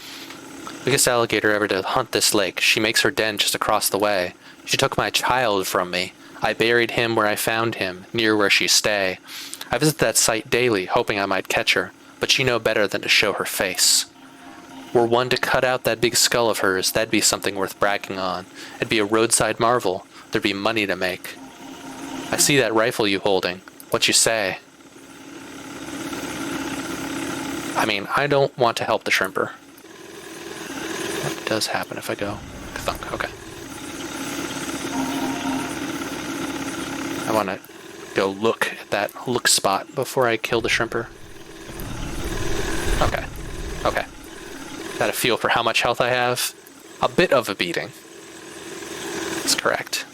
Biggest alligator ever to hunt this lake. She makes her den just across the way. She took my child from me. I buried him where I found him, near where she stay. I visit that site daily, hoping I might catch her, but she know better than to show her face. Were one to cut out that big skull of hers, that'd be something worth bragging on. It'd be a roadside marvel. There'd be money to make. I see that rifle you holding. What you say? I mean, I don't want to help the shrimper. What does happen if I go thunk? Okay. I want to go look at that look spot before I kill the shrimper. Okay. Okay. Got a feel for how much health I have. A bit of a beating. That's correct.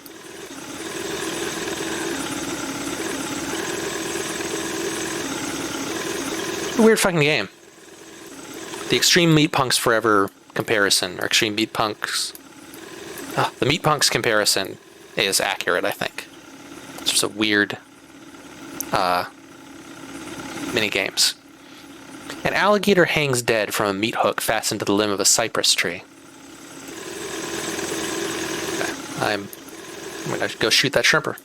Weird fucking game. The Extreme Meat Punks Forever comparison, or Extreme Meat Punks... the Meat Punks comparison is accurate, I think. It's just a weird... mini games. An alligator hangs dead from a meat hook fastened to the limb of a cypress tree. Okay, I'm gonna go shoot that shrimper.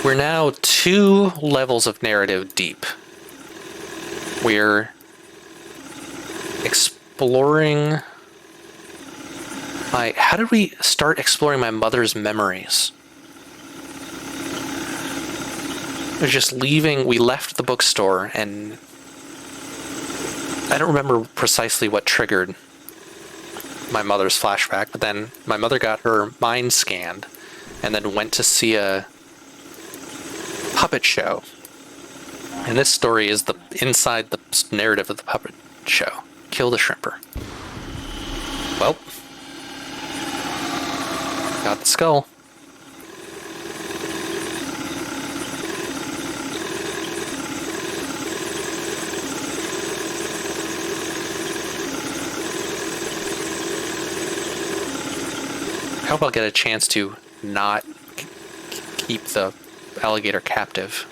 We're now 2 levels of narrative deep. We're exploring... How did we start exploring my mother's memories? It was just leaving... We left the bookstore, and I don't remember precisely what triggered my mother's flashback, but then my mother got her mind scanned and then went to see a puppet show. And this story is the inside the narrative of the puppet show. Kill the shrimper. Well, got the skull. I hope I'll get a chance to not keep the alligator captive.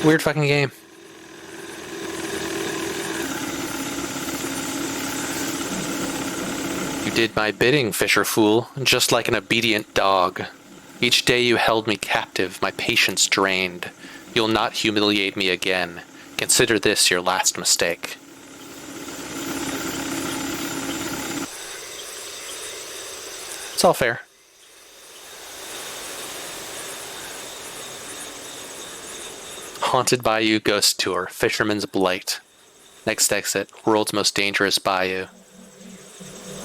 Weird fucking game. You did my bidding, Fisher Fool, just like an obedient dog. Each day you held me captive, my patience drained. You'll not humiliate me again. Consider this your last mistake. It's all fair. Haunted Bayou Ghost Tour, Fisherman's Blight. Next exit, World's Most Dangerous Bayou.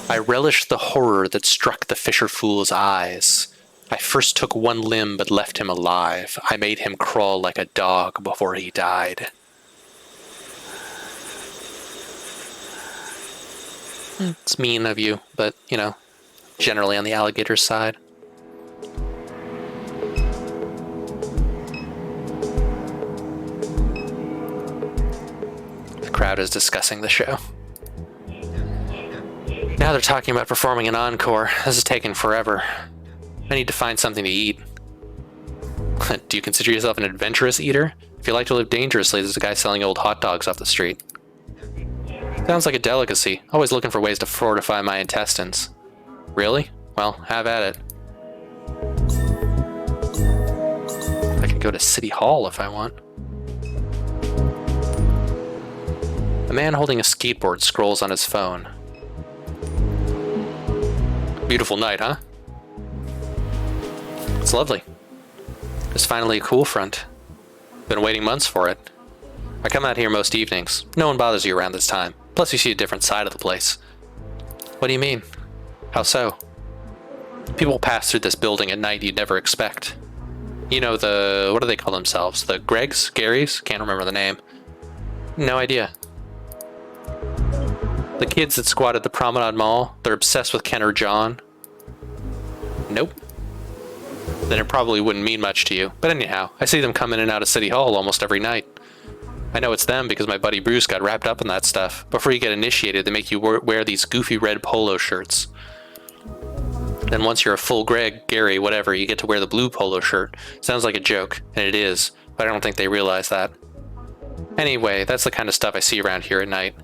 I relished the horror that struck the Fisher Fool's eyes. I first took one limb but left him alive. I made him crawl like a dog before he died. It's mean of you, but, you know, generally on the alligator's side. The crowd is discussing the show. Now they're talking about performing an encore. This is taking forever. I need to find something to eat. Do you consider yourself an adventurous eater? If you like to live dangerously, there's a guy selling old hot dogs off the street. Sounds like a delicacy. Always looking for ways to fortify my intestines. Really? Well, have at it. I can go to City Hall if I want. A man holding a skateboard scrolls on his phone. Beautiful night, huh? It's lovely. It's finally a cool front. Been waiting months for it. I come out here most evenings. No one bothers you around this time. Plus you see a different side of the place. What do you mean? How so? People pass through this building at night you'd never expect. You know what do they call themselves? The Gregs? Garys? Can't remember the name. No idea. The kids that squat at the Promenade Mall, they're obsessed with Ken or John. Nope. Then it probably wouldn't mean much to you. But anyhow, I see them come in and out of City Hall almost every night. I know it's them because my buddy Bruce got wrapped up in that stuff. Before you get initiated, they make you wear these goofy red polo shirts. Then once you're a full Greg, Gary, whatever, you get to wear the blue polo shirt. Sounds like a joke, and it is, but I don't think they realize that. Anyway, that's the kind of stuff I see around here at night.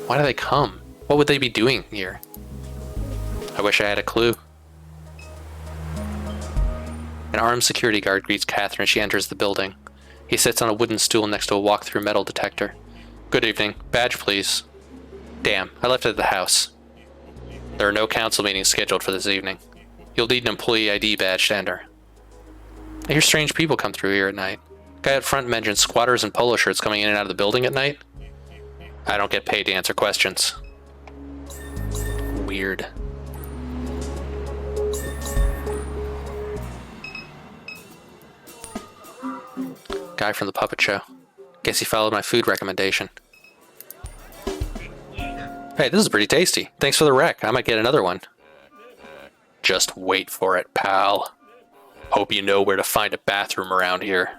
Why do they come? What would they be doing here? I wish I had a clue. An armed security guard greets Catherine as she enters the building. He sits on a wooden stool next to a walk-through metal detector. Good evening. Badge, please. Damn, I left it at the house. There are no council meetings scheduled for this evening. You'll need an employee ID badge to enter. I hear strange people come through here at night. Guy up front mentioned squatters and polo shirts coming in and out of the building at night. I don't get paid to answer questions. Weird. Guy from the puppet show. Guess he followed my food recommendation. Hey, this is pretty tasty. Thanks for the rec. I might get another one. Just wait for it, pal. Hope you know where to find a bathroom around here.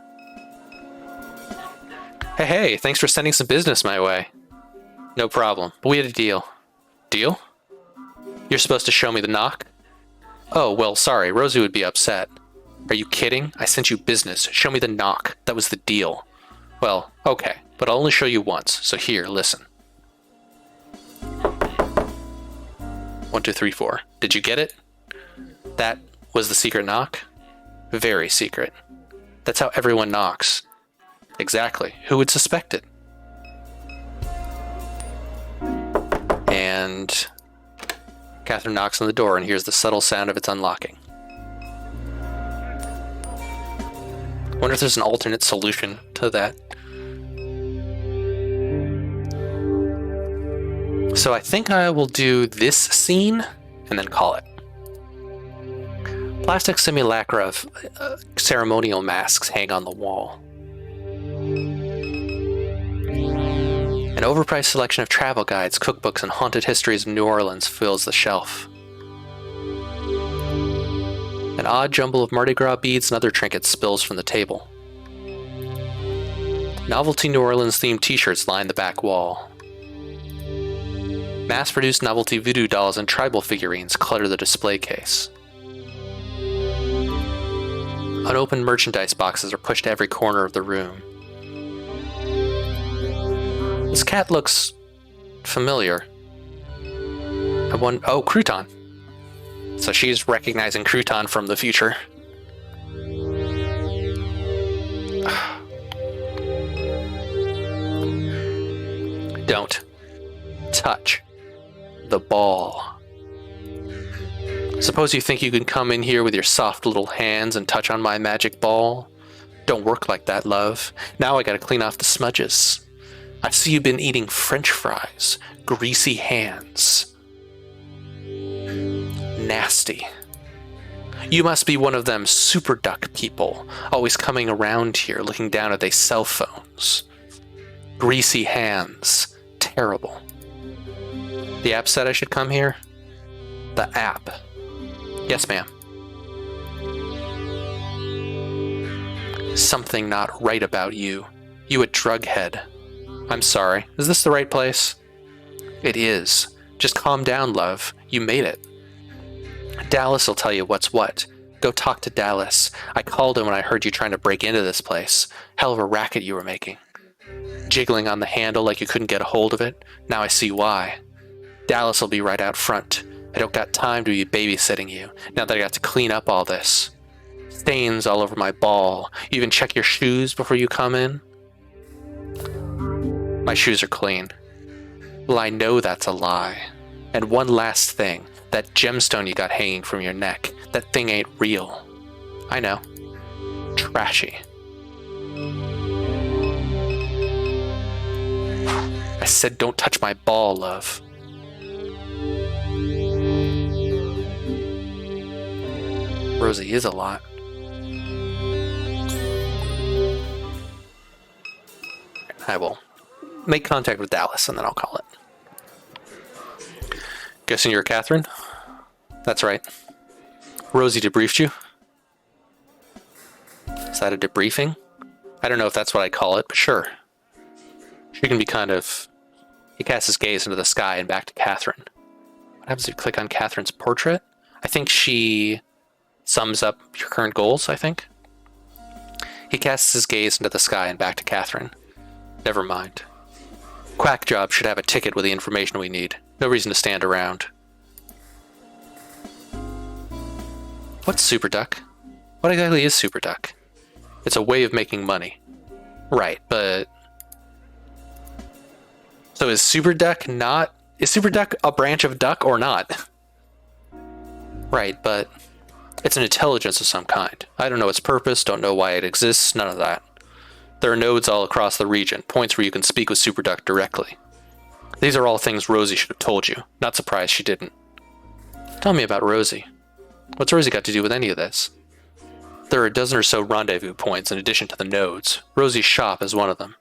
Hey, thanks for sending some business my way. No problem, but we had a deal. Deal? You're supposed to show me the knock? Oh, well, sorry, Rosie would be upset. Are you kidding? I sent you business. Show me the knock. That was the deal. Well, okay, but I'll only show you once, so here, listen. 1, 2, 3, 4. Did you get it? That was the secret knock? Very secret. That's how everyone knocks. Exactly. Who would suspect it? And Catherine knocks on the door and hears the subtle sound of its unlocking. Wonder if there's an alternate solution to that. So I think I will do this scene and then call it. Plastic simulacra of ceremonial masks hang on the wall. An overpriced selection of travel guides, cookbooks, and haunted histories of New Orleans fills the shelf. An odd jumble of Mardi Gras beads and other trinkets spills from the table. Novelty New Orleans themed t-shirts line the back wall. Mass-produced novelty voodoo dolls and tribal figurines clutter the display case. Unopened merchandise boxes are pushed to every corner of the room. This cat looks familiar. Oh, Crouton. So she's recognizing Crouton from the future. Don't touch the ball. Suppose you think you can come in here with your soft little hands and touch on my magic ball? Don't work like that, love. Now I gotta clean off the smudges. I see you've been eating French fries. Greasy hands. Nasty. You must be one of them super duck people, always coming around here looking down at their cell phones. Greasy hands. Terrible. The app said I should come here? The app. Yes, ma'am. Something not right about you. You a drug head. I'm sorry. Is this the right place? It is. Just calm down, love. You made it. Dallas will tell you what's what. Go talk to Dallas. I called him when I heard you trying to break into this place. Hell of a racket you were making. Jiggling on the handle like you couldn't get a hold of it. Now I see why. Dallas will be right out front. I don't got time to be babysitting you, now that I got to clean up all this. Stains all over my ball. You even check your shoes before you come in? My shoes are clean. Well, I know that's a lie. And one last thing. That gemstone you got hanging from your neck. That thing ain't real. I know. Trashy. I said don't touch my ball, love. Rosie is a lot. I will make contact with Dallas and then I'll call it. Guessing you're Catherine? That's right. Rosie debriefed you? Is that a debriefing? I don't know if that's what I call it, but sure. She can be kind of... He casts his gaze into the sky and back to Catherine. What happens if you click on Catherine's portrait? I think she sums up your current goals, I think. He casts his gaze into the sky and back to Catherine. Never mind. Quack Job should have a ticket with the information we need. No reason to stand around. What's Super Duck? What exactly is Super Duck? It's a way of making money. Right, but... So is Super Duck not... Is Super Duck a branch of duck or not? Right, but... It's an intelligence of some kind. I don't know its purpose, don't know why it exists, none of that. There are nodes all across the region, points where you can speak with Super Duck directly. These are all things Rosie should have told you. Not surprised she didn't. Tell me about Rosie. What's Rosie got to do with any of this? There are a dozen or so rendezvous points in addition to the nodes. Rosie's shop is one of them.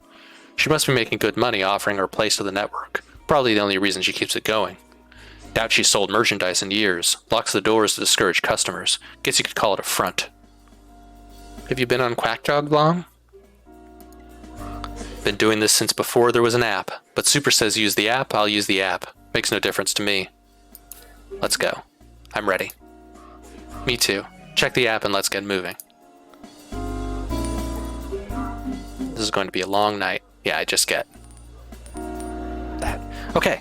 She must be making good money offering her place to the network. Probably the only reason she keeps it going. Doubt she's sold merchandise in years. Locks the doors to discourage customers. Guess you could call it a front. Have you been on QuackJog long? Been doing this since before there was an app. But Super says use the app, I'll use the app. Makes no difference to me. Let's go. I'm ready. Me too. Check the app and let's get moving. This is going to be a long night. Yeah, I just get that. Okay.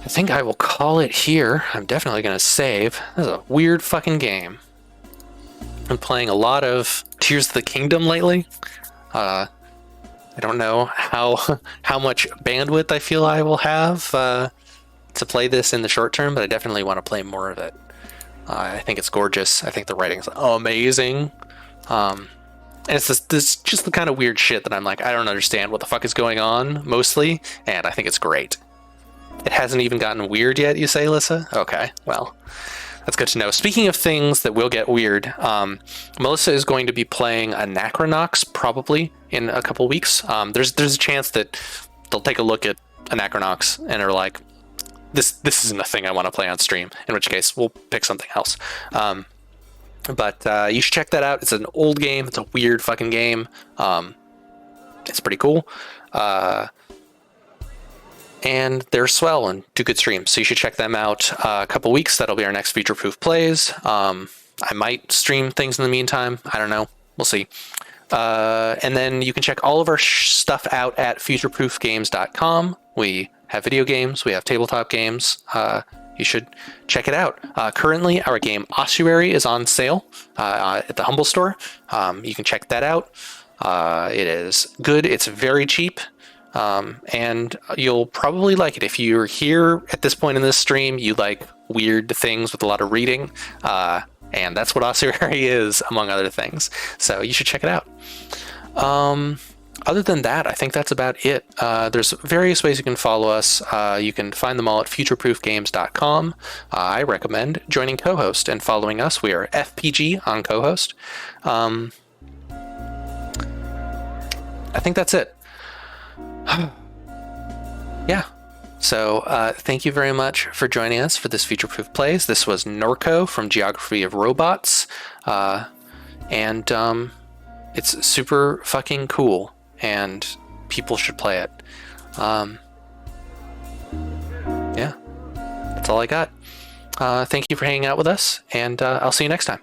I think I will call it here. I'm definitely going to save. This is a weird fucking game. I'm playing a lot of Tears of the Kingdom lately. I don't know how much bandwidth I feel I will have to play this in the short term, but I definitely want to play more of it. I think it's gorgeous. I think the writing's amazing. And it's this just the kind of weird shit that I'm like, I don't understand what the fuck is going on, mostly, and I think it's great. It hasn't even gotten weird yet, you say, Alyssa? Okay, well, that's good to know. Speaking of things that will get weird, Melissa is going to be playing Anachronox probably in a couple weeks. There's a chance that they'll take a look at Anachronox and are like, this isn't a thing I want to play on stream, in which case we'll pick something else. But you should check that out. It's an old game. It's a weird fucking game. It's pretty cool. And they're swell and do good streams, so you should check them out. A couple weeks, that'll be our next Future Proof Plays. I might stream things in the meantime. I don't know. We'll see. And then you can check all of our stuff out at futureproofgames.com. We have video games. We have tabletop games. You should check it out. Currently, our game Ossuary is on sale at the Humble Store. You can check that out. It is good. It's very cheap. And you'll probably like it. If you're here at this point in this stream, you like weird things with a lot of reading. And that's what Ossuary is, among other things. So you should check it out. Other than that, I think that's about it. There's various ways you can follow us. You can find them all at futureproofgames.com. I recommend joining co-host and following us. We are FPG on co-host. I think that's it. Yeah. So thank you very much for joining us for this Future Proof Plays. This was NORCO from Geography of Robots. And it's super fucking cool, and people should play it. Yeah. That's all I got. Thank you for hanging out with us, and I'll see you next time.